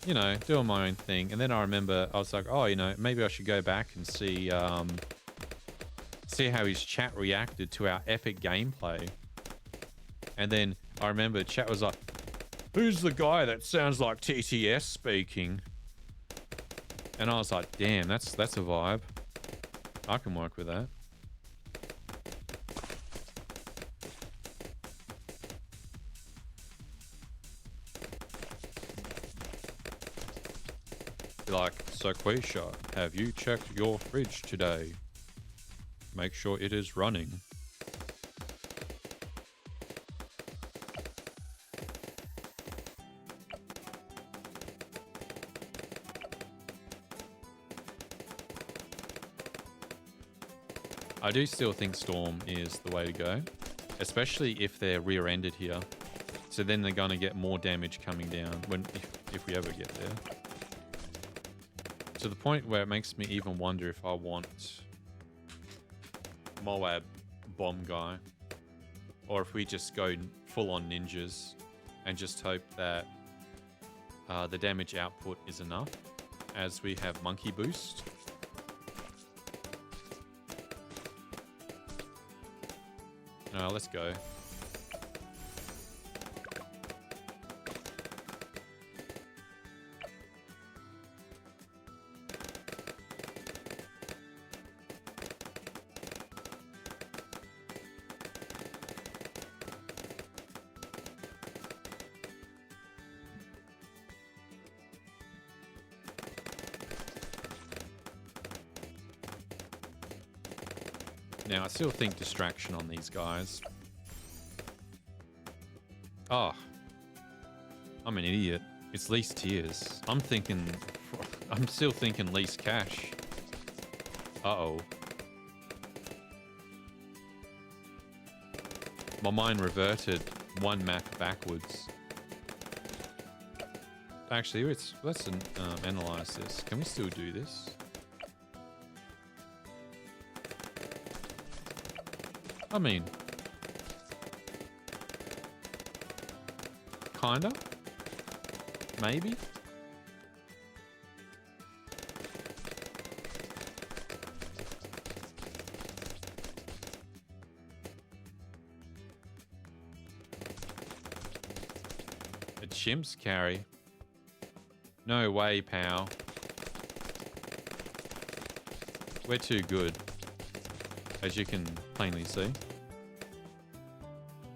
you know, doing my own thing. And then I remember I was like, oh, you know, maybe I should go back and see see how his chat reacted to our epic gameplay. And then I remember chat was like, who's the guy that sounds like TTS speaking? And I was like, damn, that's a vibe. I can work with that. Like, Sequisha, have you checked your fridge today? Make sure it is running. I do still think Storm is the way to go, especially if they're rear-ended here. So then they're going to get more damage coming down if we ever get there. To the point where it makes me even wonder if I want Moab bomb guy, or if we just go full on ninjas and just hope that the damage output is enough, as we have monkey boost. No, let's go. Now, I still think distraction on these guys. Oh. I'm an idiot. It's least tears. I'm still thinking least cash. Uh-oh. My mind reverted one map backwards. Actually, let's analyze this. Can we still do this? I mean, kinda, maybe. A chimp's carry. No way, pal. We're too good, as you can plainly see.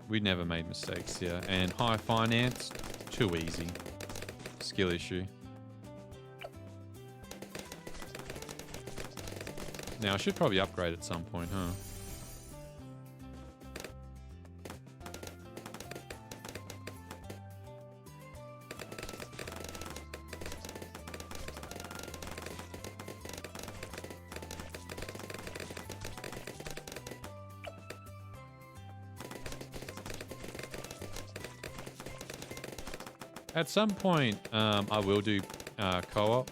We never made mistakes here. And high finance, too easy. Skill issue. Now, I should probably upgrade at some point, huh? At some point, I will do co-op.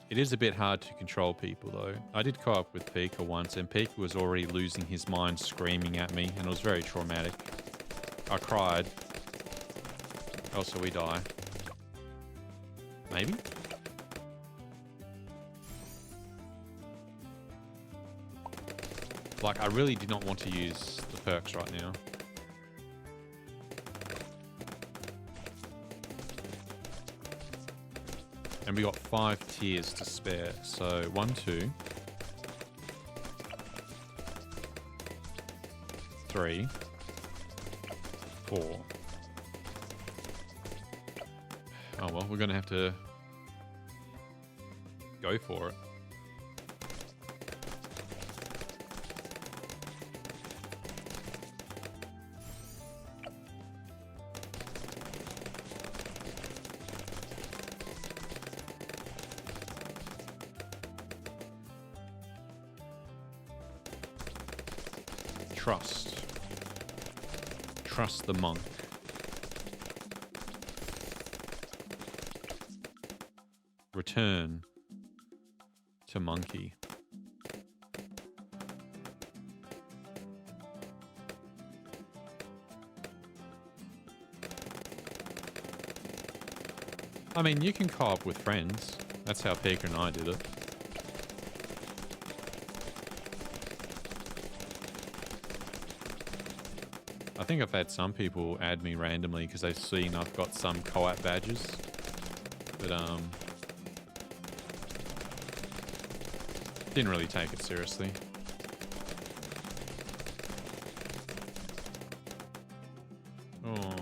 It is a bit hard to control people, though. I did co-op with Pika once, and Pika was already losing his mind screaming at me, and it was very traumatic. I cried. Also, we die. Maybe? Like, I really did not want to use the perks right now. And we got 5 tiers to spare. So 1, 2, 3, 4. Oh well, we're gonna have to go for it. Trust. Trust the monk. Return to monkey. I mean, you can co-op with friends. That's how Pika and I did it. I think I've had some people add me randomly because they've seen I've got some co-op badges. But, didn't really take it seriously. Oh.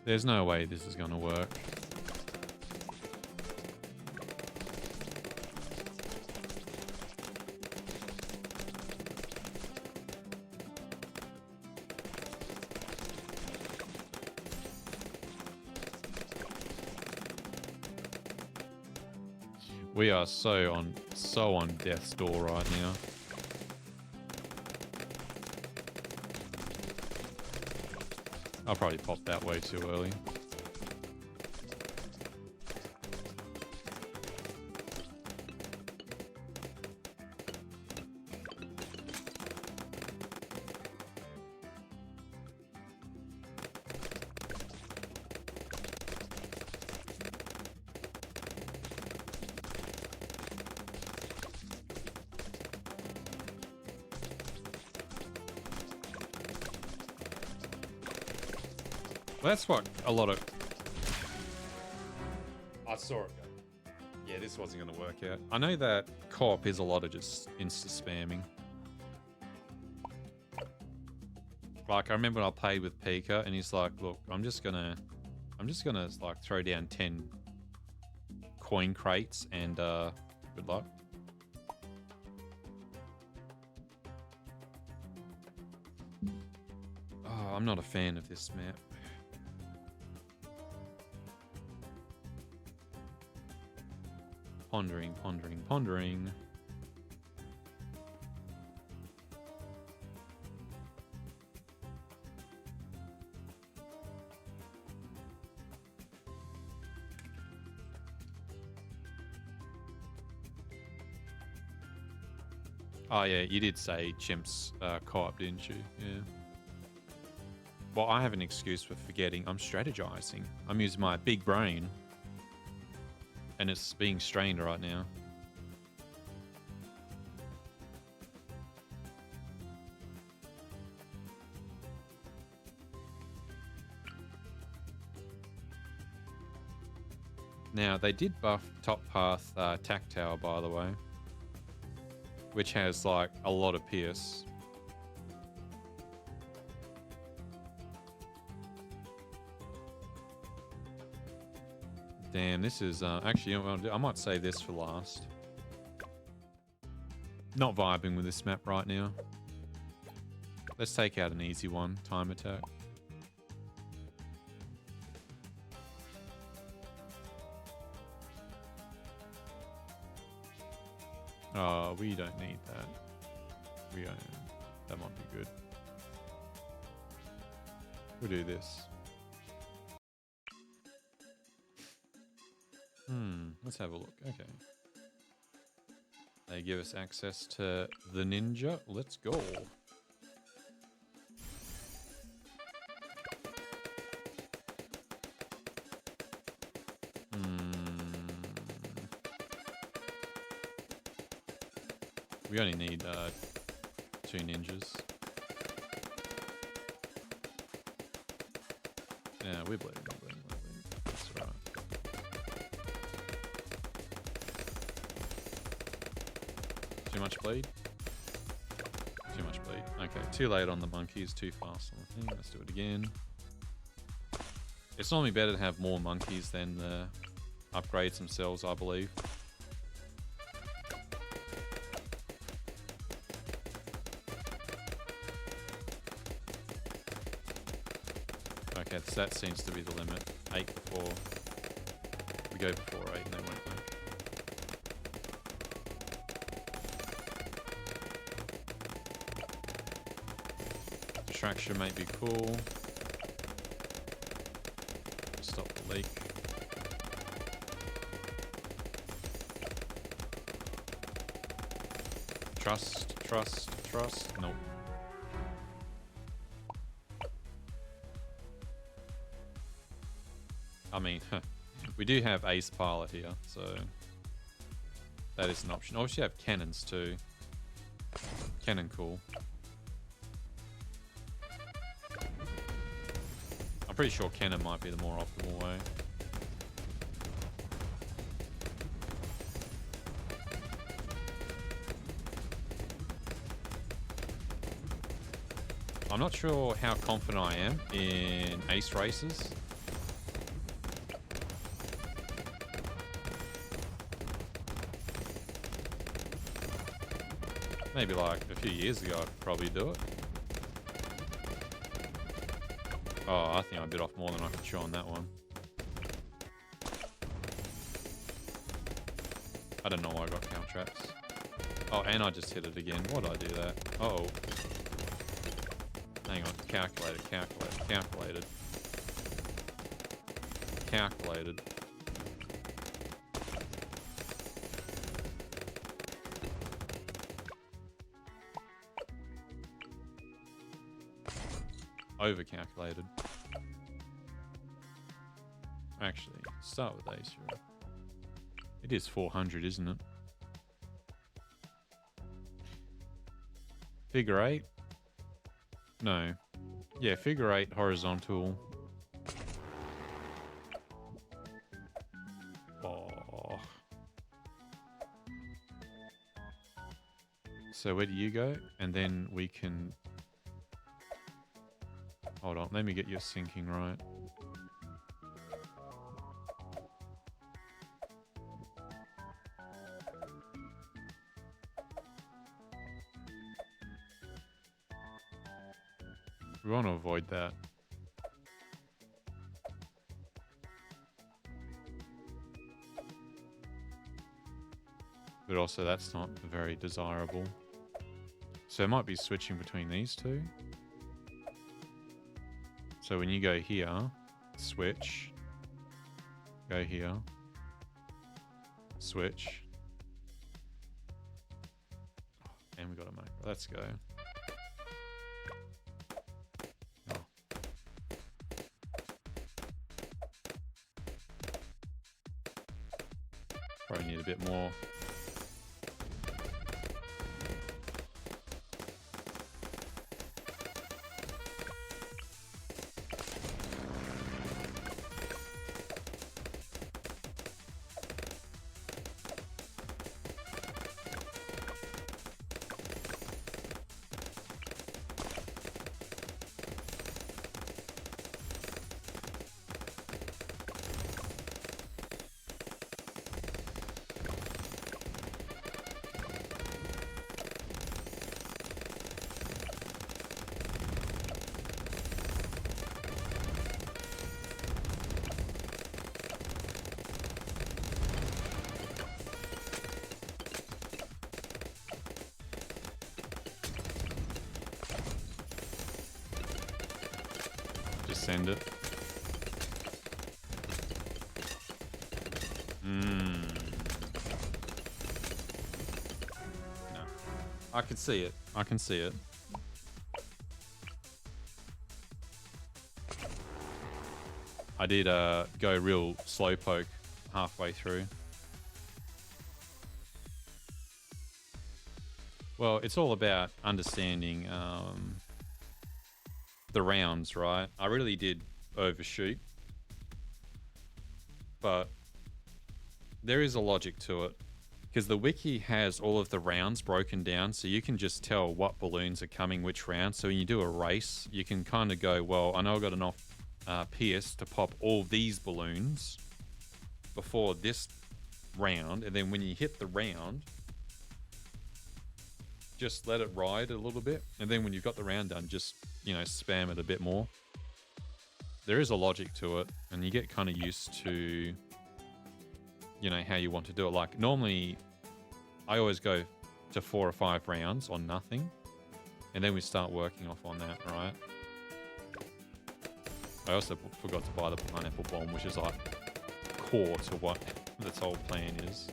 There's no way this is going to work. We are so on death's door right now. I'll probably pop that way too early. Well, that's what a lot of... I saw it go. Yeah, this wasn't going to work out. I know that co-op is a lot of just insta-spamming. Like, I remember when I played with Pika, and he's like, look, I'm just gonna like throw down 10 coin crates, and good luck. Oh, I'm not a fan of this map. Pondering, pondering, pondering. Oh yeah, you did say Chimps co-op, didn't you? Yeah. Well, I have an excuse for forgetting. I'm strategizing. I'm using my big brain. And it's being strained right now. Now, they did buff Top Path Tactile, by the way. Which has, like, a lot of Pierce. Damn, this is... actually, I might save this for last. Not vibing with this map right now. Let's take out an easy one. Time attack. Oh, we don't need that. We don't. That might be good. We'll do this. Let's have a look. Okay. They give us access to the ninja. Let's go. We only need 2 ninjas. Yeah, we're bleeding. That's right. Too much bleed? Too much bleed. Okay, too late on the monkeys, too fast on the thing. Let's do it again. It's normally better to have more monkeys than the upgrades themselves, I believe. Okay, so that seems to be the limit. 8 before. We go before 8 and they won't blink. Distraction may be cool. Stop the leak. Trust, trust, trust. Nope. I mean, we do have Ace Pilot here, so that is an option. Obviously, you have cannons too. Cannon cool. I'm pretty sure cannon might be the more optimal way. I'm not sure how confident I am in ace races. Maybe like a few years ago I could probably do it. Oh, I think I bit off more than I could chew on that one. I don't know why I got count traps. Oh, and I just hit it again. Why did I do that? Uh-oh. Hang on. Calculated, calculated, calculated. Calculated. Over-calculated. Actually, start with ace. It is 400, isn't it? Figure 8? No. Yeah, figure 8 horizontal. Oh. So where do you go? And then we can... Hold on, let me get your syncing right. We want to avoid that. But also that's not very desirable. So it might be switching between these two. So when you go here, switch, go here, switch, and we got a macro. Let's go. Oh. Probably need a bit more. Send it. No. I can see it. I can see it. I did go real slowpoke halfway through. Well, it's all about understanding the rounds, right? I really did overshoot, but there is a logic to it. Because the wiki has all of the rounds broken down, so you can just tell what balloons are coming which round. So when you do a race, you can kind of go, well, I know I got enough PS to pop all these balloons before this round, and then when you hit the round, just let it ride a little bit, and then when you've got the round done, just, you know, spam it a bit more. There is a logic to it, and you get kind of used to, you know, how you want to do it. Like, normally, I always go to 4 or 5 rounds on nothing, and then we start working off on that, right? I also forgot to buy the pineapple bomb, which is like core to what this whole plan is.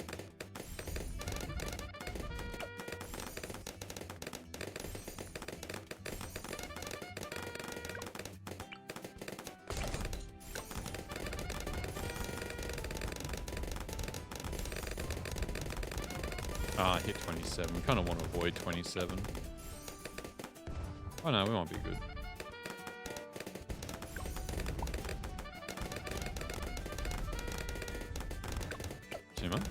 Ah, I hit 27. We kind of want to avoid 27. Oh no, we might be good. Too much.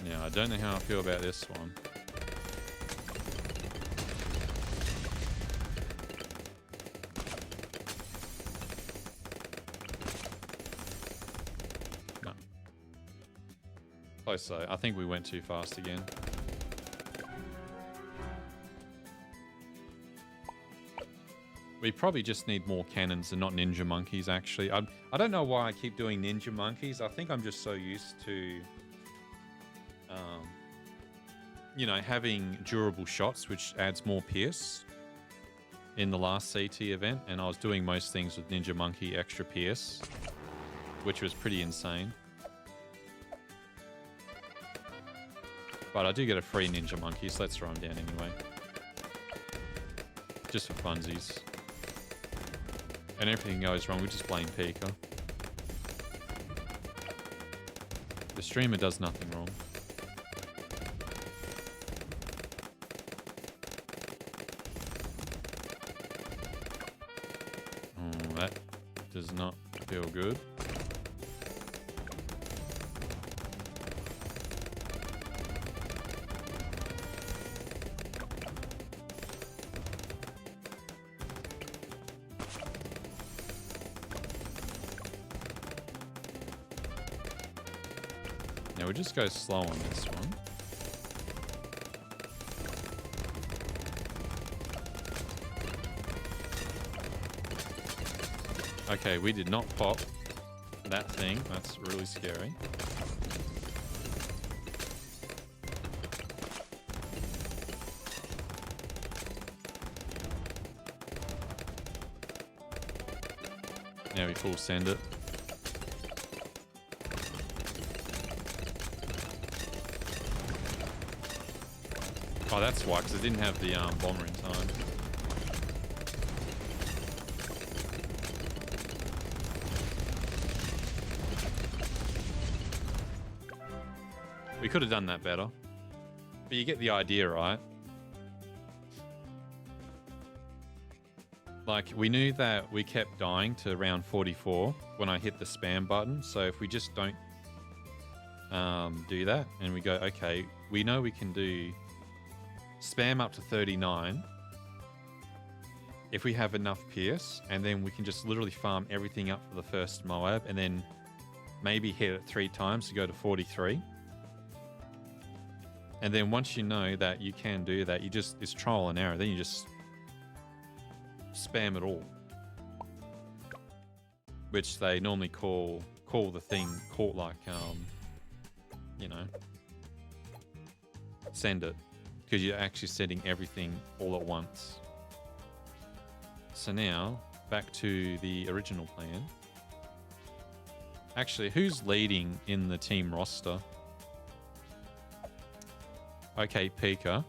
Yeah, I don't know how I feel about this one. No. Close though. I think we went too fast again. We probably just need more cannons and not ninja monkeys, actually. I don't know why I keep doing ninja monkeys. I think I'm just so used to, you know, having durable shots, which adds more pierce in the last CT event. And I was doing most things with ninja monkey extra pierce, which was pretty insane. But I do get a free ninja monkey, so let's throw him down anyway. Just for funsies. And everything goes wrong, we just blame Pika. The streamer does nothing wrong. Oh, that does not feel good. Now we just go slow on this one. Okay, we did not pop that thing. That's really scary. Now we full send it. Oh, that's why, because I didn't have the bomber in time. We could have done that better. But you get the idea, right? Like, we knew that we kept dying to round 44 when I hit the spam button. So if we just don't do that and we go, okay, we know we can do spam up to 39 if we have enough pierce, and then we can just literally farm everything up for the first Moab and then maybe hit it 3 times to go to 43. And then once you know that you can do that, you just, it's trial and error, then you just spam it all, which they normally call the thing, like you know, send it, because you're actually sending everything all at once. So now back to the original plan. Actually, who's leading in the team roster? Okay, Pika.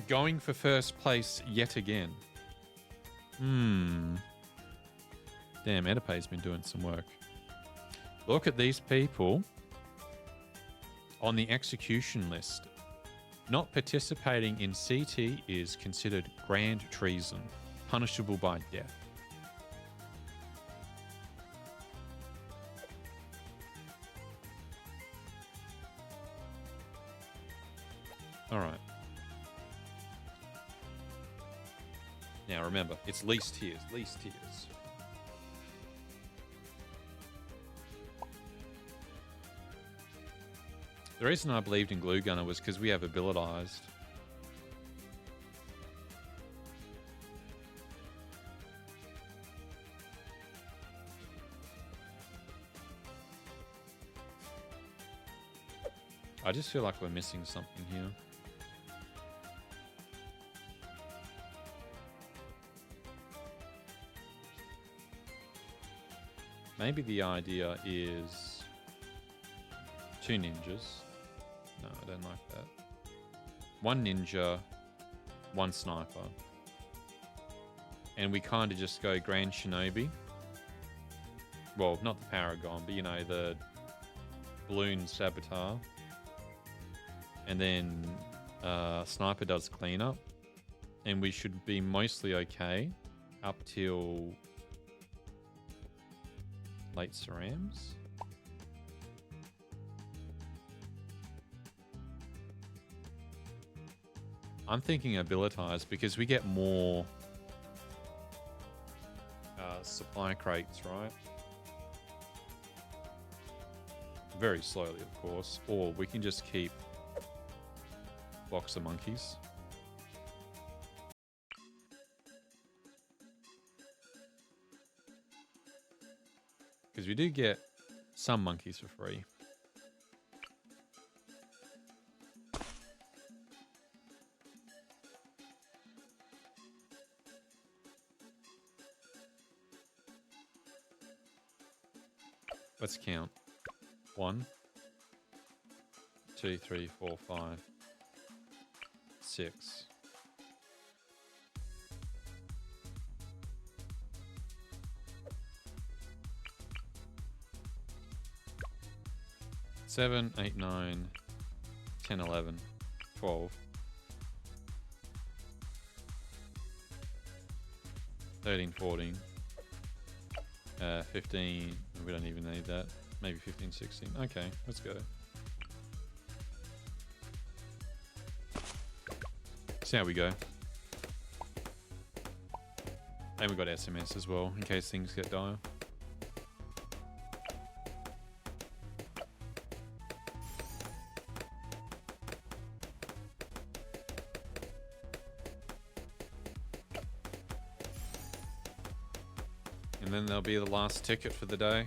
Going for first place yet again. Damn, Edipe's been doing some work. Look at these people on the execution list. Not participating in CT is considered grand treason, punishable by death. All right. Now remember, it's least tiers, least tiers. The reason I believed in Glue Gunner was because we have abilitized. I just feel like we're missing something here. Maybe the idea is 2 ninjas. No, I don't like that. 1 ninja, 1 sniper. And we kind of just go Grand Shinobi. Well, not the Paragon, but you know, the Bloons Saboteur. And then Sniper does cleanup. And we should be mostly okay up till late Cerams. I'm thinking abilitize because we get more supply crates, right? Very slowly, of course. Or we can just keep box of monkeys. Because we do get some monkeys for free. Let's count. 1, 2, 3, 4, 5, 6. Seven, 8, 9, 10, 11, 12, 13, 14, 15. We don't even need that. Maybe 15, 16. Okay, let's go. See how we go. And we got SMS as well, in case things get dire. And then there'll be the last ticket for the day.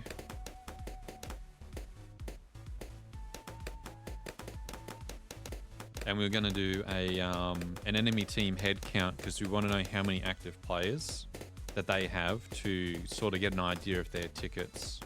And we're going to do a an enemy team head count because we want to know how many active players that they have to sort of get an idea of their tickets.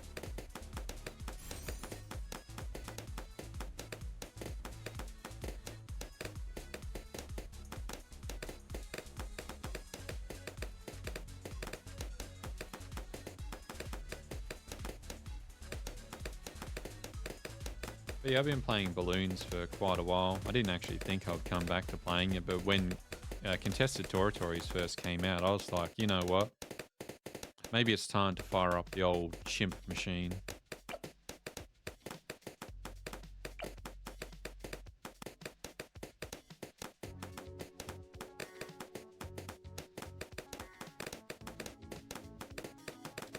But yeah, I've been playing Bloons for quite a while. I didn't actually think I'd come back to playing it, but when Contested Territories first came out, I was like, you know what? Maybe it's time to fire up the old chimp machine.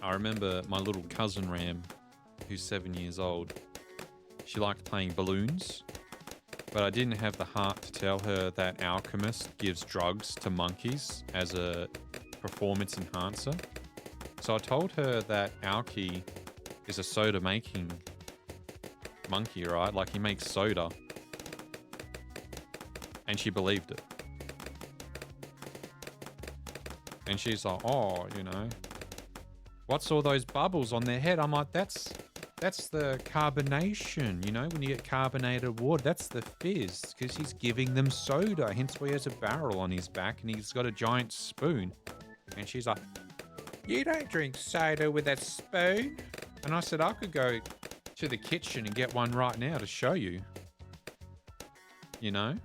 I remember my little cousin Ram, who's 7 years old. She liked playing Bloons, but I didn't have the heart to tell her that Alchemist gives drugs to monkeys as a performance enhancer. So I told her that Alki is a soda making monkey, right? Like he makes soda. And she believed it. And she's like, oh, you know, what's all those bubbles on their head? I'm like, that's the carbonation, you know, when you get carbonated water, that's the fizz, because he's giving them soda, hence why he has a barrel on his back and he's got a giant spoon. And she's like, you don't drink soda with a spoon. And I said, I could go to the kitchen and get one right now to show you. You know?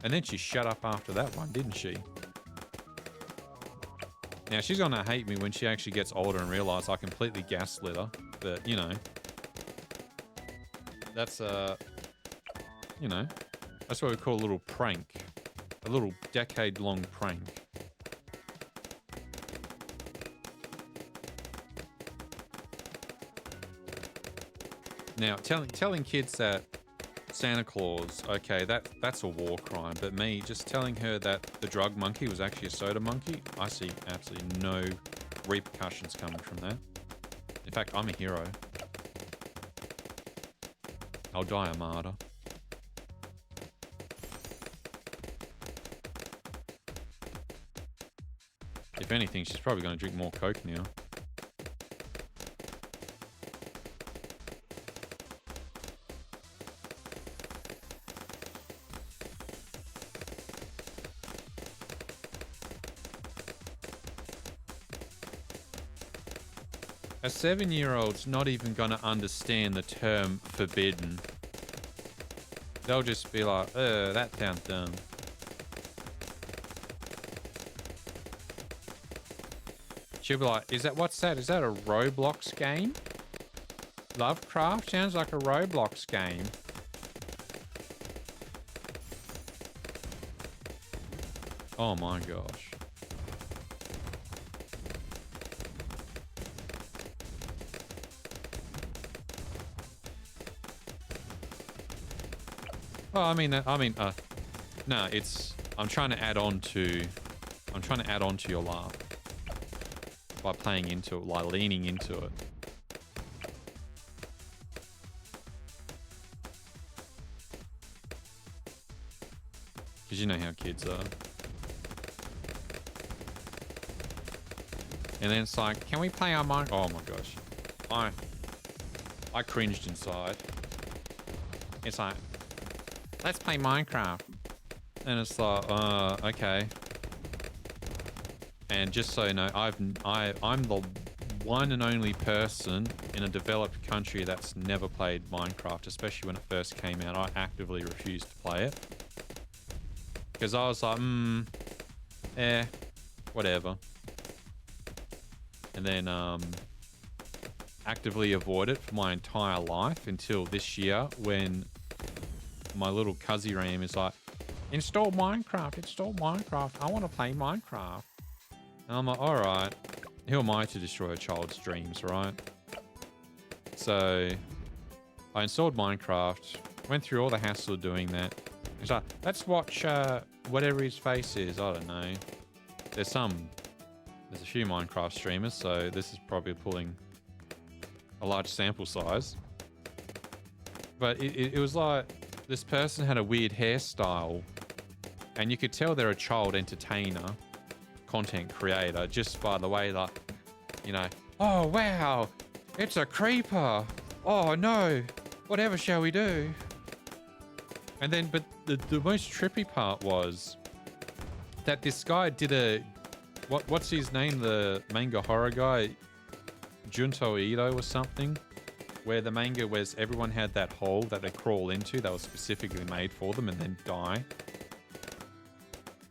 And then she shut up after that one, didn't she? Now, she's going to hate me when she actually gets older and realize I completely gaslit her. But, you know. That's, you know. That's what we call a little prank. A little decade-long prank. Now, telling kids that Santa Claus, okay, that's a war crime. But me, just telling her that the drug monkey was actually a soda monkey, I see absolutely no repercussions coming from that. In fact, I'm a hero. I'll die a martyr. If anything, she's probably going to drink more Coke now. A 7-year-old's not even going to understand the term forbidden. They'll just be like, that sounds dumb. She'll be like, what's that? Is that a Roblox game? Lovecraft sounds like a Roblox game. Oh my gosh. Well, I mean, no, I'm trying to add on to your laugh by playing into it, like leaning into it. Because you know how kids are. And then it's like, can we play our Minecraft? Oh my gosh. I cringed inside. It's like, let's play Minecraft. And it's like, okay. And just so you know, I'm the one and only person in a developed country that's never played Minecraft, especially when it first came out. I actively refused to play it. Because I was like, whatever. And then actively avoid it for my entire life until this year when my little cuzzy Ram is like, install Minecraft, I want to play Minecraft. And I'm like, all right, who am I to destroy a child's dreams, right? So I installed Minecraft, went through all the hassle of doing that. He's like, let's watch whatever his face is. I don't know. There's a few Minecraft streamers, so this is probably pulling a large sample size. But it was like, this person had a weird hairstyle, and you could tell they're a child entertainer, content creator, just by the way that, you know, oh wow, it's a creeper. Oh no, whatever shall we do? And then, but the most trippy part was that this guy did a, what's his name? The manga horror guy, Junto Ito or something, where the manga was everyone had that hole that they crawl into that was specifically made for them and then die.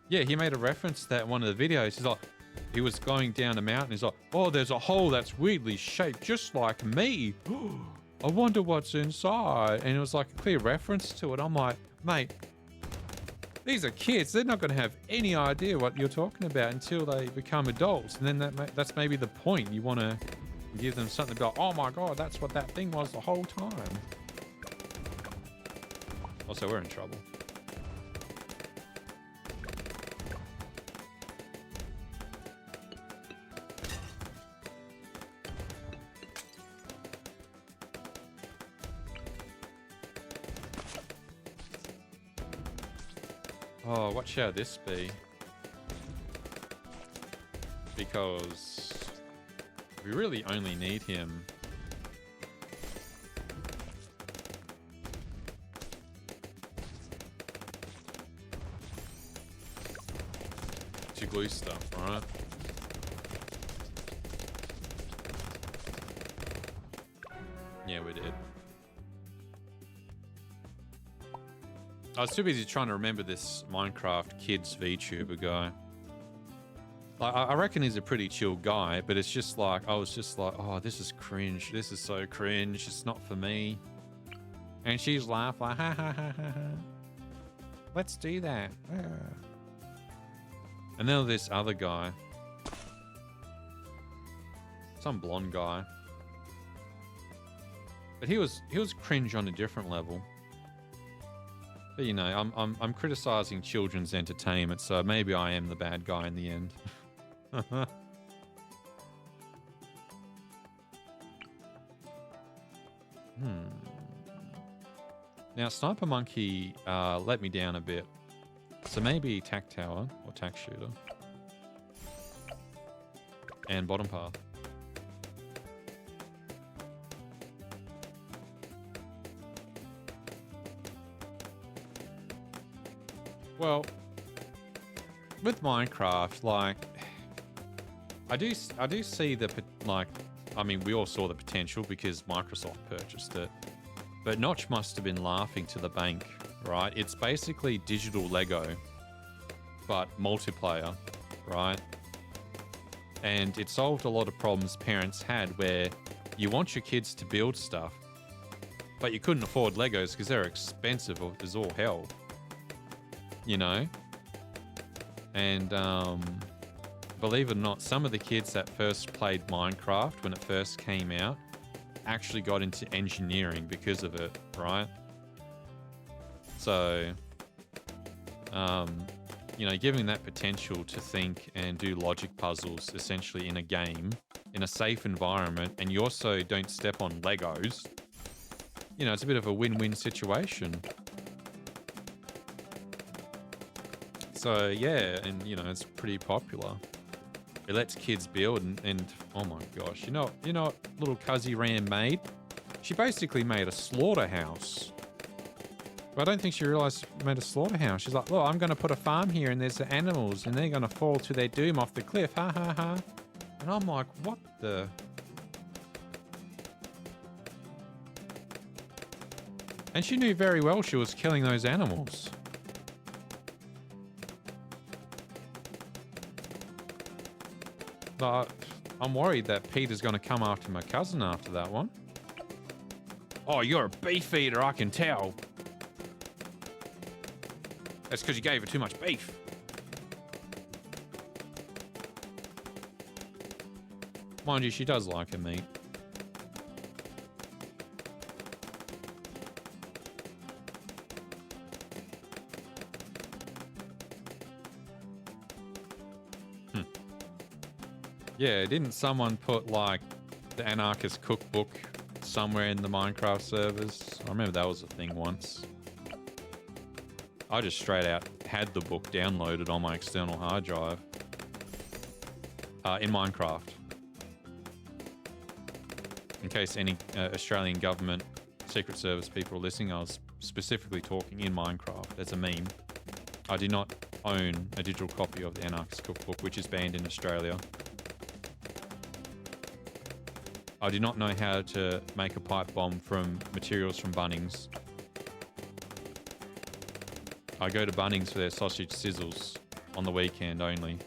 Yeah, he made a reference to that in one of the videos. He's like, he was going down a mountain. He's like, oh, there's a hole that's weirdly shaped just like me. I wonder what's inside. And it was like a clear reference to it. I'm like, mate, these are kids. They're not going to have any idea what you're talking about until they become adults. And then that's maybe the point. You want to give them something about, oh my God, that's what that thing was the whole time. Also, we're in trouble. Oh, what shall this be? Because we really only need him. To glue stuff, right? Yeah, we did. I was too busy trying to remember this Minecraft kids VTuber guy. Like, I reckon he's a pretty chill guy, but it's just like, I was just like, oh, this is cringe. This is so cringe. It's not for me. And she's laughing like, ha ha ha ha ha. Let's do that. And then this other guy. Some blonde guy. But he was cringe on a different level. But you know, I'm criticizing children's entertainment, so maybe I am the bad guy in the end. Now, Sniper Monkey let me down a bit. So maybe Tac Tower or Tac Shooter. And Bottom Path. Well, with Minecraft, like, I do see the, like, I mean, we all saw the potential because Microsoft purchased it. But Notch must have been laughing to the bank, right? It's basically digital Lego, but multiplayer, right? And it solved a lot of problems parents had where you want your kids to build stuff, but you couldn't afford Legos because they're expensive as all hell, you know? And believe it or not, some of the kids that first played Minecraft when it first came out actually got into engineering because of it, right? So, you know, giving that potential to think and do logic puzzles essentially in a game, in a safe environment, and you also don't step on Legos, you know, it's a bit of a win-win situation. So, yeah, and, you know, it's pretty popular. It lets kids build and oh my gosh, you know what little Cuzzy Ram made? She basically made a slaughterhouse. But I don't think she realized she made a slaughterhouse. She's like, look, I'm going to put a farm here and there's the animals and they're going to fall to their doom off the cliff. Ha ha ha. And I'm like, what the? And she knew very well she was killing those animals. But I'm worried that Peter's going to come after my cousin after that one. Oh, you're a beef eater, I can tell. That's because you gave her too much beef. Mind you, she does like her meat. Yeah, didn't someone put, like, the Anarchist Cookbook somewhere in the Minecraft servers? I remember that was a thing once. I just straight out had the book downloaded on my external hard drive. In Minecraft. In case any Australian government Secret Service people are listening, I was specifically talking in Minecraft as a meme. I do not own a digital copy of the Anarchist Cookbook, which is banned in Australia. I do not know how to make a pipe bomb from materials from Bunnings. I go to Bunnings for their sausage sizzles on the weekend only.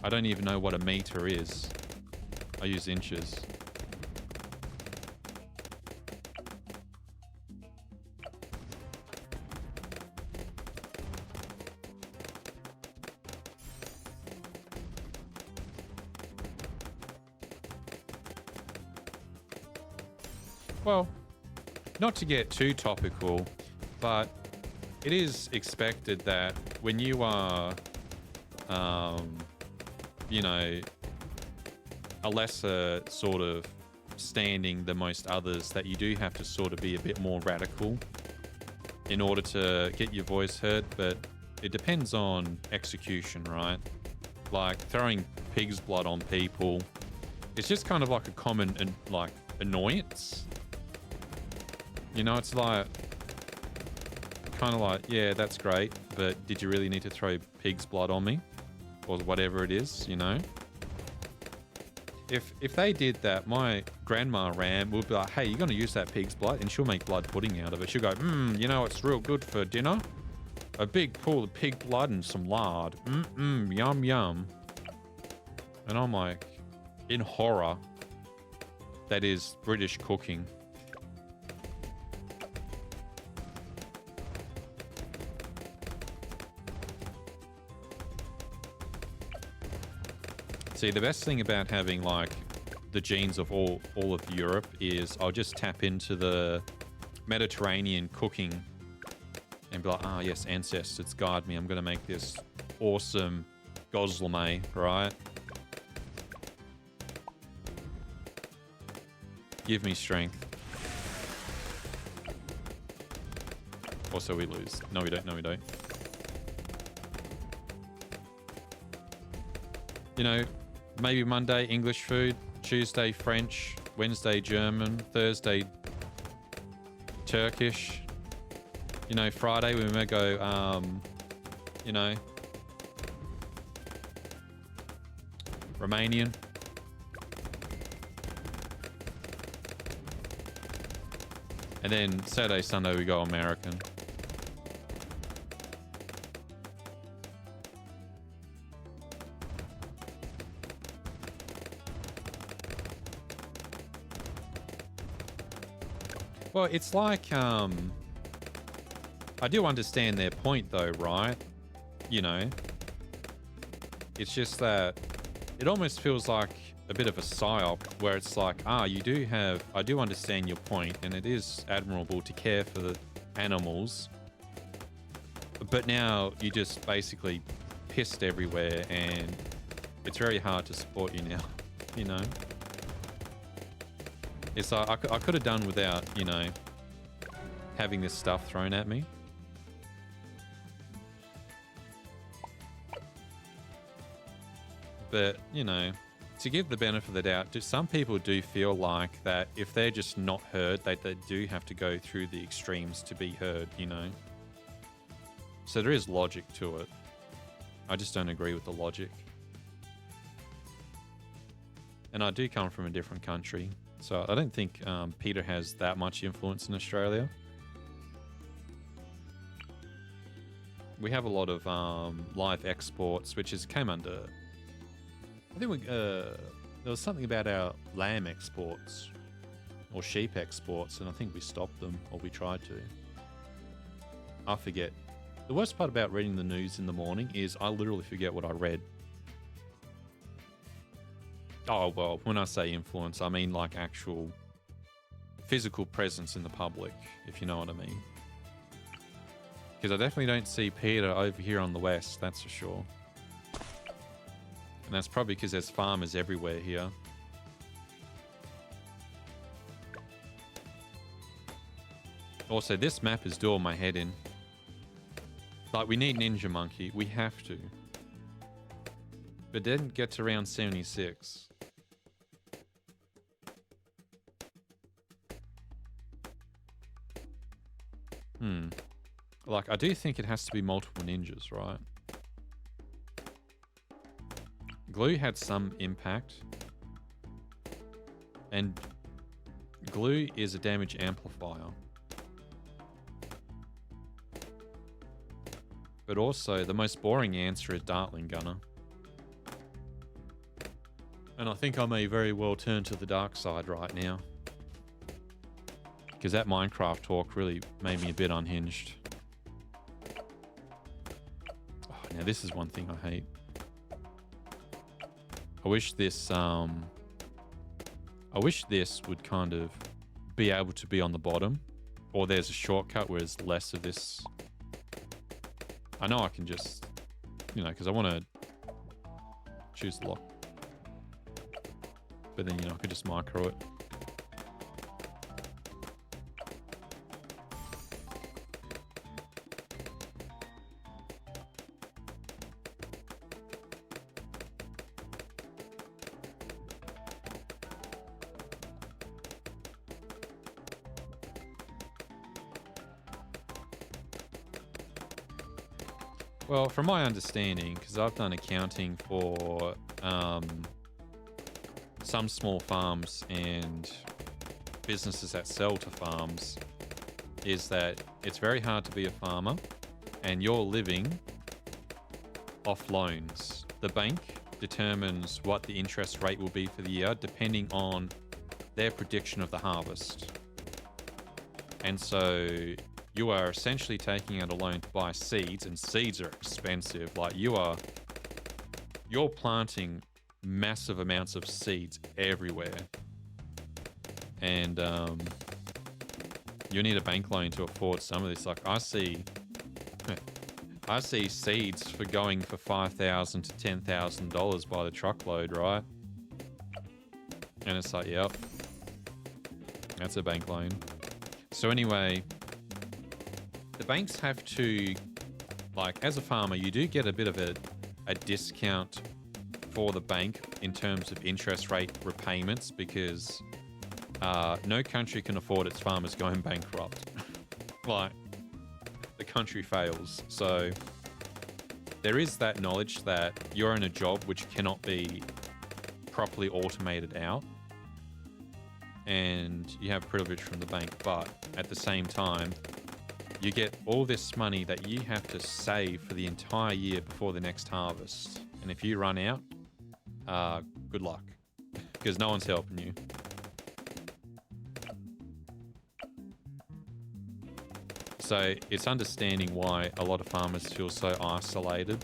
I don't even know what a meter is. I use inches. Well, not to get too topical, but it is expected that when you are, you know, a lesser sort of standing than most others, that you do have to sort of be a bit more radical in order to get your voice heard, but it depends on execution, right? Like throwing pig's blood on people, it's just kind of like a common like annoyance. You know, it's like, kind of like, yeah, that's great, but did you really need to throw pig's blood on me? Or whatever it is, you know? if they did that, my grandma Ram would be like, hey, you're going to use that pig's blood? And she'll make blood pudding out of it. She'll go, you know, it's real good for dinner. A big pool of pig blood and some lard. Yum, yum. And I'm like, in horror, that is British cooking. See, the best thing about having like the genes of all of Europe is I'll just tap into the Mediterranean cooking and be like, ah, yes, ancestors, guide me. I'm going to make this awesome gozleme, right? Give me strength. Also, we lose. No, we don't. No, we don't. You know, maybe Monday, English food. Tuesday, French. Wednesday, German. Thursday, Turkish. You know, Friday, we may go, you know, Romanian. And then Saturday, Sunday, we go American. Well, it's like, I do understand their point though, right? You know, it's just that it almost feels like a bit of a psyop where it's like, you do have, I do understand your point, and it is admirable to care for the animals, but now you just basically pissed everywhere and it's very hard to support you now, you know? It's like, I could have done without, you know, having this stuff thrown at me. But, you know, to give the benefit of the doubt, some people do feel like that if they're just not heard, they do have to go through the extremes to be heard, you know? So there is logic to it. I just don't agree with the logic. And I do come from a different country, so I don't think Peter has that much influence in Australia. We have a lot of live exports, which came under... I think there was something about our lamb exports or sheep exports, and I think we stopped them, or we tried to. I forget. The worst part about reading the news in the morning is I literally forget what I read. Oh, well, when I say influence, I mean like actual physical presence in the public, if you know what I mean. Because I definitely don't see Peter over here on the west, that's for sure. And that's probably because there's farmers everywhere here. Also, this map is doing my head in. Like, we need Ninja Monkey. We have to. But didn't get to round 76. Like, I do think it has to be multiple ninjas, right? Glue had some impact. And glue is a damage amplifier. But also, the most boring answer is Dartling Gunner. And I think I may very well turn to the dark side right now. Because that Minecraft talk really made me a bit unhinged. Oh, now this is one thing I hate. I wish this would kind of be able to be on the bottom. Or there's a shortcut where there's less of this. I know I can just, you know, because I want to choose the lock. But then, you know, I could just micro it. Well, from my understanding, because I've done accounting for some small farms and businesses that sell to farms is that it's very hard to be a farmer and you're living off loans. The bank determines what the interest rate will be for the year depending on their prediction of the harvest. And so you are essentially taking out a loan to buy seeds, and seeds are expensive. Like you're planting massive amounts of seeds everywhere. And you need a bank loan to afford some of this. Like I see seeds for going for $5,000 to $10,000 by the truckload, right? And it's like, yep, that's a bank loan. So anyway, the banks have to, like, as a farmer, you do get a bit of a discount for the bank in terms of interest rate repayments because no country can afford its farmers going bankrupt. Like, the country fails. So there is that knowledge that you're in a job which cannot be properly automated out, and you have privilege from the bank, but at the same time, you get all this money that you have to save for the entire year before the next harvest. And if you run out, good luck, because no one's helping you. So it's understanding why a lot of farmers feel so isolated,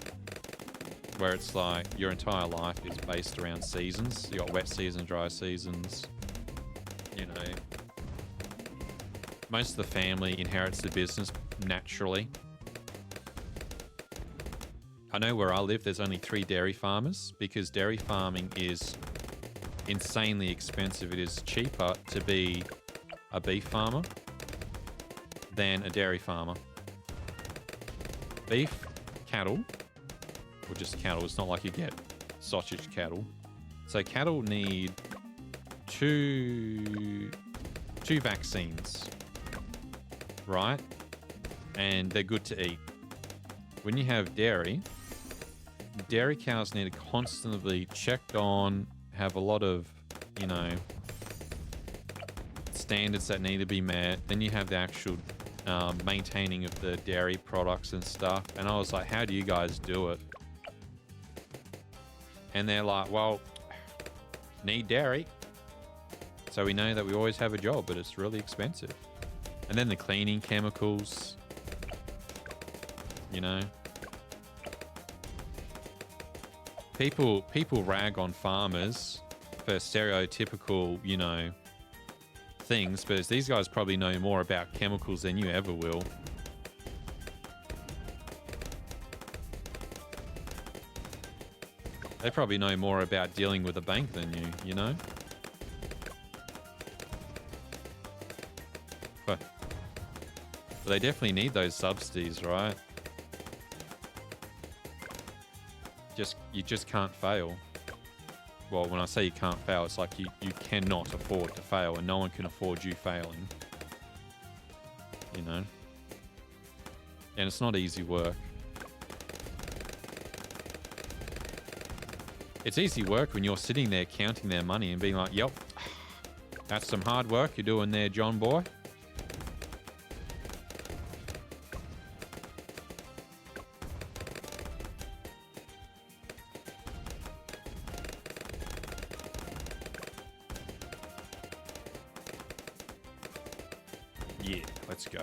where it's like your entire life is based around seasons. You got wet seasons, dry seasons, you know. Most of the family inherits the business naturally. I know where I live, there's only 3 dairy farmers because dairy farming is insanely expensive. It is cheaper to be a beef farmer than a dairy farmer. Beef cattle, or just cattle, it's not like you get sausage cattle. So cattle need two vaccines, right? And they're good to eat. When you have dairy cows need to constantly checked on, have a lot of, you know, standards that need to be met. Then you have the actual maintaining of the dairy products and stuff. And I was like, how do you guys do it? And they're like, well, need dairy. So we know that we always have a job, but it's really expensive. And then the cleaning chemicals, you know. People rag on farmers for stereotypical, you know, things, but these guys probably know more about chemicals than you ever will. They probably know more about dealing with a bank than you, you know? But they definitely need those subsidies, right? You just can't fail. Well, when I say you can't fail, it's like you cannot afford to fail, and no one can afford you failing. You know? And it's not easy work. It's easy work when you're sitting there counting their money and being like, yep, that's some hard work you're doing there, John boy. Yeah, let's go.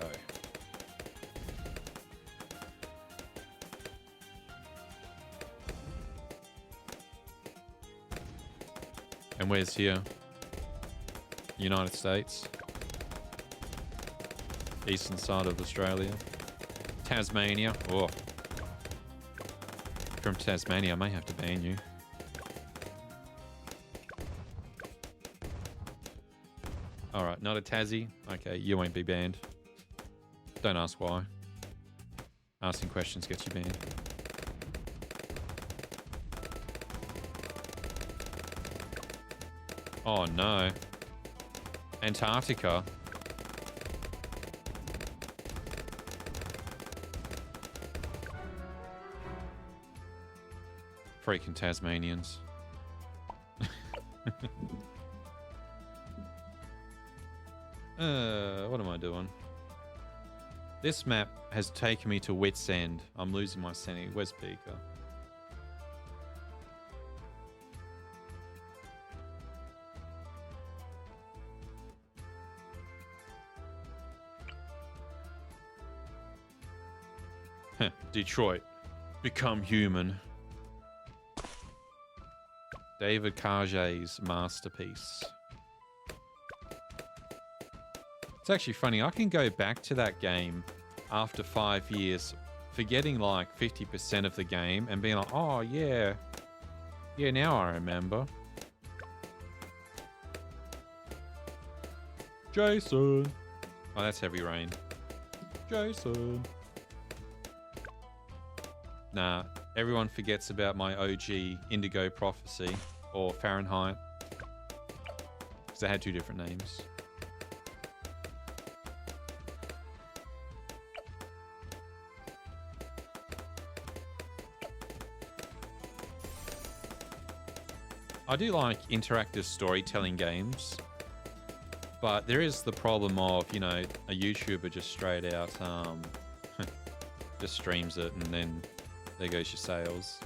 And where's here? United States. Eastern side of Australia. Tasmania. Oh. From Tasmania, I may have to ban you. Alright, not a Tassie. Okay, you won't be banned. Don't ask why. Asking questions gets you banned. Oh no. Antarctica. Freaking Tasmanians. What am I doing? This map has taken me to wit's end. I'm losing my sanity. Where's Pika? Detroit, become human. David Carget's masterpiece. It's actually funny. I can go back to that game after 5 years, forgetting like 50% of the game and being like, oh yeah. Yeah, now I remember. Jason. Oh, that's Heavy Rain. Jason. Nah, everyone forgets about my OG Indigo Prophecy or Fahrenheit. Because they had 2 different names. I do like interactive storytelling games, but there is the problem of, you know, a YouTuber just straight out just streams it and then there goes your sales.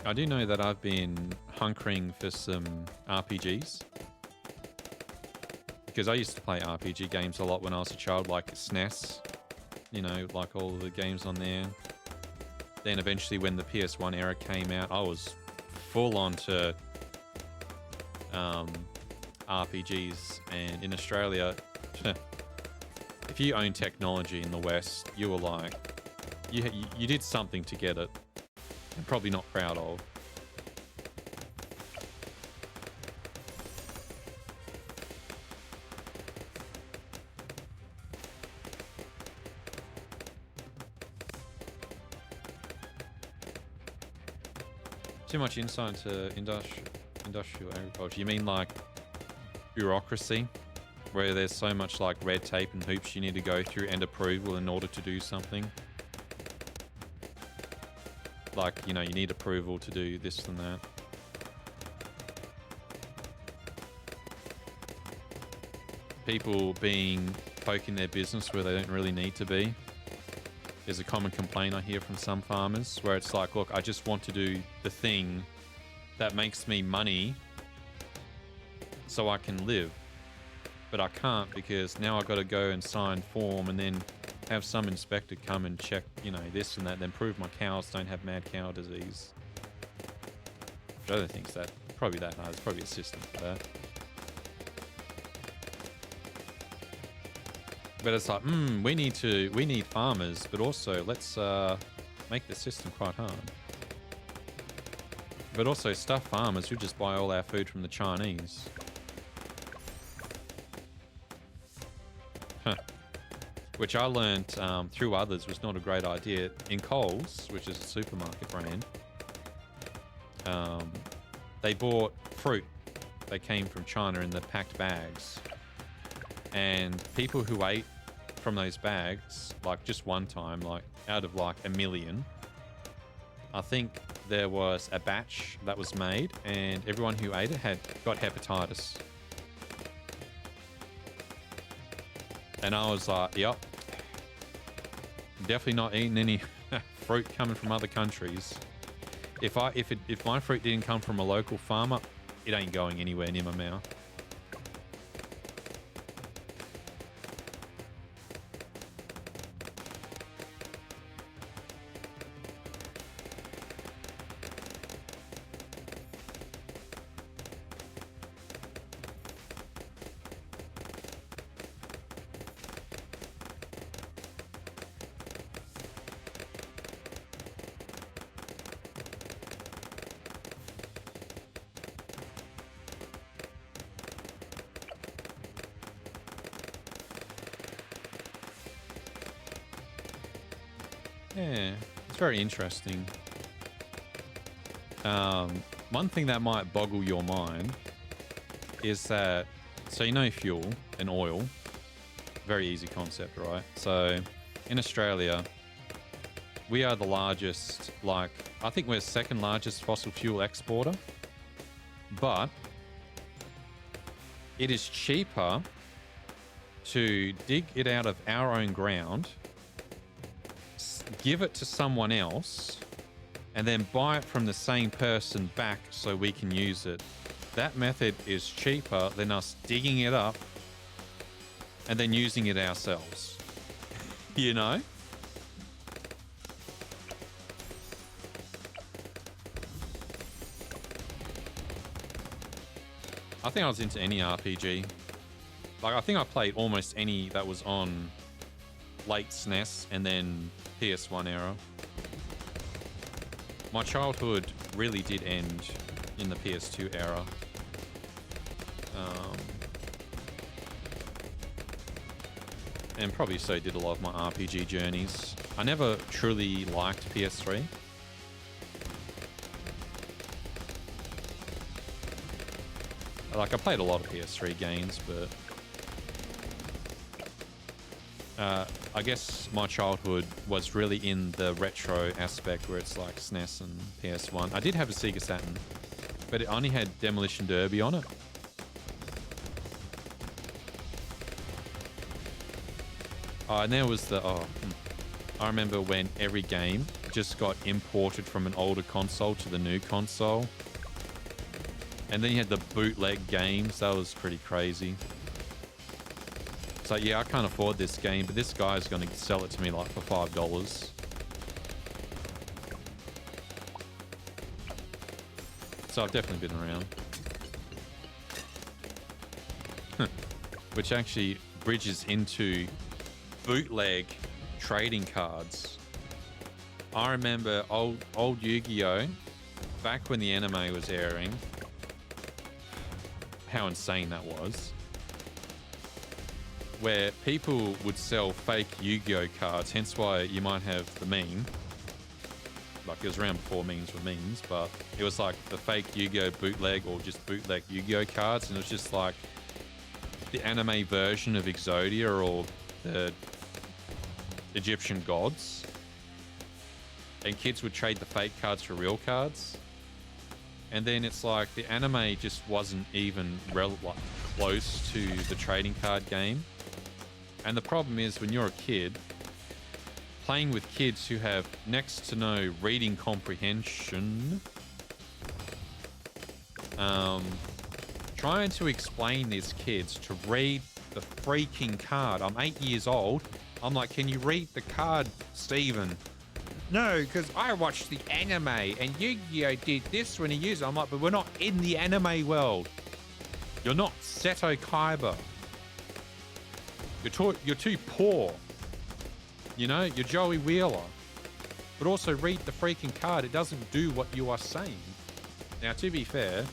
I do know that I've been hunkering for some RPGs. Because I used to play RPG games a lot when I was a child, like SNES. You know, like all the games on there. Then eventually when the PS1 era came out, I was full on to RPGs. And in Australia, if you own technology in the West, you were like, you did something to get it. And probably not proud of. Too much insight into industrial agriculture. You mean like bureaucracy, where there's so much like red tape and hoops you need to go through and approval in order to do something? Like, you know, you need approval to do this and that. People poking their business where they don't really need to be. There's a common complaint I hear from some farmers where it's like, look, I just want to do the thing that makes me money so I can live. But I can't because now I've got to go and sign form and then have some inspector come and check, you know, this and that, then prove my cows don't have mad cow disease. Which I don't think it's probably that hard. There's probably a system for that. But it's like, we need farmers, but also let's make the system quite hard. But also stuff farmers who just buy all our food from the Chinese. Huh. Which I learned through others was not a great idea. In Coles, which is a supermarket brand, they bought fruit that came from China in the packed bags. And people who ate from those bags, like just one time, like out of like 1 million, I think there was a batch that was made and everyone who ate it got hepatitis. And I was like, yep, definitely not eating any fruit coming from other countries. If my fruit didn't come from a local farmer, it ain't going anywhere near my mouth. Yeah, it's very interesting. One thing that might boggle your mind is that, so you know fuel and oil, very easy concept, right? So in Australia, we are the largest, like, I think we're second largest fossil fuel exporter, but it is cheaper to dig it out of our own ground, give it to someone else, and then buy it from the same person back so we can use it. That method is cheaper than us digging it up and then using it ourselves. You know? I think I was into any RPG. Like, I think I played almost any that was on late SNES and then PS1 era. My childhood really did end in the PS2 era. And probably so did a lot of my RPG journeys. I never truly liked PS3. Like, I played a lot of PS3 games, but I guess my childhood was really in the retro aspect where it's like SNES and PS1. I did have a Sega Saturn, but it only had Demolition Derby on it. And there was the... I remember when every game just got imported from an older console to the new console. And then you had the bootleg games. That was pretty crazy. So yeah, I can't afford this game, but this guy's going to sell it to me like for $5. So I've definitely been around. Which actually bridges into bootleg trading cards. I remember old Yu-Gi-Oh! Back when the anime was airing. How insane that was. Where people would sell fake Yu-Gi-Oh! Cards, hence why you might have the meme. Like, it was around before memes were memes, but it was like the fake Yu-Gi-Oh! Bootleg or just bootleg Yu-Gi-Oh! Cards, and it was just like the anime version of Exodia or the Egyptian gods. And kids would trade the fake cards for real cards. And then it's like the anime just wasn't even like close to the trading card game. And the problem is when you're a kid, playing with kids who have next to no reading comprehension, trying to explain these kids to read the freaking card. I'm 8 years old. I'm like, can you read the card, Steven? No, because I watched the anime and Yu-Gi-Oh! Did this when he used it. I'm like, but we're not in the anime world. You're not Seto Kaiba. You're too poor. You know, you're Joey Wheeler. But also read the freaking card. It doesn't do what you are saying. Now, to be fair,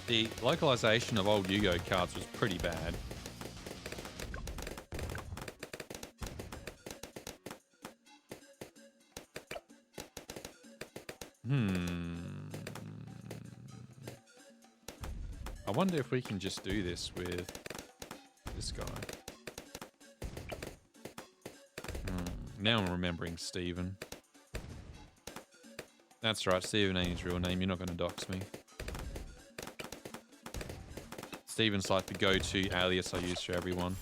the localization of old Yu-Gi-Oh! Cards was pretty bad. I wonder if we can just do this with this guy. Now I'm remembering Steven. That's right, Steven ain't his real name. You're not going to dox me. Steven's like the go-to alias I use for everyone.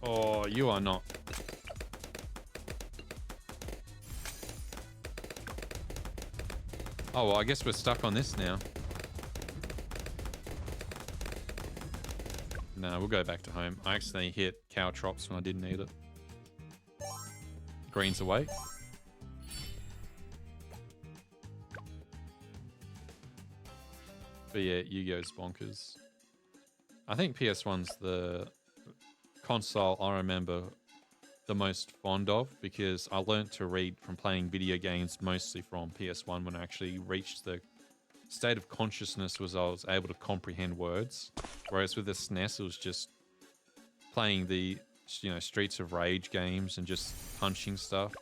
Oh, you are not. Oh, well, I guess we're stuck on this now. No, we'll go back to home. I accidentally hit Caltrops when I didn't need it. Green's away. But yeah, Yu-Gi-Oh's bonkers. I think PS1's the console I remember the most fond of because I learnt to read from playing video games mostly from PS1 when I actually reached the state of consciousness was I was able to comprehend words. Whereas with the SNES, it was just playing the, you know, Streets of Rage games and just punching stuff.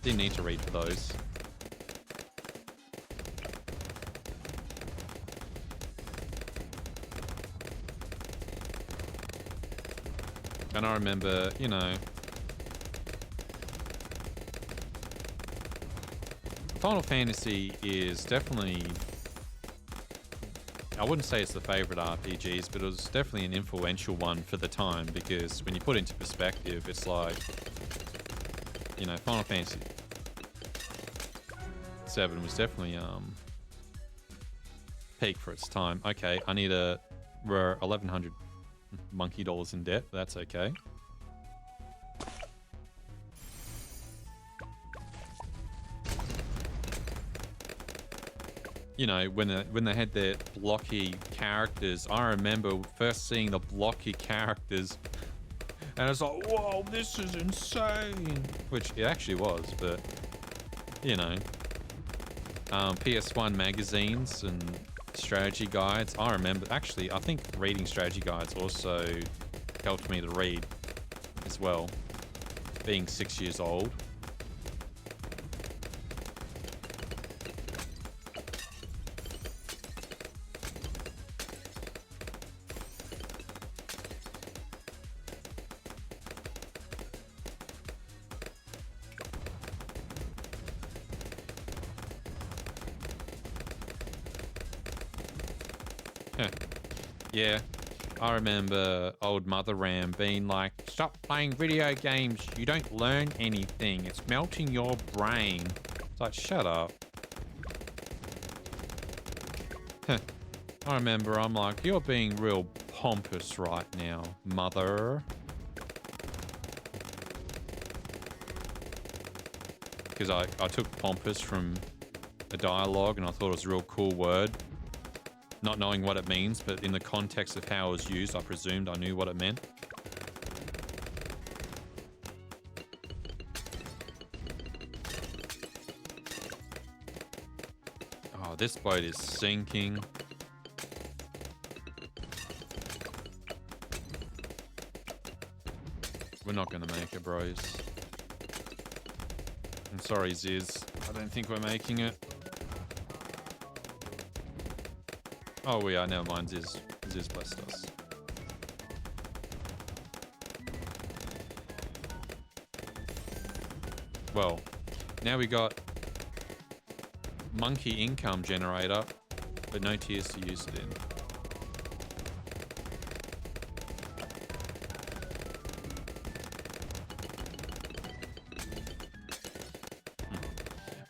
Didn't need to read for those. And I remember, you know, Final Fantasy is definitely, I wouldn't say it's the favorite RPGs, but it was definitely an influential one for the time, because when you put it into perspective, it's like, you know, Final Fantasy 7 was definitely peak for its time. Okay, I need we're 1,100 monkey dollars in debt, but that's okay. You know, when they had their blocky characters, I remember first seeing the blocky characters, and I was like, "Whoa, this is insane!" Which it actually was, but you know, PS1 magazines and strategy guides. I remember actually, I think reading strategy guides also helped me to read as well, being 6 years old. Yeah, I remember old Mother Ram being like, "Stop playing video games. You don't learn anything. It's melting your brain." It's like, shut up. I remember I'm like, "You're being real pompous right now, Mother." Because I took pompous from a dialogue and I thought it was a real cool word. Not knowing what it means, but in the context of how it was used, I presumed I knew what it meant. Oh, this boat is sinking. We're not going to make it, bros. I'm sorry, Ziz. I don't think we're making it. Oh, we are. Never mind, Ziz. Ziz blessed us. Well, now we got monkey income generator, but no tiers to use it in.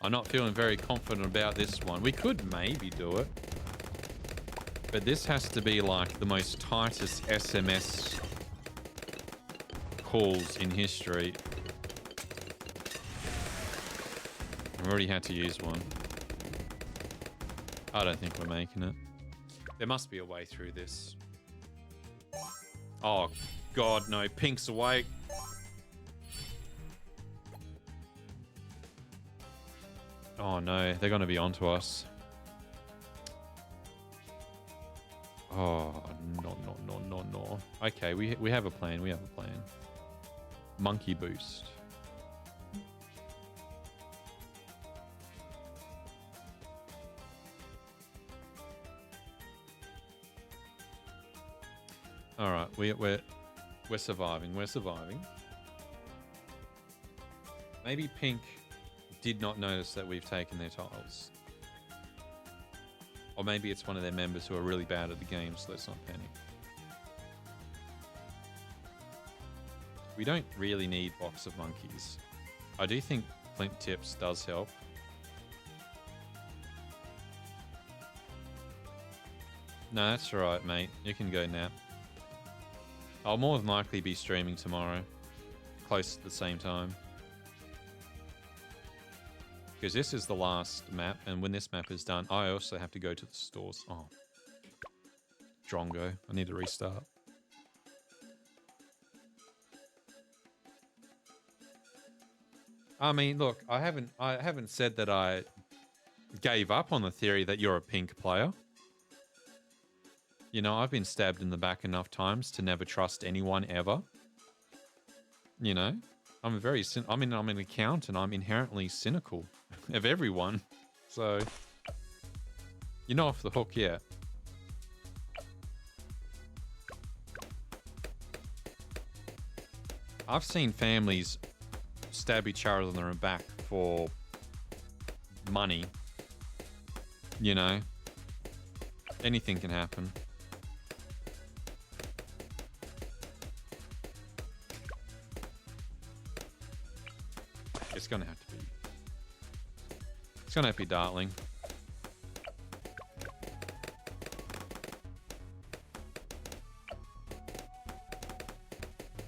I'm not feeling very confident about this one. We could maybe do it. But this has to be like the most tightest SMS calls in history. I've already had to use one. I don't think we're making it. There must be a way through this. Oh, God, no. Pink's awake. Oh, no. They're going to be onto us. Oh, no. Okay, we have a plan. We have a plan. Monkey boost. All right, we're surviving. We're surviving. Maybe Pink did not notice that we've taken their tiles. Or maybe it's one of their members who are really bad at the game, so let's not panic. We don't really need box of monkeys. I do think Flint Tips does help. No, that's alright, mate. You can go nap. I'll more than likely be streaming tomorrow. Close to the same time. Because this is the last map, and when this map is done, I also have to go to the stores. Oh. Drongo. I need to restart. I mean, look, I haven't said that I gave up on the theory that you're a Pink player. You know, I've been stabbed in the back enough times to never trust anyone ever. You know, I'm an accountant. I'm inherently cynical of everyone. So, you're not off the hook yet. I've seen families stab each other in the back for money. You know, anything can happen. It's gonna have to be. It's gonna have to be Dartling.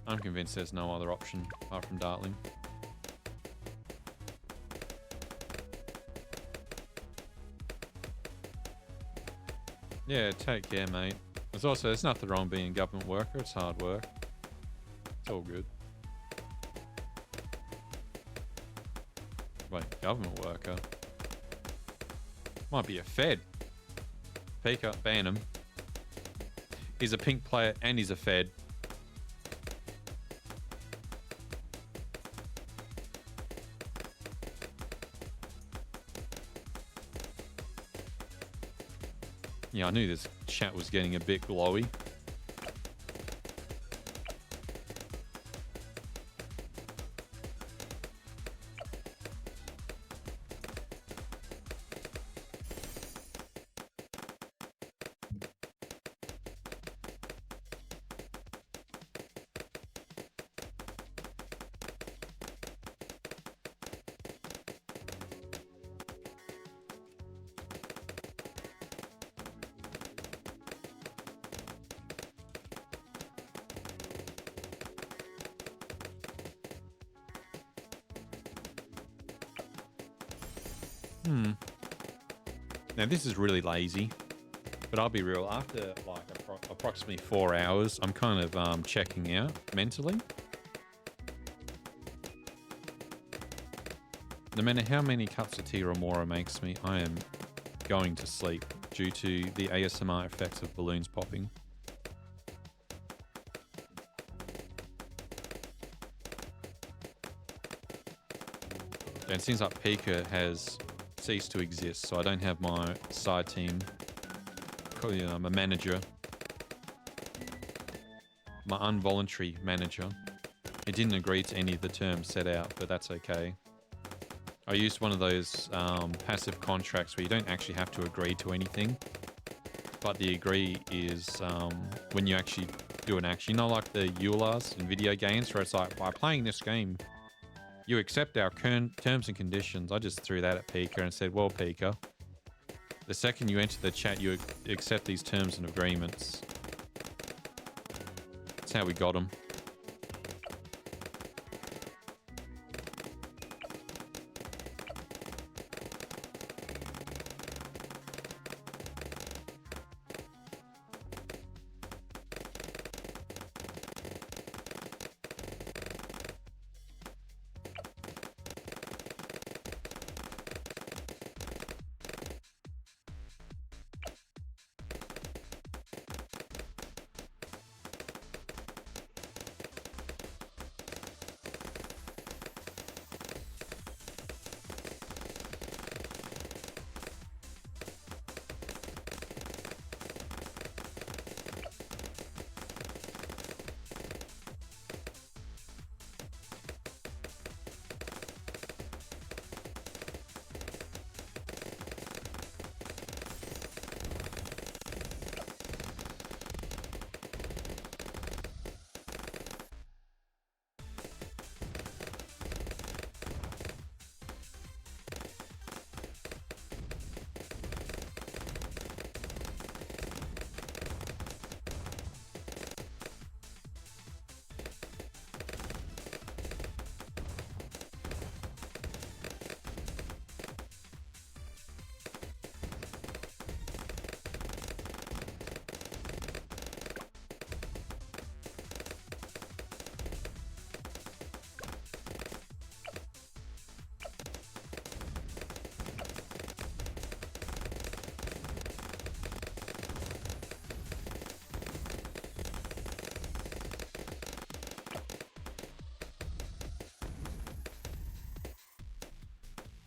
I'm convinced there's no other option apart from Dartling. Yeah, take care, mate. There's nothing wrong being a government worker. It's hard work. It's all good. Wait, government worker? Might be a Fed. Pika, ban him. He's a pink player and he's a Fed. Yeah, I knew this chat was getting a bit glowy. Now this is really lazy, but I'll be real. After like approximately 4 hours, I'm kind of checking out mentally. No matter how many cups of tea Remora makes me, I am going to sleep due to the ASMR effects of balloons popping. And it seems like Pika has ceased to exist, so I don't have my side team. I'm a manager. My involuntary manager. He didn't agree to any of the terms set out, but that's okay. I used one of those passive contracts where you don't actually have to agree to anything, but the agree is when you actually do an action. You know, like the EULAs in video games, where it's like, by playing this game, you accept our terms and conditions. I just threw that at Pika and said, well, Pika, the second you enter the chat, you accept these terms and agreements. That's how we got them.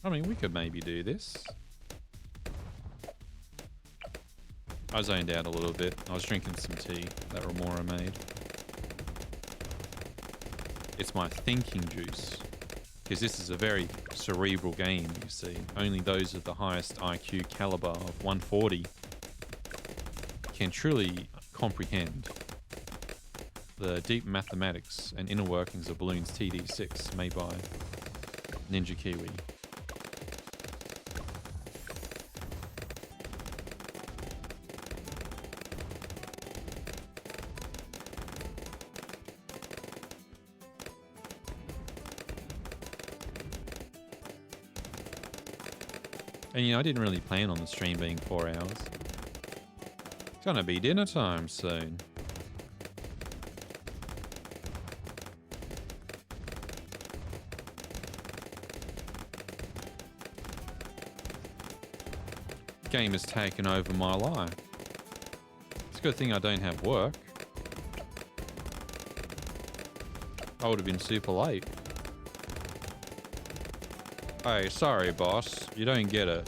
I mean, we could maybe do this. I zoned out a little bit. I was drinking some tea that Remora made. It's my thinking juice. Because this is a very cerebral game, you see. Only those of the highest IQ caliber of 140 can truly comprehend the deep mathematics and inner workings of Bloons TD 6 made by Ninja Kiwi. And you know, I didn't really plan on the stream being 4 hours. It's gonna be dinner time soon. Game has taken over my life. It's a good thing I don't have work. I would have been super late. Hey, sorry, boss. You don't get it.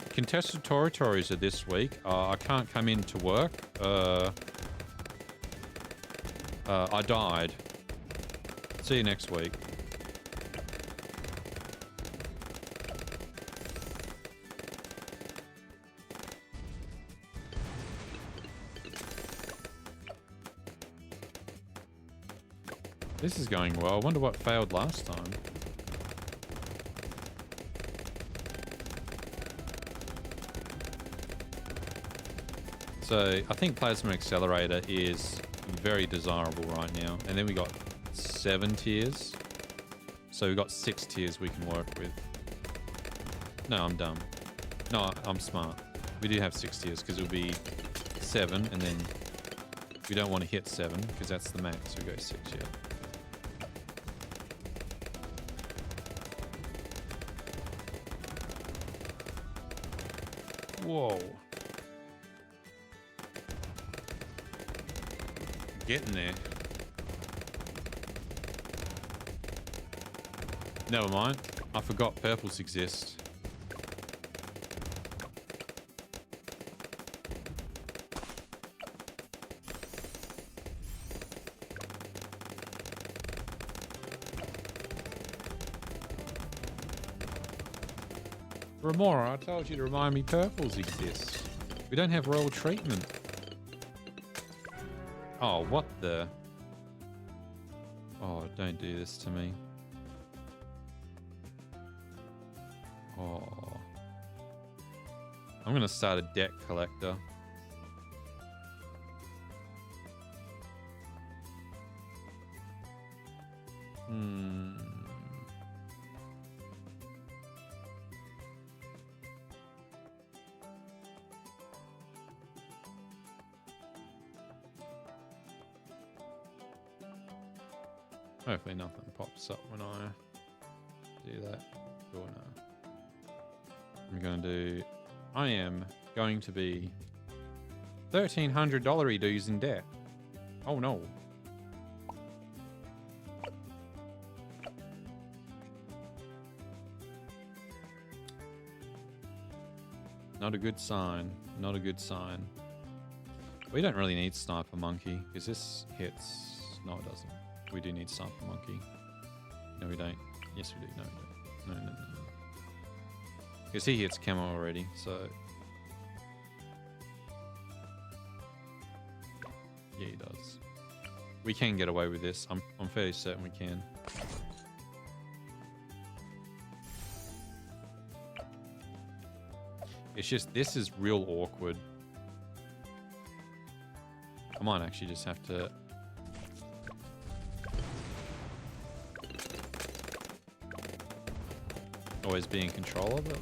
Contested territories are this week. I can't come in to work. I died. See you next week. This is going well. I wonder what failed last time. So I think Plasma Accelerator is very desirable right now. And then we got 7 tiers. So we've got 6 tiers we can work with. No, I'm dumb. No, I'm smart. We do have 6 tiers because it'll be 7 and then we don't want to hit 7 because that's the max. So we go 6, yeah. Whoa. Getting there. Never mind. I forgot purples exist. Remora, I told you to remind me purples exist. We don't have royal treatment. Oh, what the? Oh, don't do this to me. Oh. I'm gonna start a deck collector. Hopefully nothing pops up when I do that. Or no. I'm going to do... I am going to be $1,300 dues in debt. Oh no. Not a good sign. Not a good sign. We don't really need Sniper Monkey because this hits... No, it doesn't. We do need Sniper Monkey. No, we don't. Yes, we do. No, we don't. No. Because he hits camo already, so... Yeah, he does. We can get away with this. I'm fairly certain we can. It's just, this is real awkward. I might actually just have to... always be in control of it.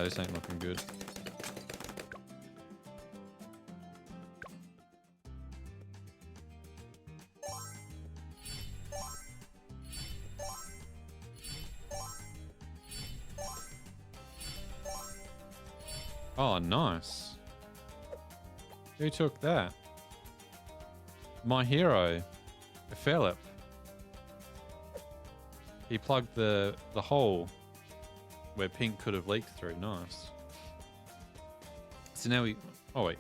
This ain't looking good. Oh, nice. Who took that? My hero, Philip. He plugged the hole where pink could have leaked through. Nice. So now we... Oh, wait.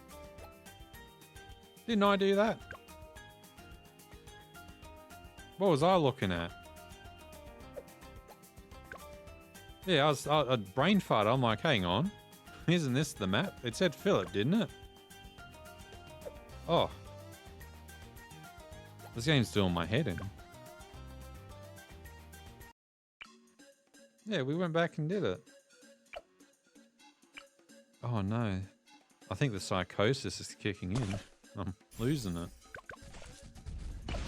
Didn't I do that? What was I looking at? Yeah, I brain fart. I'm like, hang on. Isn't this the map? It said Philip, didn't it? Oh. This game's doing my head in. Yeah, we went back and did it. Oh no. I think the psychosis is kicking in. I'm losing it.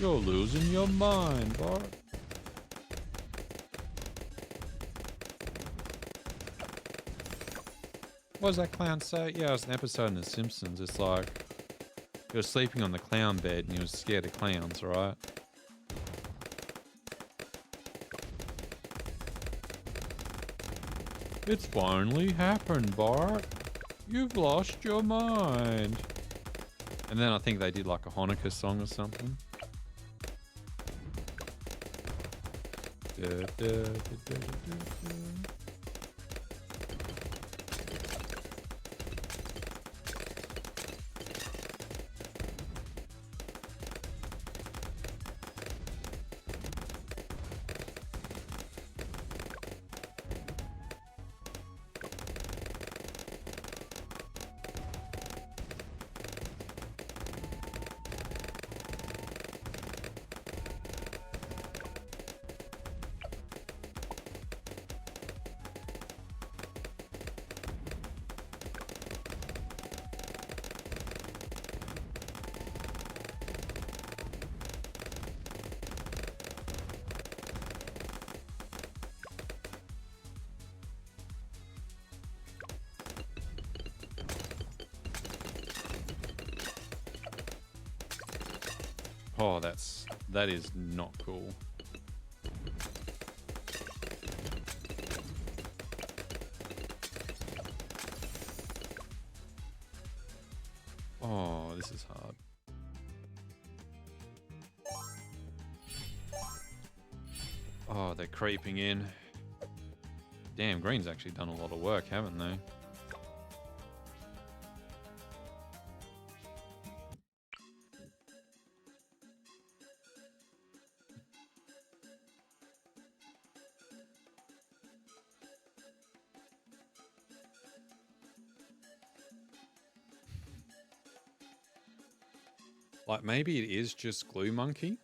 You're losing your mind, Bart. What does that clown say? Yeah, it was an episode in The Simpsons. It's like, he was sleeping on the clown bed and he was scared of clowns, right? It's finally happened, Bart. You've lost your mind. And then I think they did like a Hanukkah song or something. Da, da, da, da, da, da. Oh, that is not cool. Oh, this is hard. Oh, they're creeping in. Damn, green's actually done a lot of work, haven't they? Like, maybe it is just Glue Monkey.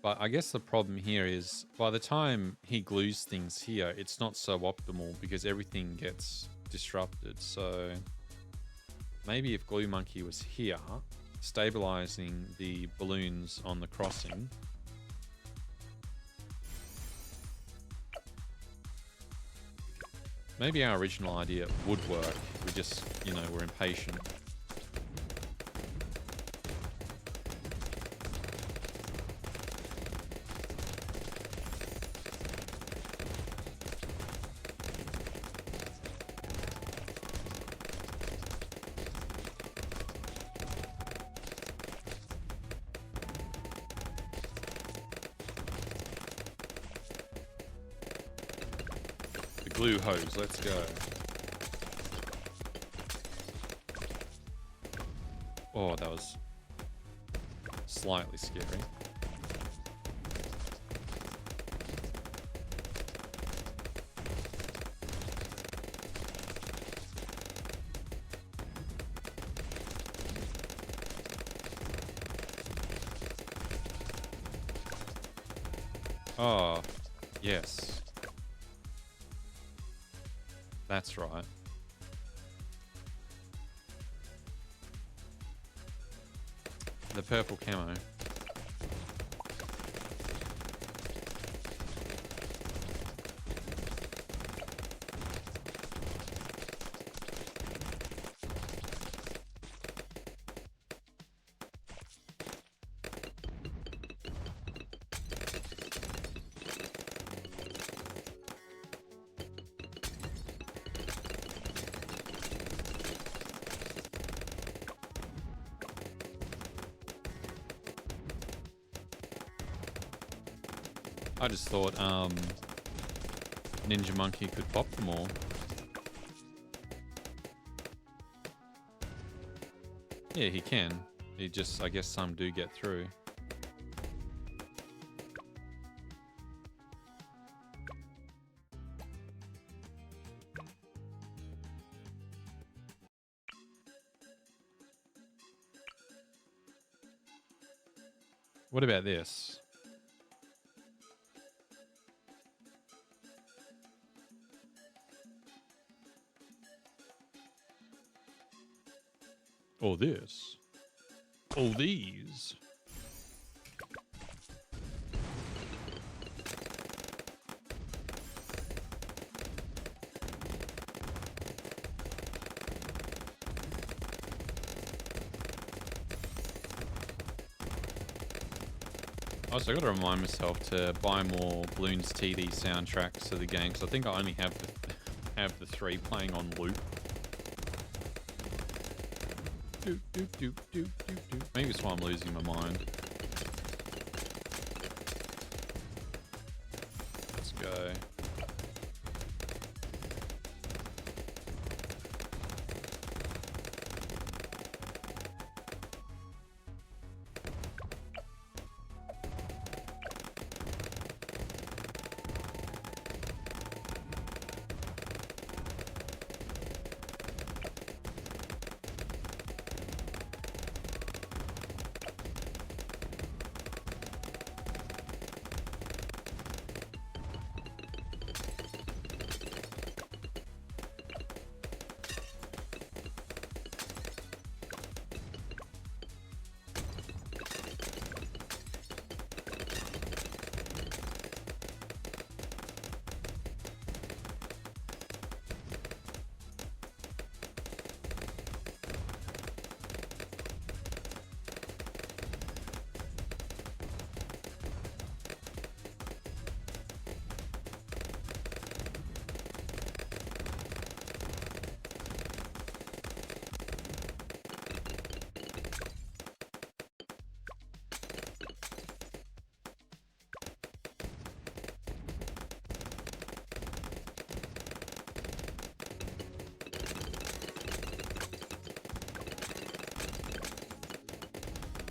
But I guess the problem here is by the time he glues things here, it's not so optimal because everything gets disrupted. So maybe if Glue Monkey was here, stabilizing the balloons on the crossing, maybe our original idea would work. We just, you know, we're impatient. Glue hose, let's go. Oh, that was slightly scary. Oh, yes. That's right. The purple camo. I just thought Ninja Monkey could pop them all. Yeah, he can. He just, I guess some do get through. What about this? Or this? Or these? Also, I got to remind myself to buy more Bloons TD soundtracks to the game, because I think I only have the 3 playing on loop. Maybe it's why I'm losing my mind. Let's go.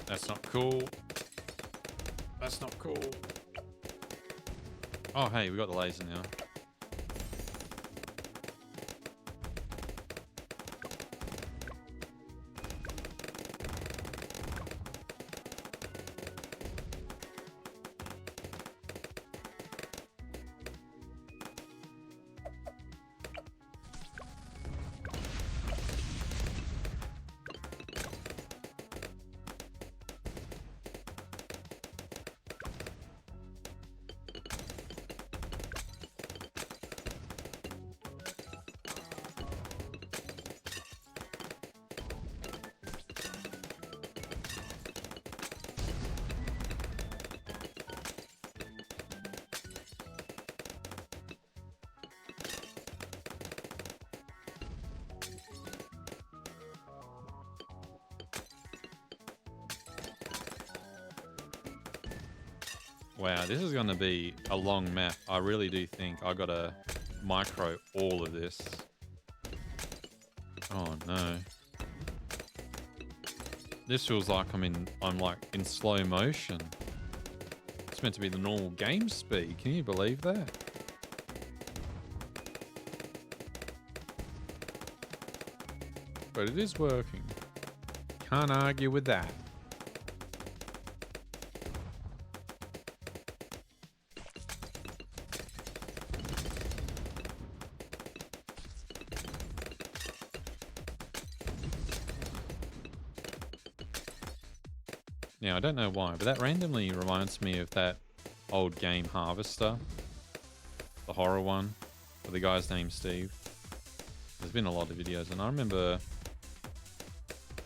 That's not cool. That's not cool. Oh, hey, we got the laser now. Wow, this is going to be a long map. I really do think I got to micro all of this. Oh no. This feels like I'm like in slow motion. It's meant to be the normal game speed. Can you believe that? But it is working. Can't argue with that. Now, I don't know why, but that randomly reminds me of that old game Harvester. The horror one. Where the guy's named Steve. There's been a lot of videos, and I remember...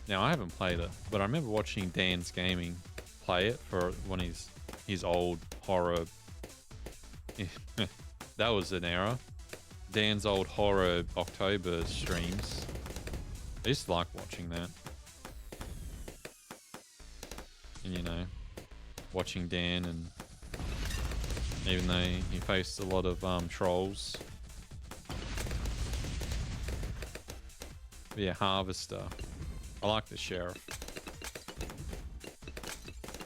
Now, I haven't played it, but I remember watching Dan's Gaming play it for one of his old horror... That was an error. Dan's old horror October streams. I used to like watching that. And, you know, watching Dan and Even though he faced a lot of trolls. But yeah, Harvester. I like the Sheriff.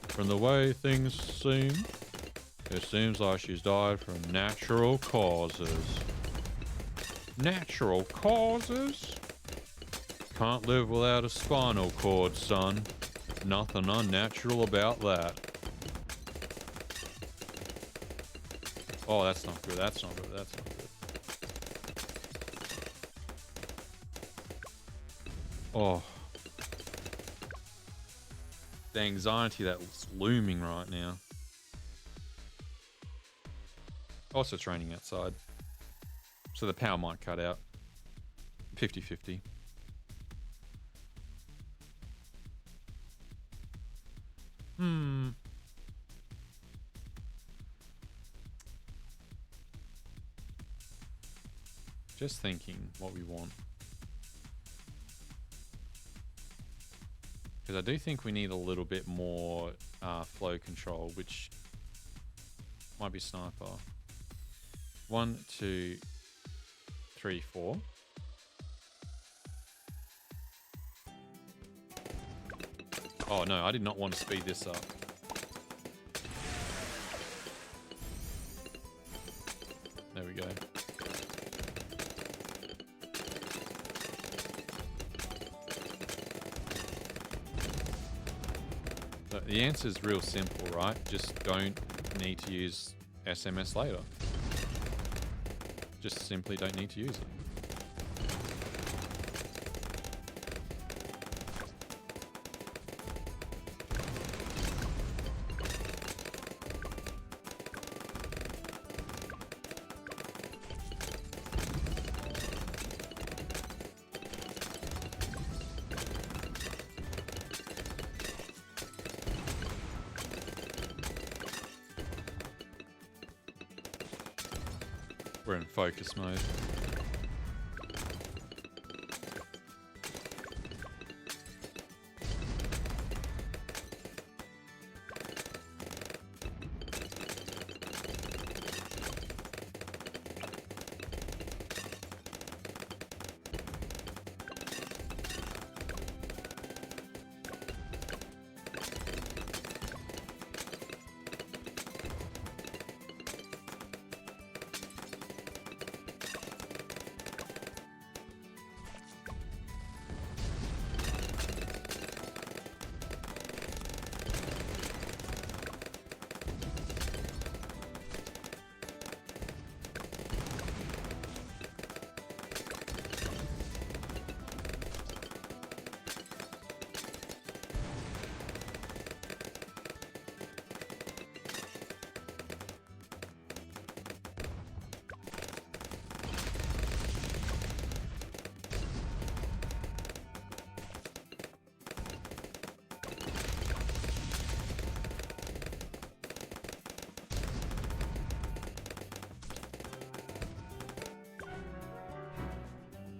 From the way things seem, it seems like she's died from natural causes. Natural causes? Can't live without a spinal cord, son. Nothing unnatural about that. Oh, that's not good. That's not good. That's not good. Oh. The anxiety that's looming right now. Also, it's raining outside. So the power might cut out. 50-50. Just thinking what we want. Because I do think we need a little bit more flow control, which might be sniper. 1, 2, 3, 4. Oh no, I did not want to speed this up. There we go. So the answer is real simple, right? Just don't need to use SMS later. Just simply don't need to use it. We're in focus mode.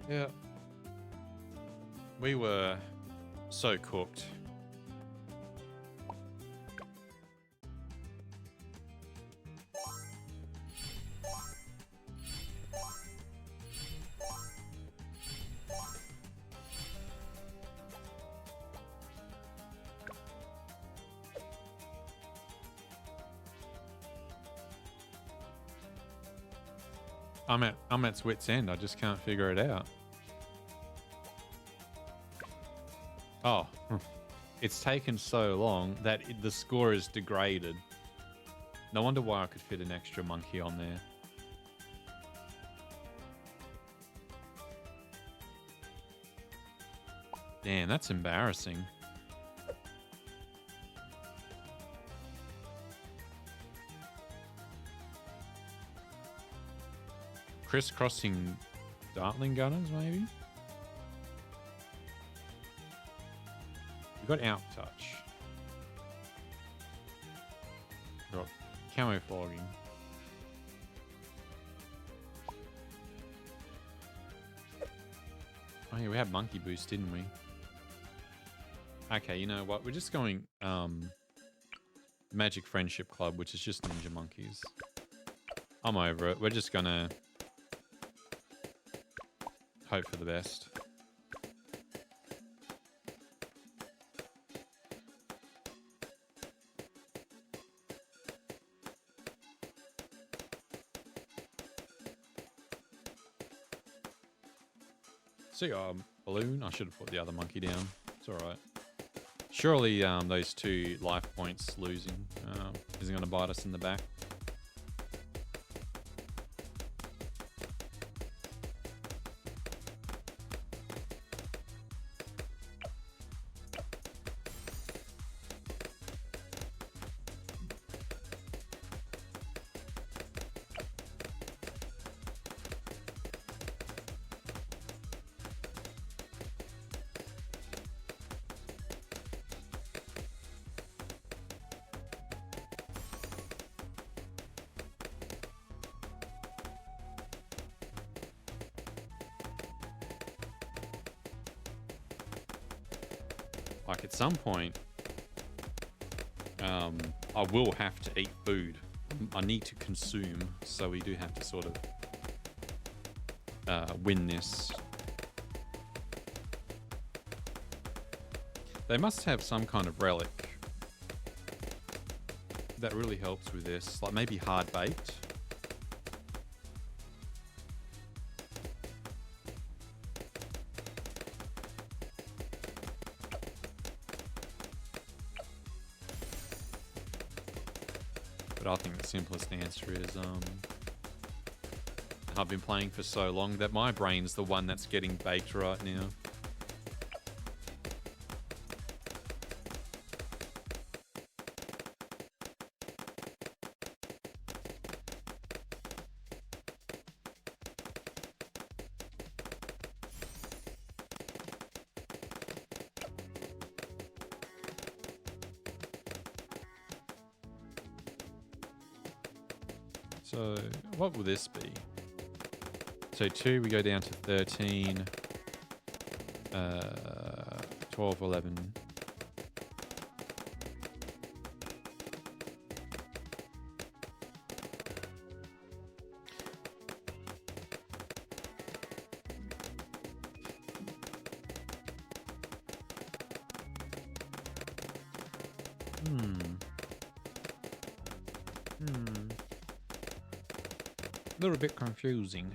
Yeah. We were so cooked. I'm at wit's end. I just can't figure it out. Oh, it's taken so long that the score is degraded. No wonder why I could fit an extra monkey on there. Damn, that's embarrassing. Crisscrossing Dartling Gunners, maybe? We got Out Touch. We got Camouflaging. Oh yeah, we had Monkey Boost, didn't we? Okay, you know what? We're just going Magic Friendship Club, which is just ninja monkeys. I'm over it. We're just gonna hope for the best. See, balloon. I should have put the other monkey down. It's all right. Surely, those 2 life points losing isn't going to bite us in the back. Like at some point, I will have to eat food. I need to consume, so we do have to sort of win this. They must have some kind of relic that really helps with this, like maybe hard baked. I think the simplest answer is I've been playing for so long that my brain's the one that's getting baked right now. So what will this be? So 2, we go down to 13, 12, 11. A little bit confusing.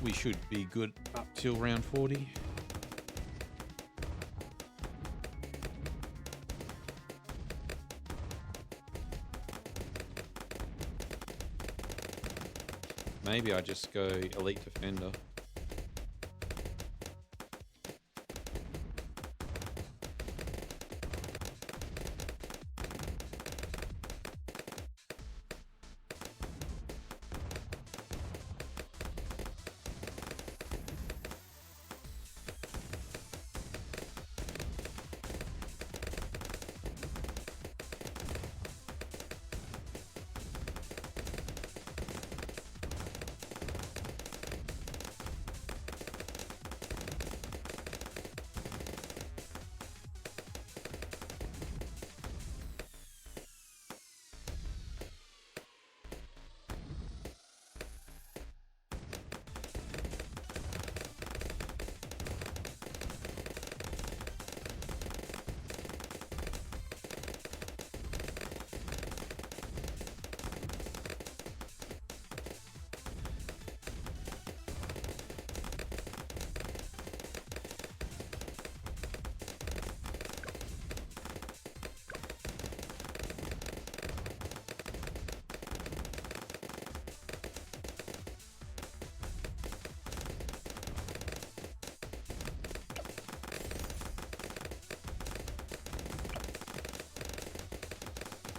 We should be good up till round 40. Maybe I just go Elite Defender.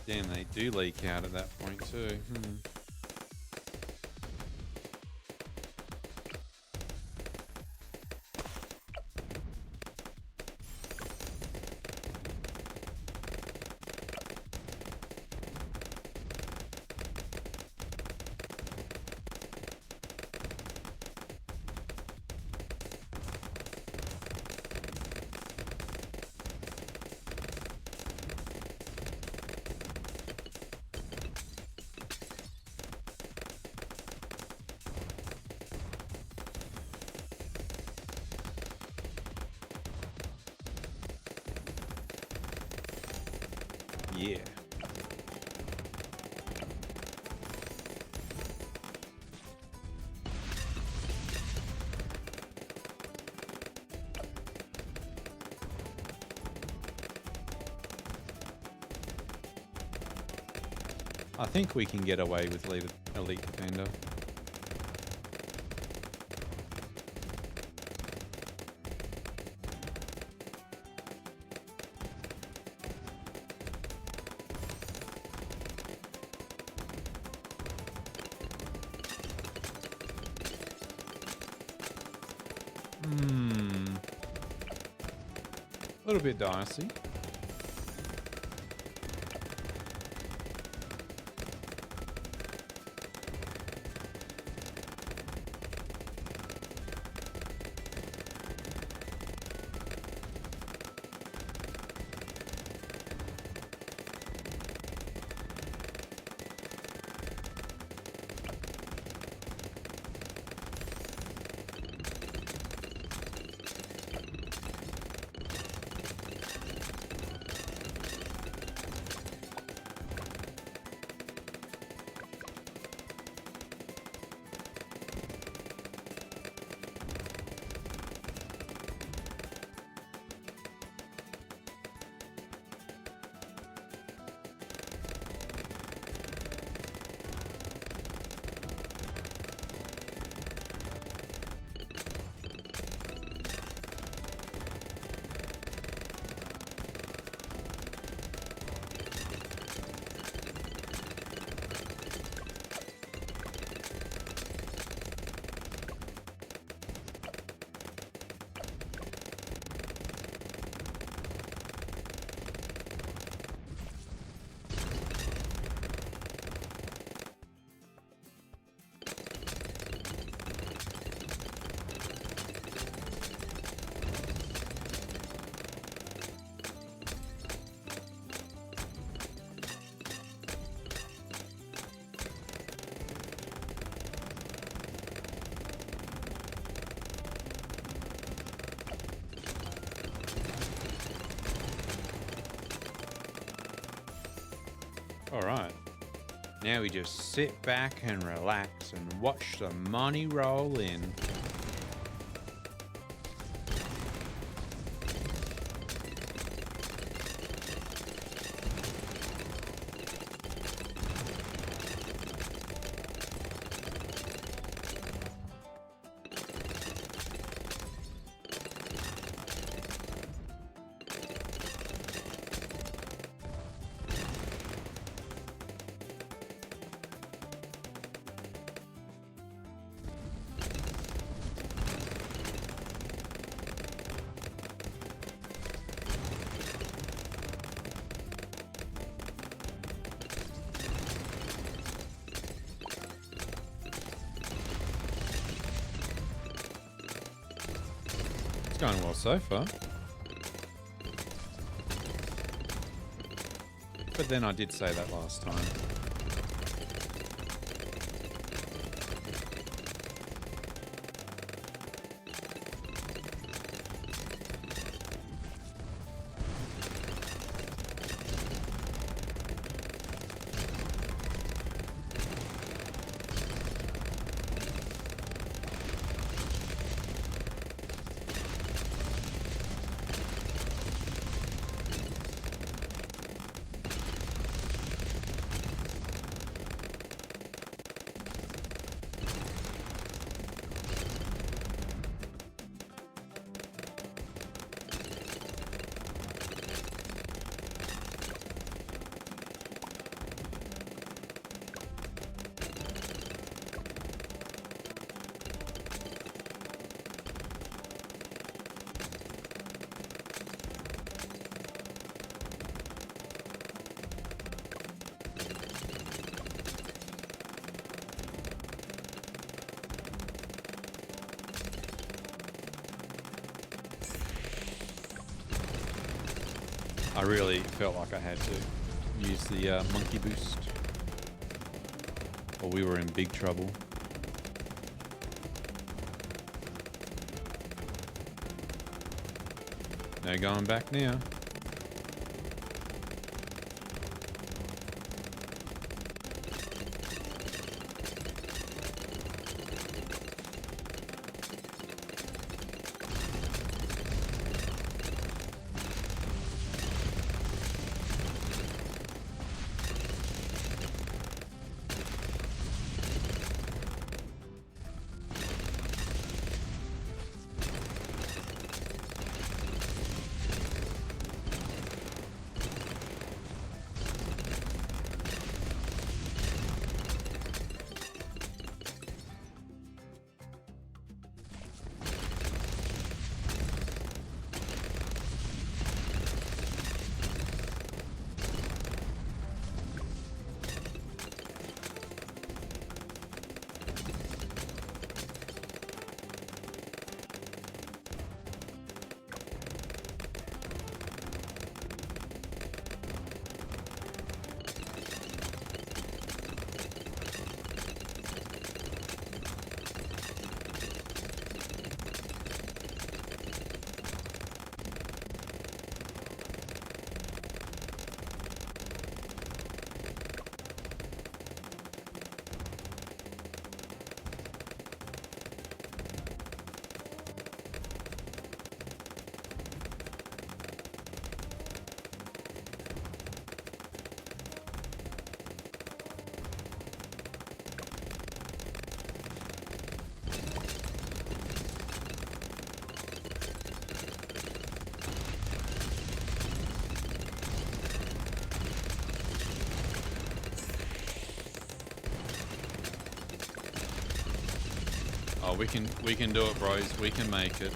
Damn, they do leak out at that point too. Yeah. I think we can get away with Elite Defender. A little bit dicey. All right. Now we just sit back and relax and watch the money roll in. Going well so far. But then I did say that last time. I really felt like I had to use the monkey boost, or we were in big trouble. No going back now. Oh, we can do it, bros. We can make it.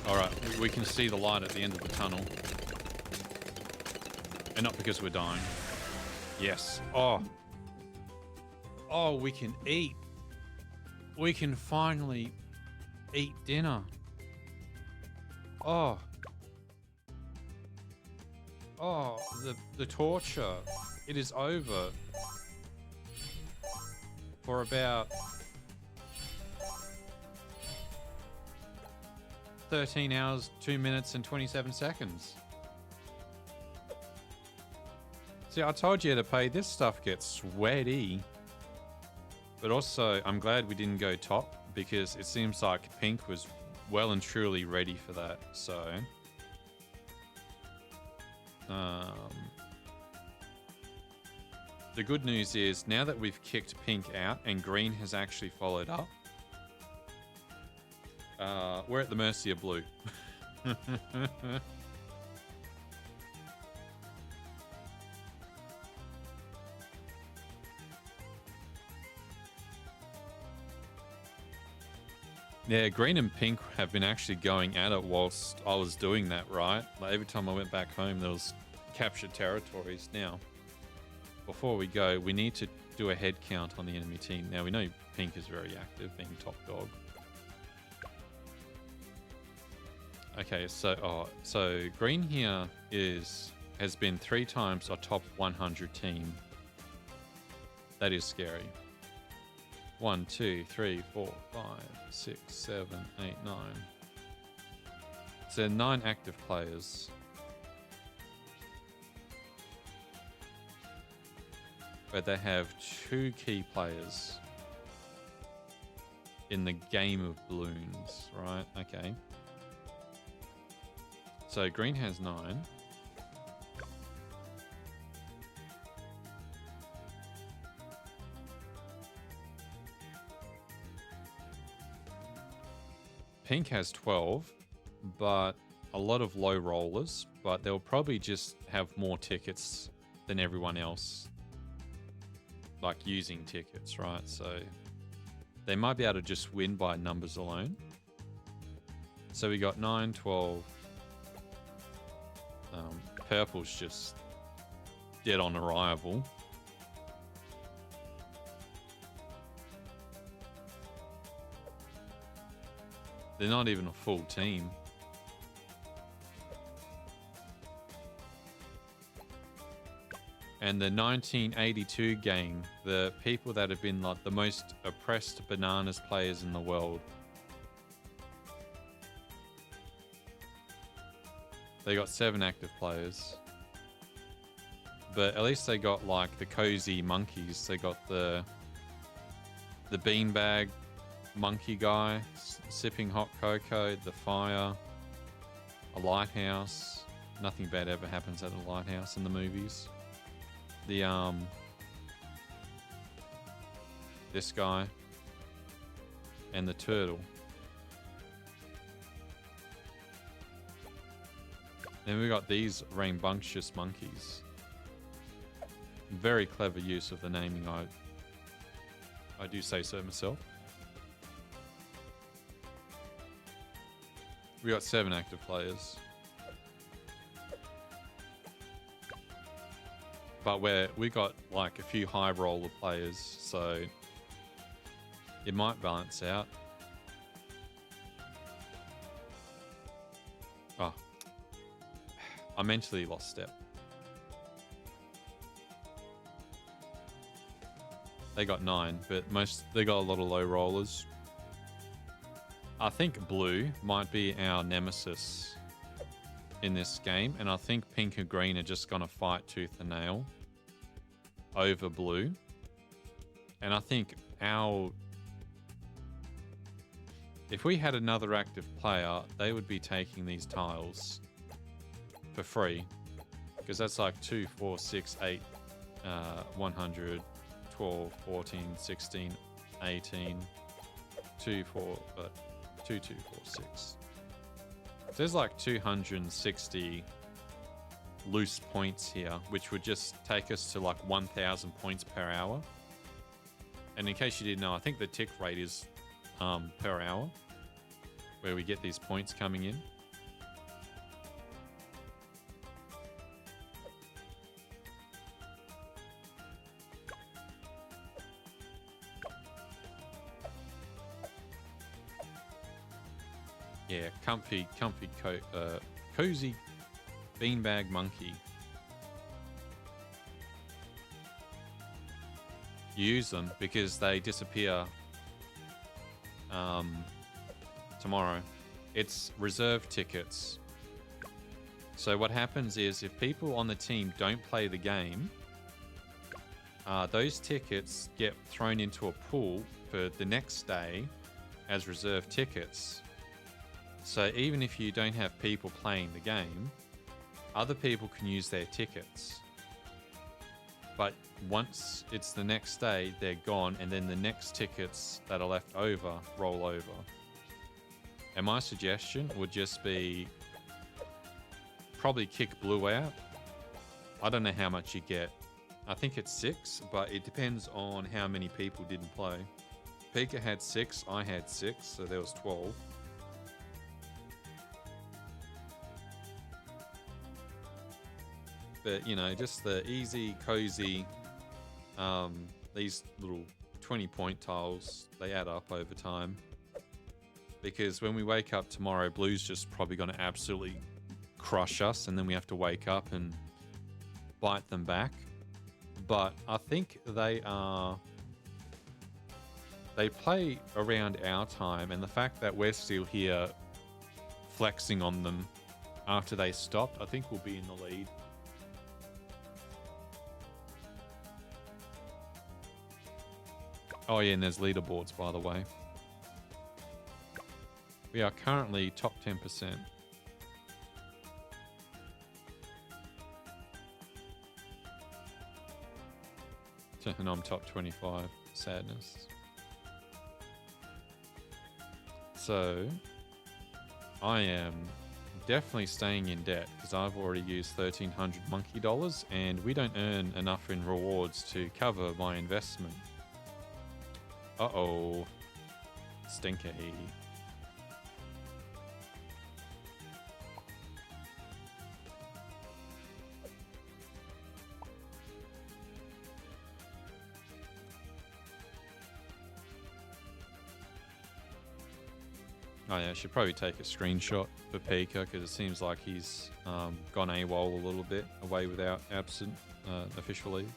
Alright, we can see the light at the end of the tunnel. And not because we're dying. Yes. Oh. Oh, we can eat. We can finally eat dinner. Oh. Oh, the torture. It is over. For about 13 hours, 2 minutes and 27 seconds. See, I told you to pay. This stuff gets sweaty. But also, I'm glad we didn't go top because it seems like Pink was well and truly ready for that. So, the good news is now that we've kicked Pink out and Green has actually followed up, we're at the mercy of Blue. Yeah, Green and Pink have been actually going at it whilst I was doing that, right? Like every time I went back home, there was captured territories. Now, before we go, we need to do a head count on the enemy team. Now, we know Pink is very active, being top dog. Okay, so Green here is has been 3 times a top 100 team. That is scary. 1, 2, 3, 4, 5, 6, 7, 8, 9. So 9 active players. But they have 2 key players in the game of Bloons, right? Okay. So green has 9. Pink has 12, but a lot of low rollers, but they'll probably just have more tickets than everyone else. Like using tickets, right? So they might be able to just win by numbers alone. So we got 9, 12. Purple's just dead on arrival. They're not even a full team. And the 1982 gang, the people that have been like the most oppressed bananas players in the world. They got 7 active players. But at least they got like the cozy monkeys. They got the beanbag monkey guy sipping hot cocoa, the fire, a lighthouse. Nothing bad ever happens at a lighthouse in the movies. The this guy and the turtle. Then we got these rambunctious monkeys. Very clever use of the naming. I do say so myself. We got 7 active players. But we got like a few high roller players, so it might balance out. Oh, I mentally lost step. They got 9, but they got a lot of low rollers. I think blue might be our nemesis in this game, and I think pink and green are just gonna fight tooth and nail over blue. And I think if we had another active player, they would be taking these tiles for free, because that's like 2, 4, 6, 8, 100, 12, 14, 16, 18, 2, 4, 2, 2, 4, 6. So there's like 260 loose points here, which would just take us to like 1,000 points per hour. And in case you didn't know, I think the tick rate is per hour, where we get these points coming in. Yeah, cozy beanbag monkey. You use them because they disappear tomorrow. It's reserve tickets. So what happens is if people on the team don't play the game, those tickets get thrown into a pool for the next day as reserve tickets. So even if you don't have people playing the game, other people can use their tickets. But once it's the next day, they're gone, and then the next tickets that are left over roll over. And my suggestion would just be probably kick blue out. I don't know how much you get. I think it's 6, but it depends on how many people didn't play. Pika had 6, I had 6, so there was 12. But, you know, just the easy, cozy, these little 20-point tiles, they add up over time. Because when we wake up tomorrow, blue's just probably going to absolutely crush us, and then we have to wake up and bite them back. But I think they play around our time, and the fact that we're still here flexing on them after they stopped, I think we'll be in the lead. Oh yeah, and there's leaderboards, by the way. We are currently top 10%. And I'm top 25. Sadness. So, I am definitely staying in debt because I've already used 1,300 monkey dollars and we don't earn enough in rewards to cover my investment. Uh-oh. Stinky. Oh yeah, I should probably take a screenshot for Pika because it seems like he's gone AWOL a little bit, away without absent official leave.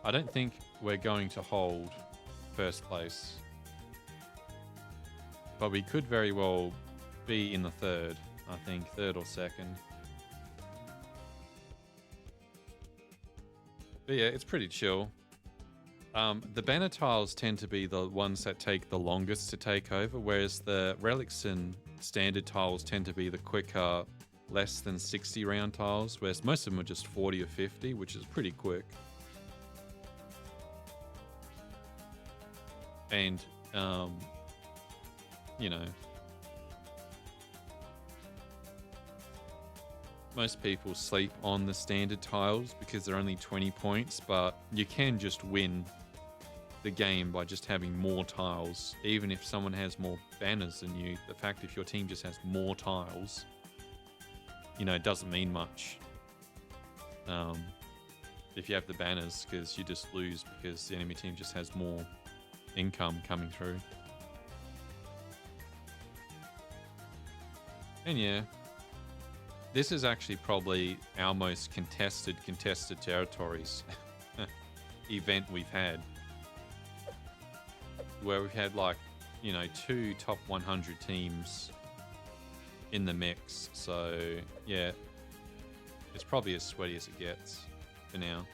I don't think we're going to hold first place. But we could very well be in the third, I think. Third or second. But yeah, it's pretty chill. The banner tiles tend to be the ones that take the longest to take over, whereas the relics and standard tiles tend to be the quicker, less than 60 round tiles, whereas most of them are just 40 or 50, which is pretty quick. And, you know, most people sleep on the standard tiles because they're only 20 points, but you can just win the game by just having more tiles. Even if someone has more banners than you, the fact if your team just has more tiles, you know, it doesn't mean much. If you have the banners, because you just lose because the enemy team just has more income coming through. And yeah, this is actually probably our most contested territories event we've had, where we've had like, you know, 2 top 100 teams in the mix. So yeah, it's probably as sweaty as it gets for now,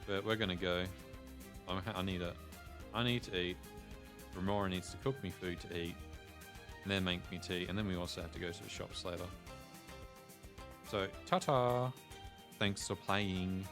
but we're gonna go. I need to eat. Remora needs to cook me food to eat, and then make me tea, and then we also have to go to the shops later. So, ta-ta! Thanks for playing.